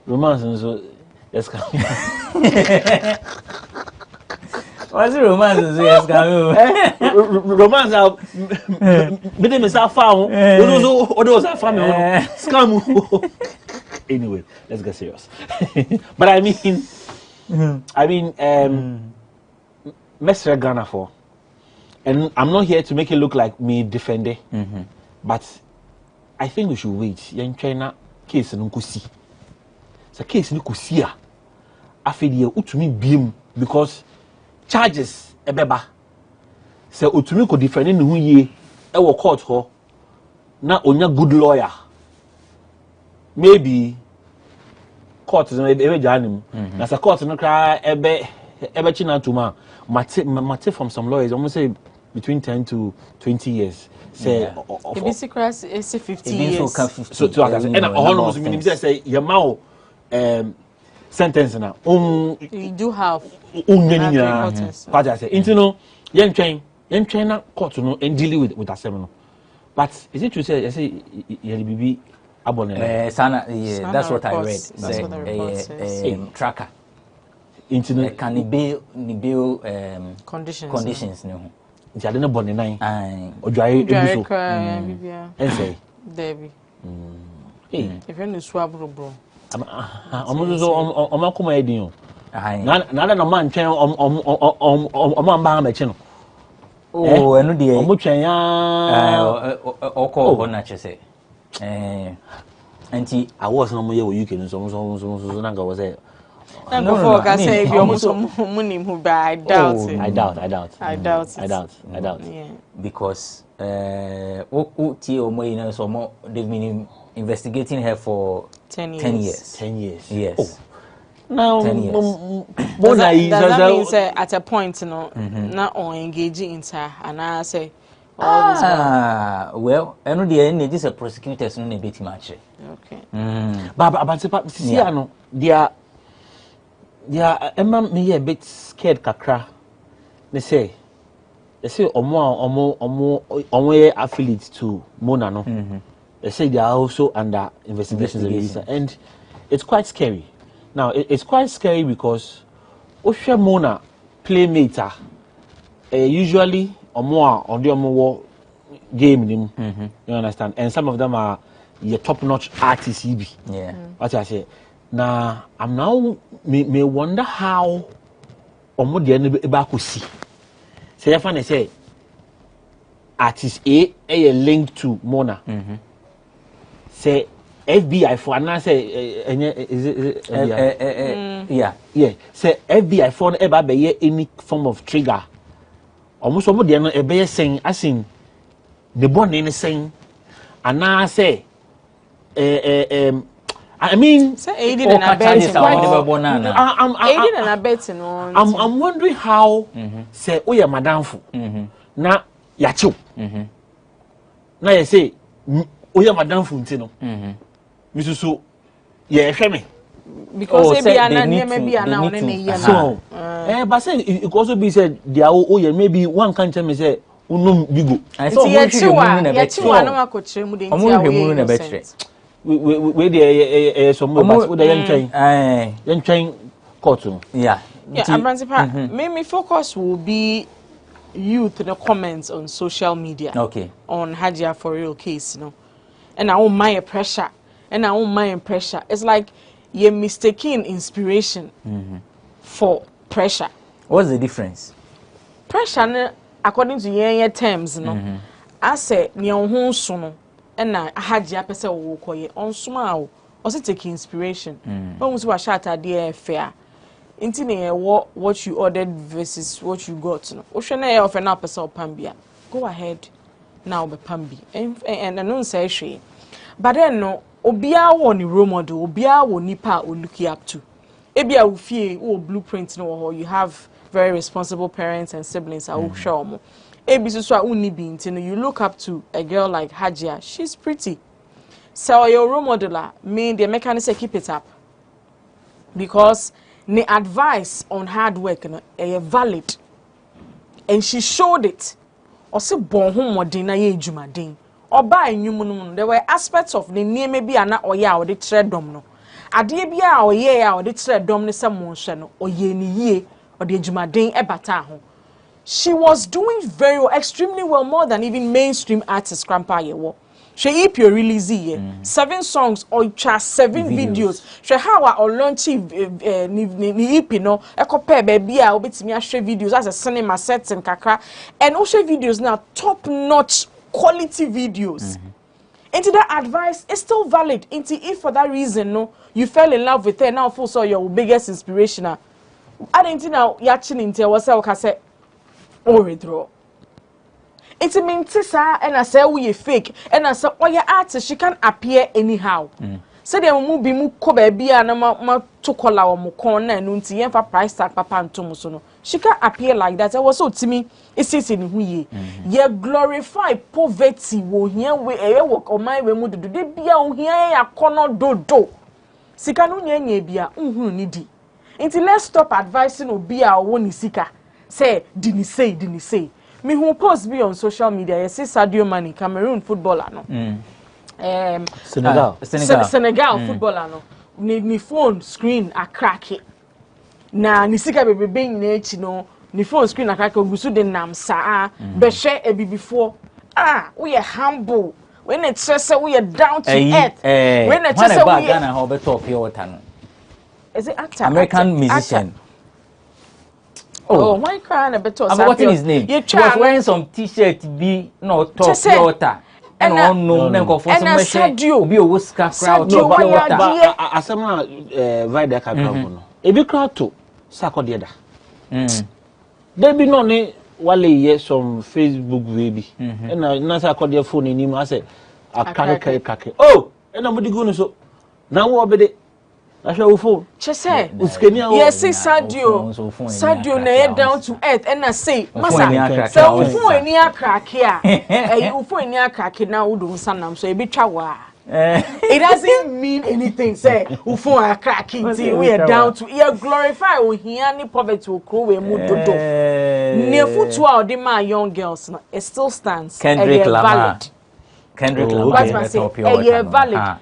romance so yes scam. What's romance so yes scam? Romance me dem say found. Those are family scam. Anyway, let's get serious. But I mean Mr. Ghana for, and I'm not here to make it look like me defending, but I think we should wait. Young China case no kusi. The case no kusi a. Afedi utumi biem because charges ebeba. Se utumi ko defend ne hu yie e wo court ho na onya good lawyer. Maybe court no ebe janim. Na se court no kra ebe china tuma. Mate from some lawyers almost say between 10 to 20 years. Say if this class is 50 years. So to us and almost meaning say your mouth sentence na you do have what I say into no yen train na court no and deal with assembly. But is it true say bibi abone sana yeah that's what I read. That's what the report says. Tracker internet can ni bail conditions no nti ade no bone nan odwaye ebuso say Debbie if you no swabro bro omo omakoma edin o na no man twen omo amba ma chi no oh enu de omo twen ya oko ho na chese anti awards no mo ye wo UK no so na ga wo say no, say I doubt it. I doubt it. Yeah. Because they've been investigating her for 10 years. 10 years. Yes. Oh. Now, 10 years. Does that mean say at a point, you know, not on engaging in her, and I say all this. Well, I know the end. This is a prosecutor's no bit much. Okay. But see, I know they are me a bit scared kakra. They say they say omo affiliate to Mona no. They say they are also under investigations. And it's quite scary. Now it's quite scary because Osha Mona playmate usually omo on the omo game you understand, and some of them are your top-notch artists. Yeah. What I say. Now I'm now may wonder how omo the eba ko see. Say if I say artist A linked to Mona. Say FBI for an answer is it yeah. Say FBI for ever be any form of trigger. Almost some of the ebe saying as in the born in saying and I say I mean say aiding and abetting. I'm wondering how say oh yeah madam fu na yacho na you say oh yeah madam fu ntino misusu yeah hwe me because maybe so but say it also be said there oh yeah maybe one can tell me say unum bigo so we some but we yen train court yeah me focus will be youth the comments on social media on Hajia for real case and I won't mind pressure it's like you're mistaking inspiration for pressure. What's the difference? Pressure according to your terms I say near home soon and I had ya pesa wo koye on small also take inspiration when we was shot idea fair inti na what you ordered versus what you got no ohwe na ya offer na pesa opambia go ahead now be pambi and I don't say hwe but then no obia wo ni role model obia wo nipa o look up to ebia wo fie wo blueprint no you have very responsible parents and siblings I will show mo you look up to a girl like Hajia. She's pretty. So your role modeler mean the mechanics say keep it up. Because the advice on hard work is valid. And she showed it. Or say born home or dinner ye jumadin. Or by new there were aspects of the name maybe ana or ya or the thread domino. Adebia or ye or the thread domino some motion or ye ni ye or the jumadin ebataho. She was doing very well, extremely well, more than even mainstream artists. Grandpa, she EP release 7 songs or just 7 videos. She how or launch ni EP no. I compare baby I obeti me share videos as a cinema sets and kakra and also videos now top notch quality videos. Into that advice is still valid. Into if for that reason no you fell in love with her now full so your biggest inspiration. I didn't now yachin into what's I say. Or withdraw. It means and I say we fake and I say oh your artist she can appear anyhow. So they will be mu ko baby and ma to call our mo corner and unti yen for price tag papa and tomusono. She can appear like that. I was so to me it's in who ye. Ye glorify poverty wo here we work on my way mudu de bia o here ya kono dodo. Sika no nye bia unhu ni di. Until let's stop advising obi a wo ni sika. Say, didn't say. Me who post be on social media. You see Sadio Mane, Cameroon footballer no. Senegal footballer no. Ni phone screen a crack it. Na ni sika bebe being nechi no. Ni phone screen a crack ogusu de nam saa. Be share a before. We are humble. When it says we are down to earth. When it says we are Ghana, how better pure water. Is it actor? American musician. Actor. Oh, why crying a bit of forgetting his name. He was wearing some t-shirt be no top water. And I said you be a whisker crowd to water. Asama Vida Cabrano. If you crowd to Sako the other. There be no ne wale ye some Facebook baby. And I nasa call their phone in him. I say a kake. Oh, and I'm going so now what be the I shall phone. Chese. Yes, Sadio na down to earth and I say, Masa, so phone ni crack here. You phone ni crack now do sanam so e bi twa wa. It doesn't mean anything. Say, ufo a cracking tea, we are down to here glorify any poverty will grow we mudodo. Near foot to our demand young girls, it still stands. Kendrick Lamar. Kendrick Lamar. Valid.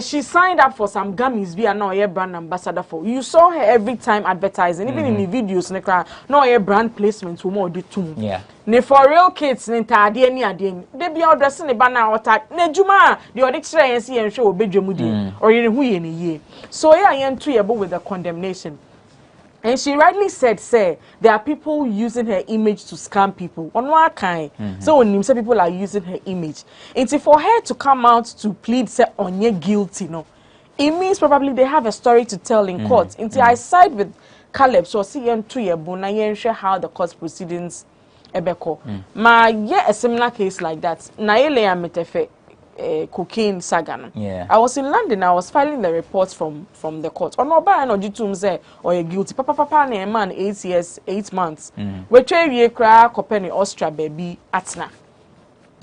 She signed up for some gummies be no a brand ambassador for. You saw her every time advertising, even in the videos no a brand placement to more do too. Yeah. Ne for real kids ne tade ni ade. They be dressing the banner or tag. Ne juma the experience and show bedroom or in who ye ye. So yeah, I am too able with the condemnation. And she rightly said, say, there are people using her image to scam people. On one kind. So when you say people are using her image. And for her to come out to plead, say, on your guilty, no. It means probably they have a story to tell in court. Until I side with Caleb, so see you 2 years, but I share how the court proceedings ebeko. Ma yeah, a similar case like that. Na ele ametefe cocaine saga. Yeah. I was in London. I was filing the reports from the court. On oba no jitum say or you guilty. Papa na man 8 years 8 months. We try we cry kopeni Austria baby atna.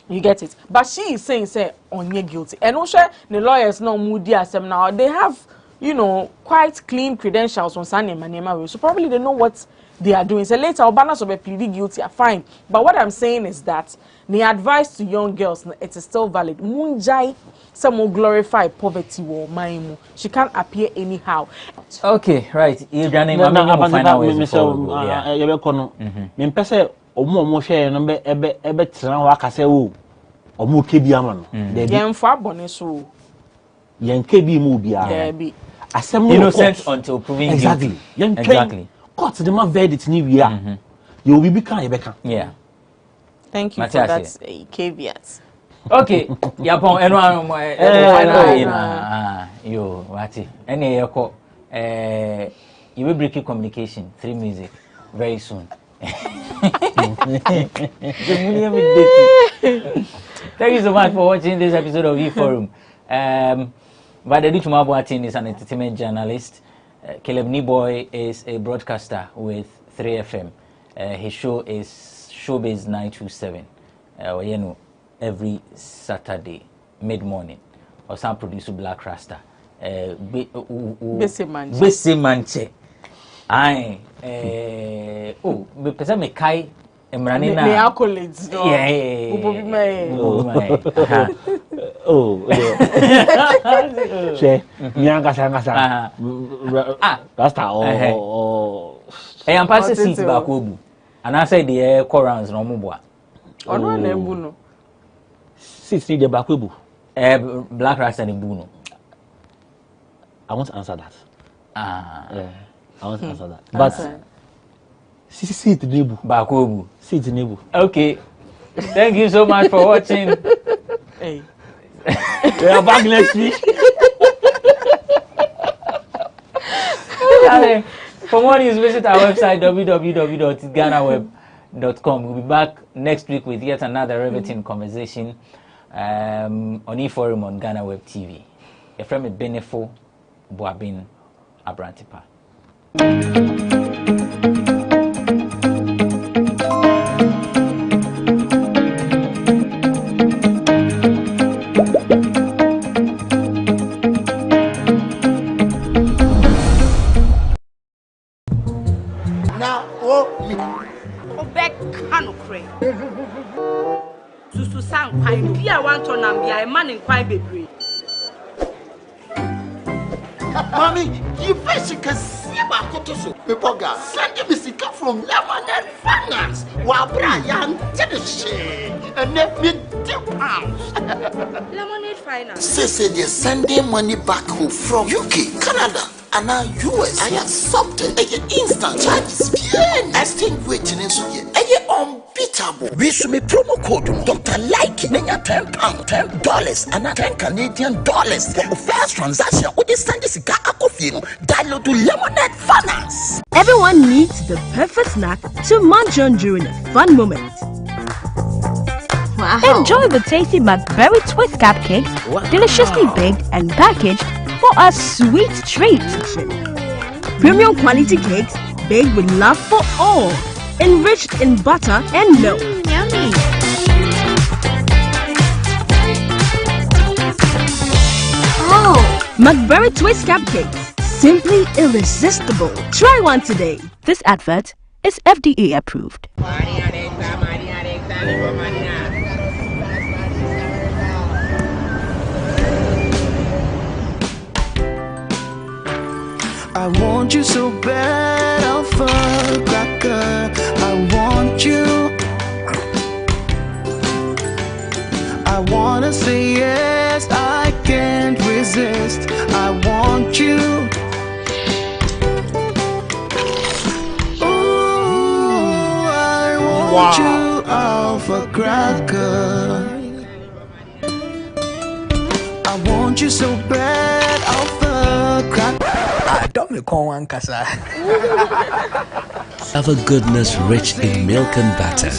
You get it. But she is saying say on you guilty. And also the lawyers no moody asem now. They have, you know, quite clean credentials on Sanya Manema. So probably they know what they are doing. So later Obana so be pleading guilty are fine. But what I'm saying is that the advice to young girls, it is still valid. Munjai, some will glorify poverty or maimu. She can't appear anyhow. Okay, right. You find out ways before. Omo share no ebe tran wa ka se wo omo kebi ama no yen fa bone so yen kebi mu bia asem innocent until proven exactly guilty. Exactly. Court the man verdict ni wi a you will be kan ye be kan. Yeah. Thank you for that caveat. Okay, yapon eno yo wati ene ye ko you will break communication through music very soon. Thank you so much for watching this episode of E-Forum. Vadedi Tumabuatin is an entertainment journalist. Caleb Niboy is a broadcaster with 3FM. His show is Showbiz 927. Every Saturday, mid-morning. Or some producer Black Rasta. Bese Manche. Aye, me pesa me kai emrani na me accolades no she nyanga sanga rasta am pass seat ba ko bu ana say the corals no mo boa ono na ebu no seat ni de ba ko bu Black Rasta ni bu no. I want to answer that. Yeah. I want to answer that. But sit nebu. Bakobu. Sit nebu. Okay. Thank you so much for watching. Hey. We are back next week. For more news, visit our website www.GhanaWeb.com. We'll be back next week with yet another riveting conversation on E-Forum on GhanaWeb TV. A friend with Benefo Boabin Abrantipa. Now, oh me. Obek kanokre. Susu san kwai no. Bia wan to nam bia e man kwai bebre. Mommy, you fish can see about Kotoso. People got sending me sick from Lemonade Finance. While Brian did the shit and let me £2. Lemonade Finance. Say they're sending money back home from UK, Canada, and now US. I accepted a instant charges. Extinguishing in Suya. Unbeatable. We should be promo code Dr. Like £10, $10, and $10 Canadian dollars for the first transaction. What is this coffee? Download to Lemonade Finance. Everyone needs the perfect snack to munch on during a fun moment. Wow. Enjoy the tasty McBerry Twist cupcakes, deliciously baked and packaged for a sweet treat. Premium quality cakes baked with love for all, enriched in butter and milk. Yummy. McBerry Twist Cupcakes. Simply irresistible. Try one today. This advert is FDA approved. I want you so bad, Alpha Cracker. I want you. I wanna say yes, I can't resist. I want you. Ooh, I want you, Alpha Cracker. I want you so bad, Alpha Cracker. Alpha goodness rich in milk and butter.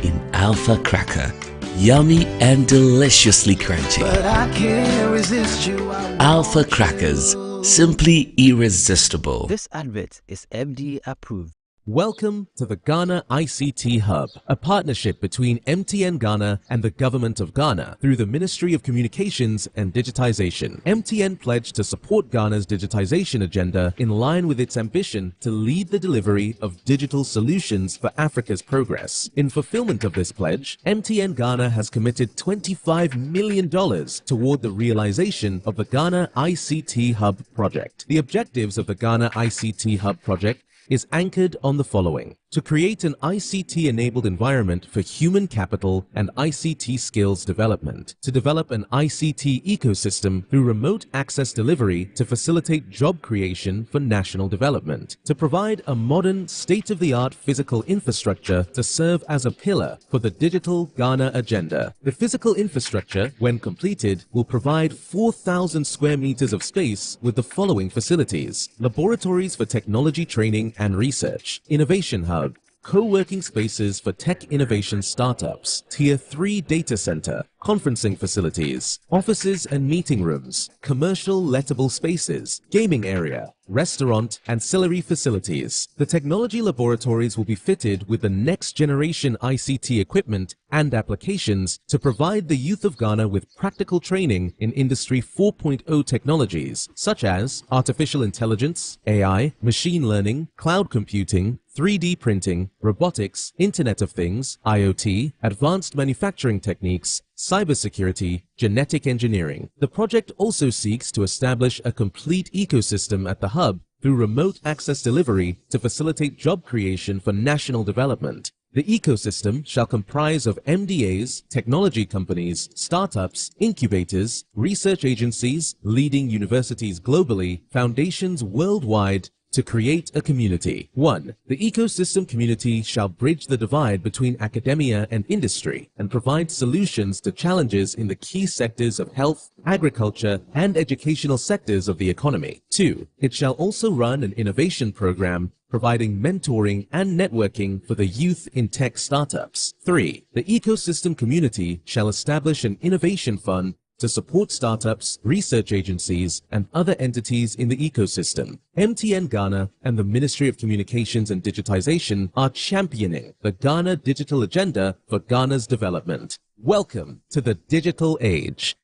In Alpha Cracker. Yummy and deliciously crunchy. But I can't resist you. Alpha Crackers. Simply irresistible. This advert is FDA approved. Welcome to the Ghana ICT Hub, a partnership between MTN Ghana and the Government of Ghana through the Ministry of Communications and Digitization. MTN pledged to support Ghana's digitization agenda in line with its ambition to lead the delivery of digital solutions for Africa's progress. In fulfillment of this pledge, MTN Ghana has committed $25 million toward the realization of the Ghana ICT Hub project. The objectives of the Ghana ICT Hub project is anchored on the following: to create an ICT-enabled environment for human capital and ICT skills development, to develop an ICT ecosystem through remote access delivery to facilitate job creation for national development, to provide a modern, state-of-the-art physical infrastructure to serve as a pillar for the digital Ghana agenda. The physical infrastructure, when completed, will provide 4,000 square meters of space with the following facilities: laboratories for technology training and research, innovation hub, co-working spaces for tech innovation startups, Tier 3 data center, conferencing facilities, offices and meeting rooms, commercial lettable spaces, gaming area, restaurant, ancillary facilities. The technology laboratories will be fitted with the next generation ICT equipment and applications to provide the youth of Ghana with practical training in Industry 4.0 technologies such as artificial intelligence, AI, machine learning, cloud computing, 3D printing, robotics, Internet of Things, IoT, advanced manufacturing techniques, cybersecurity, genetic engineering. The project also seeks to establish a complete ecosystem at the hub through remote access delivery to facilitate job creation for national development. The ecosystem shall comprise of MDAs, technology companies, startups, incubators, research agencies, leading universities globally, foundations worldwide, to create a community. 1. The ecosystem community shall bridge the divide between academia and industry and provide solutions to challenges in the key sectors of health, agriculture, and educational sectors of the economy. 2. It shall also run an innovation program providing mentoring and networking for the youth in tech startups. 3. The ecosystem community shall establish an innovation fund to support startups, research agencies, and other entities in the ecosystem. MTN Ghana and the Ministry of Communications and Digitization are championing the Ghana digital agenda for Ghana's development. Welcome to the digital age.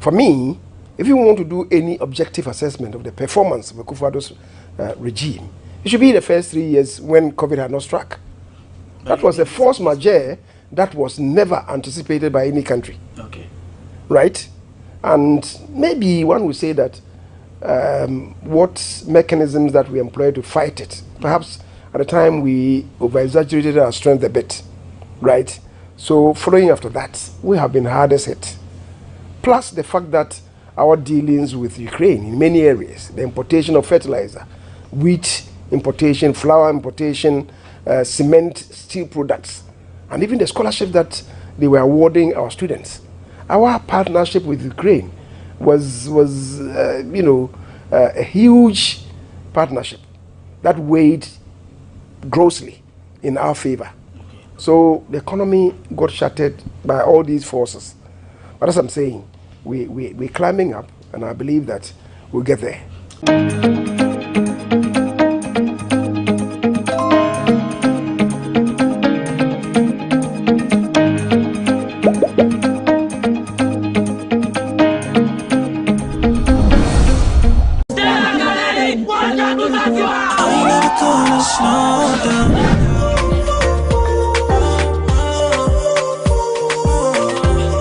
For me, if you want to do any objective assessment of the performance of the Kufuor's regime, it should be the first 3 years when COVID had not struck. That was a force majeure that was never anticipated by any country. Okay. Right? And maybe one would say that what mechanisms that we employ to fight it, perhaps at the time we over-exaggerated our strength a bit. Right? So following after that, we have been hardest hit. Plus the fact that our dealings with Ukraine in many areas, the importation of fertilizer, wheat importation, flour importation, cement, steel products, and even the scholarship that they were awarding our students. Our partnership with Ukraine was a huge partnership that weighed grossly in our favor. So the economy got shattered by all these forces. But as I'm saying, we're climbing up, and I believe that we'll get there.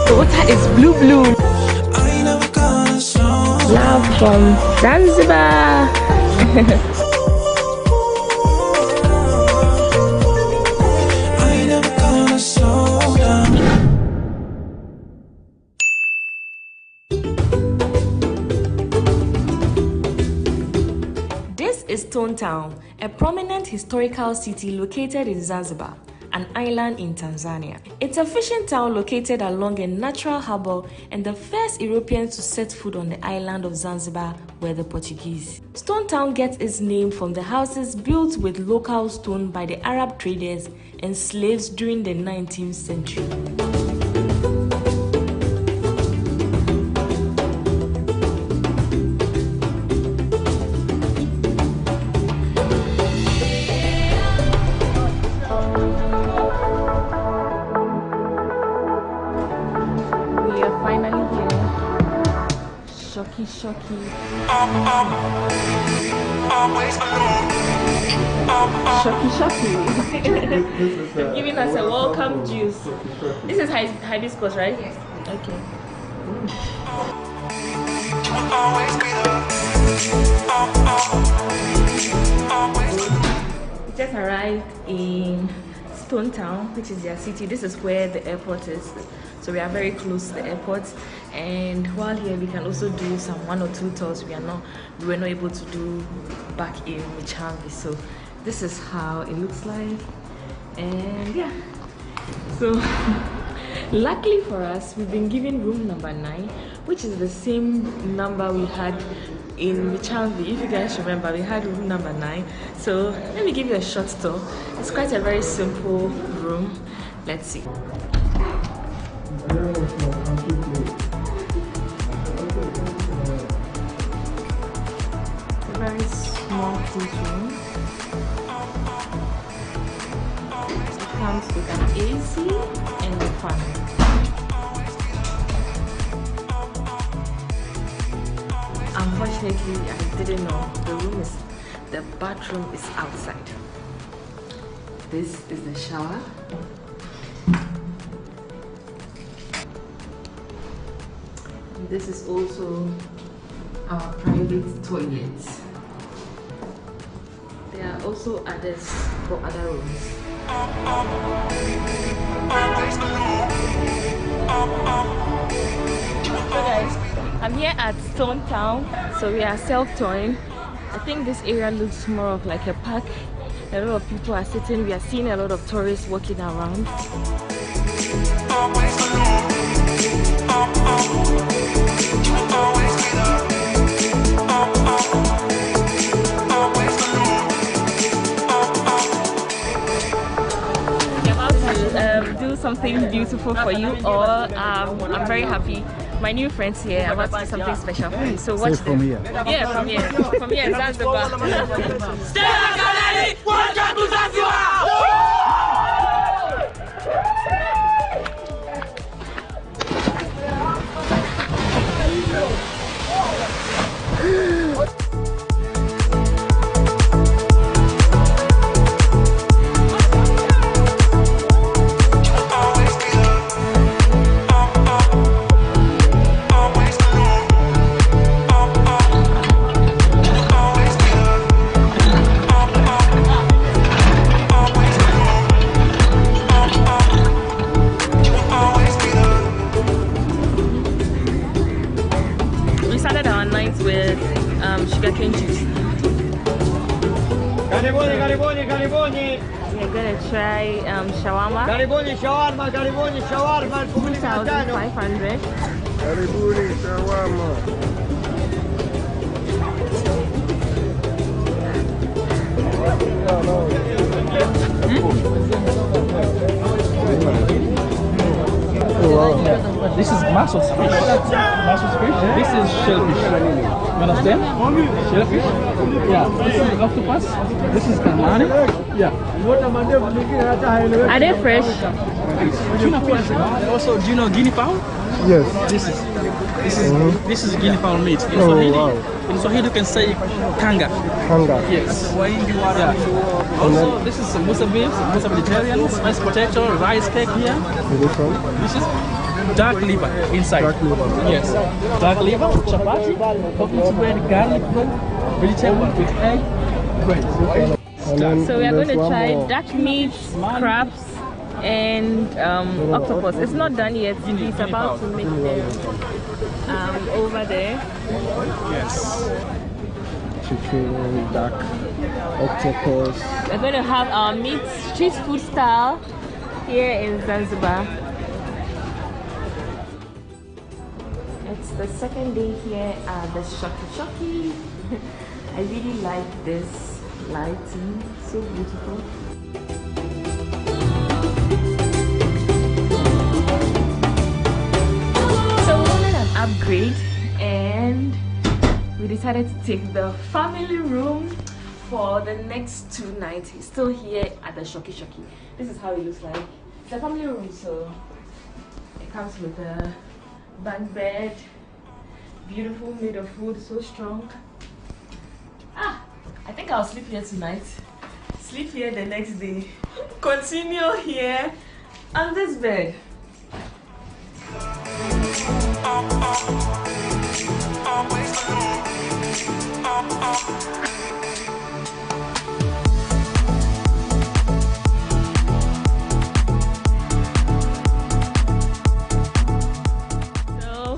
The water is blue. Love from Zanzibar. This is Stone Town, a prominent historical city located in Zanzibar, an island in Tanzania. It's a fishing town located along a natural harbor, and the first Europeans to set foot on the island of Zanzibar were the Portuguese. Stone Town gets its name from the houses built with local stone by the Arab traders and slaves during the 19th century. Shocky. Giving us a welcome juice. This is hibiscus, right? Yes. Okay. We just arrived in Stone Town, which is their city. This is where the airport is. So we are very close to the airport, and while here we can also do some 1 or 2 tours we were not able to do back in Michamvi. So this is how it looks like, and yeah. So luckily for us, we've been given room number 9, which is the same number we had in Michamvi. If you guys remember, we had room number 9. So let me give you a short tour. It's quite a very simple room. Let's see. A very small kitchen. It comes with an AC and a fan. Unfortunately, I didn't know the bathroom is outside. This is the shower. This is also our private toilet. There are also others for other rooms. So guys, I'm here at Stone Town. So we are self-touring. I think this area looks more of like a park. A lot of people are sitting. We are seeing a lot of tourists walking around. Do something beautiful for you all. I'm very happy. My new friends here, I'm about to do something special for you. So watch from them. here. Yeah, from here. From here in Zanzibar. try shawarma. Karibuni shawarma, karibuni shawarma. 2,500. Karibuni shawarma. Oh, wow. This is Masso's fish. Masso's fish. This is shellfish. You understand? Shellfish. Yeah. This is octopus. This is calamari. Yeah. Are they fresh? Tuna fish. Also, do you know guinea fowl? Yes. This is guinea fowl meat. In Oh, Swahili, wow. in Swahili you can say kanga. Kanga. Yes. Yeah. Also, this is musa beans, musa vegetarian, sliced potato, rice cake here. This one? This is dark liver inside. Dark liver. Yes. Dark liver, chapati, coconut bread, garlic bread, vegetable with egg, bread. So we are going to try duck meat, crabs, and octopus. It's not done yet. He's about to make them over there. Yes. Chicken, duck, octopus. We're going to have our meat street food style here in Zanzibar. It's the second day here at the Shoki. I really like this lighting, so beautiful. So we wanted an upgrade and we decided to take the family room for the next 2 nights. He's still here at the Shoki. This is how it looks like. It's a family room, so it comes with a bunk bed, beautiful, made of wood, so strong. I think I'll sleep here tonight. Sleep here the next day. Continue here on this bed.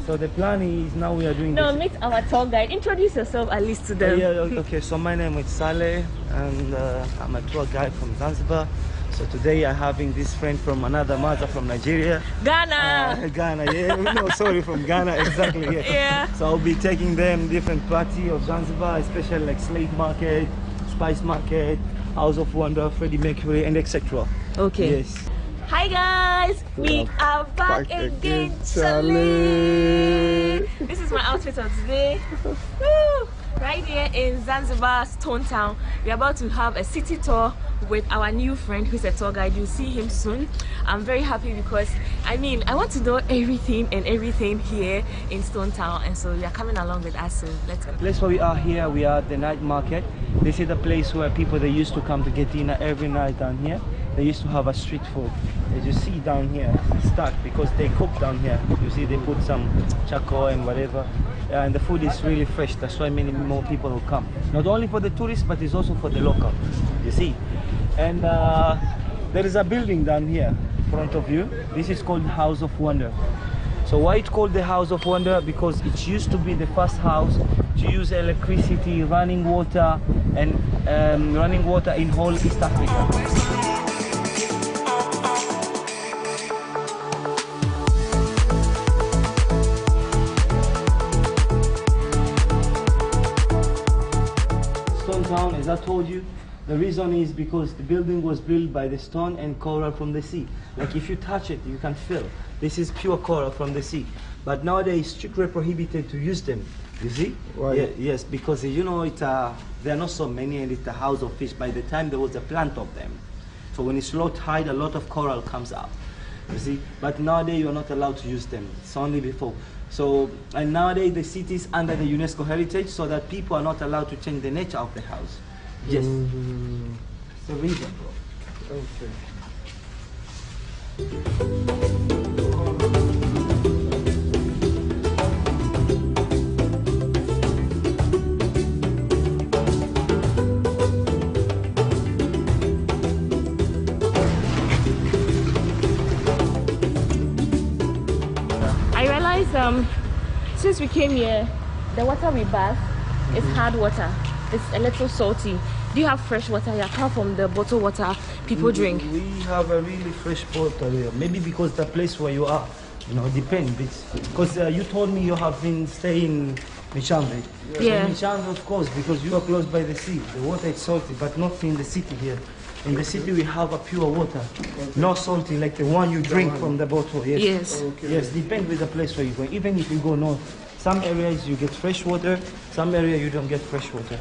So the plan is now we are doing No, this. meet our tour guide. Introduce yourself at least to them. Yeah, okay. So my name is Saleh, and I'm a tour guide from Zanzibar. So today I'm having this friend from another mother from Nigeria. Ghana. Ghana, yeah. No, sorry, from Ghana, exactly. Yeah. Yeah. So I'll be taking them different party of Zanzibar, especially like Slave Market, Spice Market, House of Wonder, Freddie Mercury, and etc. Okay. Yes. Hi guys, we are back again, Charlie. This is my outfit of today. Woo! Right here in Zanzibar, Stone Town. We're about to have a city tour with our new friend who's a tour guide. You'll see him soon. I'm very happy because I want to know everything here in Stone Town, and so you are coming along with us, so let's go. The place where we are here, we are at the night market. This is the place where people, they used to come to get dinner every night down here. They used to have a street food. As you see down here, it's stuck because they cook down here. You see they put some charcoal and whatever. And the food is really fresh. That's why many more people will come. Not only for the tourists, but it's also for the local. You see. And there is a building down here in front of you. This is called House of Wonder. So why it's called the House of Wonder? Because it used to be the first house to use electricity, running water, and running water in whole East Africa. Town, as I told you, the reason is because the building was built by the stone and coral from the sea. Like if you touch it, you can feel. This is pure coral from the sea. But nowadays, it's strictly prohibited to use them. You see? Why? Yeah, yes, because you know there are not so many, and it's a house of fish. By the time there was a plant of them, so when it's low tide, a lot of coral comes out. You see? But nowadays, you are not allowed to use them. It's only before. So, and nowadays the city is under the UNESCO heritage, so that people are not allowed to change the nature of the house. Yes. It's the reason, bro. I realized since we came here, the water we bath is hard water. It's a little salty. Do you have fresh water here apart from the bottled water people drink? We have a really fresh water here. Maybe because the place where you are, depends. Because you told me you have been staying in Mishambe. Yeah. In Mishambe, of course, because you are close by the sea. The water is salty, but not in the city here. In the city, we have a pure water, not salty like the one you drink from the bottle. Yes. Yes. Okay. Yes, depends with the place where you go. Even if you go north, some areas you get fresh water, some areas you don't get fresh water.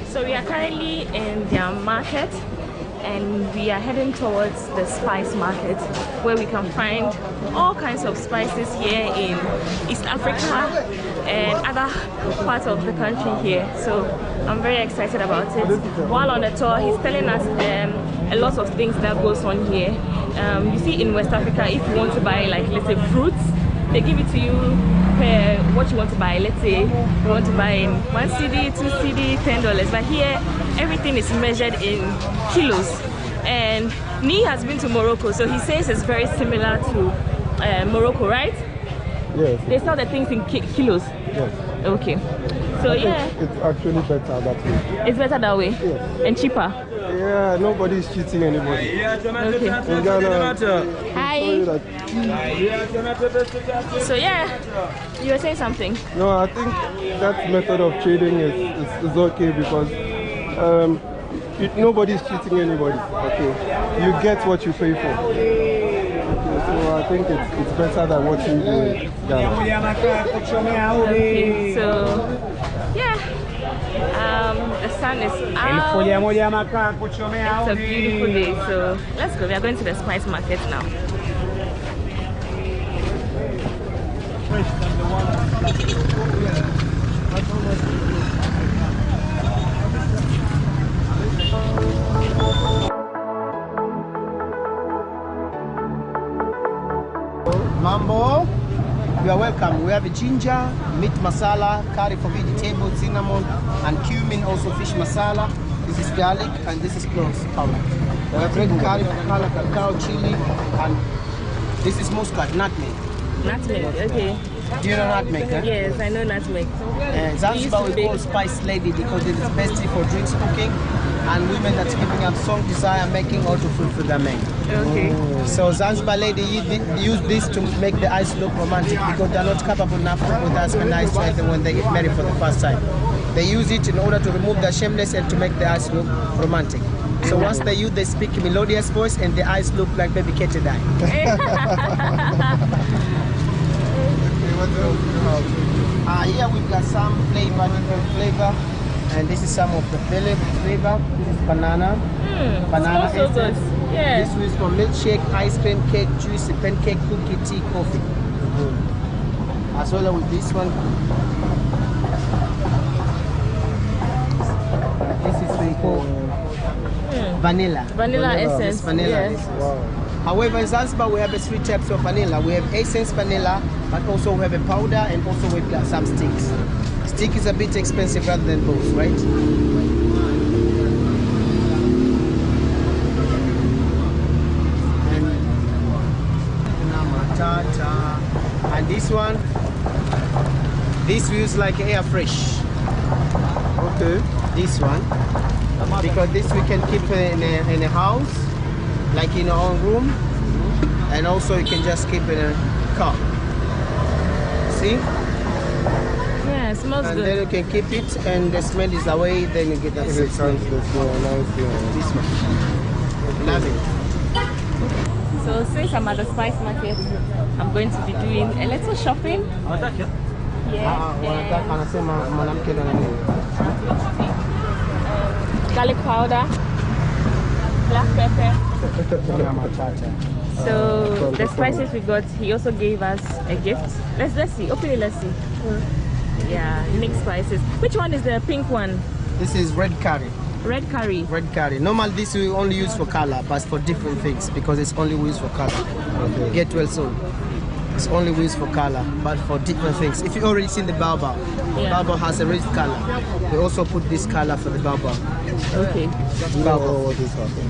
So we are currently in their market and we are heading towards the spice market where we can find all kinds of spices here in East Africa and other parts of the country here. So I'm very excited about it. While on the tour, he's telling us a lot of things that goes on here. You see, in West Africa, if you want to buy, like, let's say fruits, they give it to you per what you want to buy. Let's say you want to buy in 1 cedi, 2 cedi, $10. But here, everything is measured in kilos. And Ni has been to Morocco, so he says it's very similar to Morocco, right? Yes. They sell the things in kilos? Yes. Okay. So yeah. It's actually better that way. It's better that way? Yes. And cheaper? Yeah, nobody's cheating anybody. Okay. In Ghana, hi. So yeah, you were saying something? No, I think that method of trading is okay because nobody's cheating anybody. Okay, you get what you pay for. Okay, so I think it's better than what you do in Ghana. Okay, so yeah. The sun is out. It's a beautiful day, so let's go. We are going to the spice market now. Mambo, you are welcome. We have a ginger, meat masala, curry for vegetable, cinnamon, and cumin, also fish masala. This is garlic, and this is cloves powder. We have red curry for color, cacao, chili, and this is muscat, nutmeg. Nutmeg, okay. Do you know nutmeg? Huh? Yes, I know nutmeg. Zanzibar we call spice lady because it is best for drinks cooking, and women that's giving up strong desire making also food for their men. Okay. So Zanzibar lady use this to make the eyes look romantic because they're not capable enough to put husband eyes together when they get married for the first time. They use it in order to remove the shameless and to make the eyes look romantic. So once they use, they speak melodious voice and the eyes look like baby Katie die. Here we've got some flavor, different flavor, and this is some of the flavor. This is banana, banana smells so good. Yeah. This is for milkshake, ice cream, cake, juice, pancake, cookie, tea, coffee. As well as with this one. This is we call vanilla. Vanilla essence. Yes, vanilla essence. Wow. However, in Zanzibar, we have 3 types of vanilla. We have essence vanilla, but also we have a powder and also we've got some sticks. Stick is a bit expensive rather than both, right? And this one, this we use like air fresh. Okay. This one, because this we can keep in a house, like in our own room, and also you can just keep in a car. See? Yeah, it smells and good. then you can keep it, and the smell is away. Then you get that smell. This one, love it. So since I'm at the spice market, I'm going to be doing a little shopping. Garlic powder, black pepper. So the spices we got, he also gave us a gift. Let's see. Open it. Let's see. Yeah, mixed spices. Which one is the pink one? This is red curry. Red curry. Red curry. Normally this we only use for color, but for different things because it's only used for color. Okay. Get well soon. It's only used for color, but for different things. If you already seen the baobab, baobab has a red color. We also put this color for the baobab. Okay.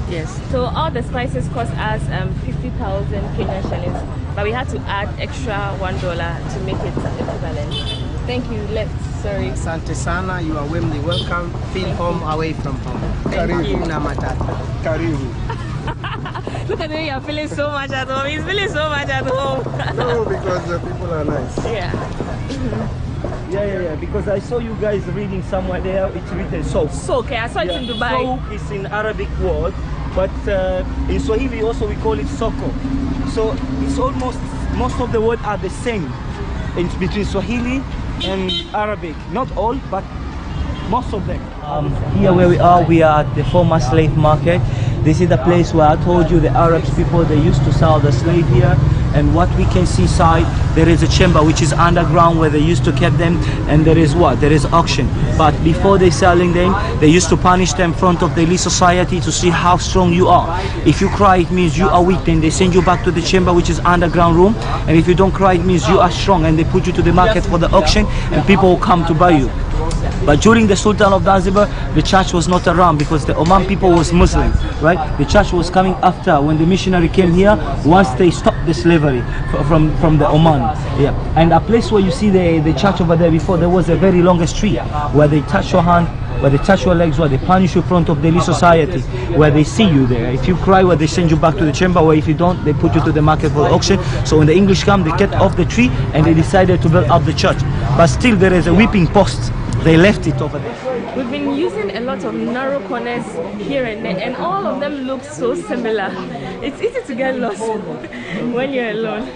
Yes. So all the spices cost us 50,000 Kenyan shillings, but we had to add extra $1 to make it equivalent. Thank you. Sorry. Asante sana. You are warmly welcome. Feel home away from home. Thank you. Karibu. Look at the way you're feeling so much at home. He's feeling so much at home. No, because the people are nice. Yeah. Yeah. Because I saw you guys reading somewhere there. It's written soak. Soak. I saw it in Dubai. Soak is in Arabic word, but in Swahili also we call it soko. So it's almost most of the words are the same. It's between Swahili and Arabic. Not all, but most of them. Here where we are at the former slave market. This is the place where I told you the Arabs people, they used to sell the slave here. And what we can see inside, there is a chamber which is underground where they used to keep them, and there is what? There is auction. But before they selling them, they used to punish them in front of the elite society to see how strong you are. If you cry, it means you are weak, then they send you back to the chamber which is underground room. And if you don't cry, it means you are strong, and they put you to the market for the auction, and people will come to buy you. But during the Sultan of Zanzibar, the church was not around because the Oman people was Muslim, right? The church was coming after when the missionary came here, once they stopped the slavery from the Oman. Yeah. And a place where you see the church over there before, there was a very long street where they touch your hand, where they touch your legs, where they punish you in front of daily society, where they see you there. If you cry, where they send you back to the chamber, or if you don't, they put you to the market for auction. So when the English come, they cut off the tree and they decided to build up the church. But still there is a whipping post. They left it over there. We've been using a lot of narrow corners here and there, and all of them look so similar. It's easy to get lost when you're alone.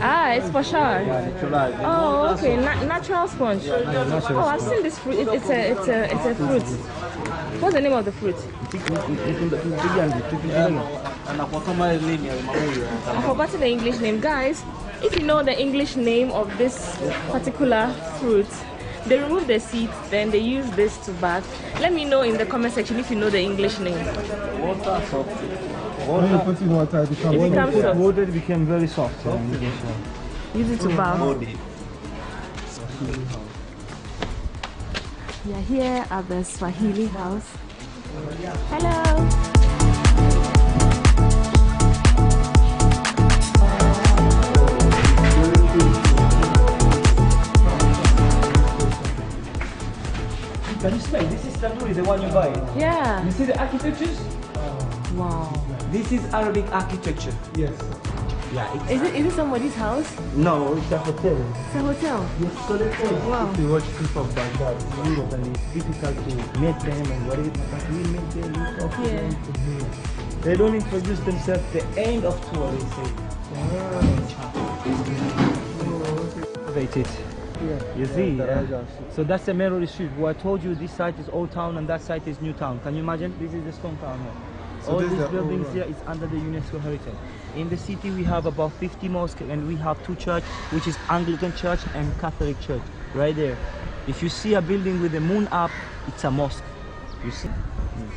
Ah, it's for shower. Oh, okay. Natural sponge. Oh, I've seen this fruit. It's a fruit. What's the name of the fruit? I've forgotten the English name. Guys, if you know the English name of this particular fruit, they remove the seeds, then they use this to bag. Let me know in the comment section if you know the English name. When you put in water, it becomes soft. Water, it became very soft. Use it to bag. We are here at the Swahili house. Hello. Can you smell? This is tandoori, the one you buy. Yeah. You see the architectures? Wow. This is Arabic architecture. Yes. Yeah. Is it somebody's house? No, it's a hotel. It's a hotel. Yes, so let's say wow. If you watch people of Baghdad, in Europe, and it's difficult to meet them and whatever, but we meet them, we talk to them. They don't introduce themselves at the end of tour, they say. Yeah. You see? So that's the Merori Street. Where I told you this side is Old Town and that side is New Town. Can you imagine? This is the Stone Town here. So all these buildings here is under the UNESCO heritage. In the city we have about 50 mosques and we have 2 churches, which is Anglican Church and Catholic Church, right there. If you see a building with the moon up, it's a mosque. You see? Yes.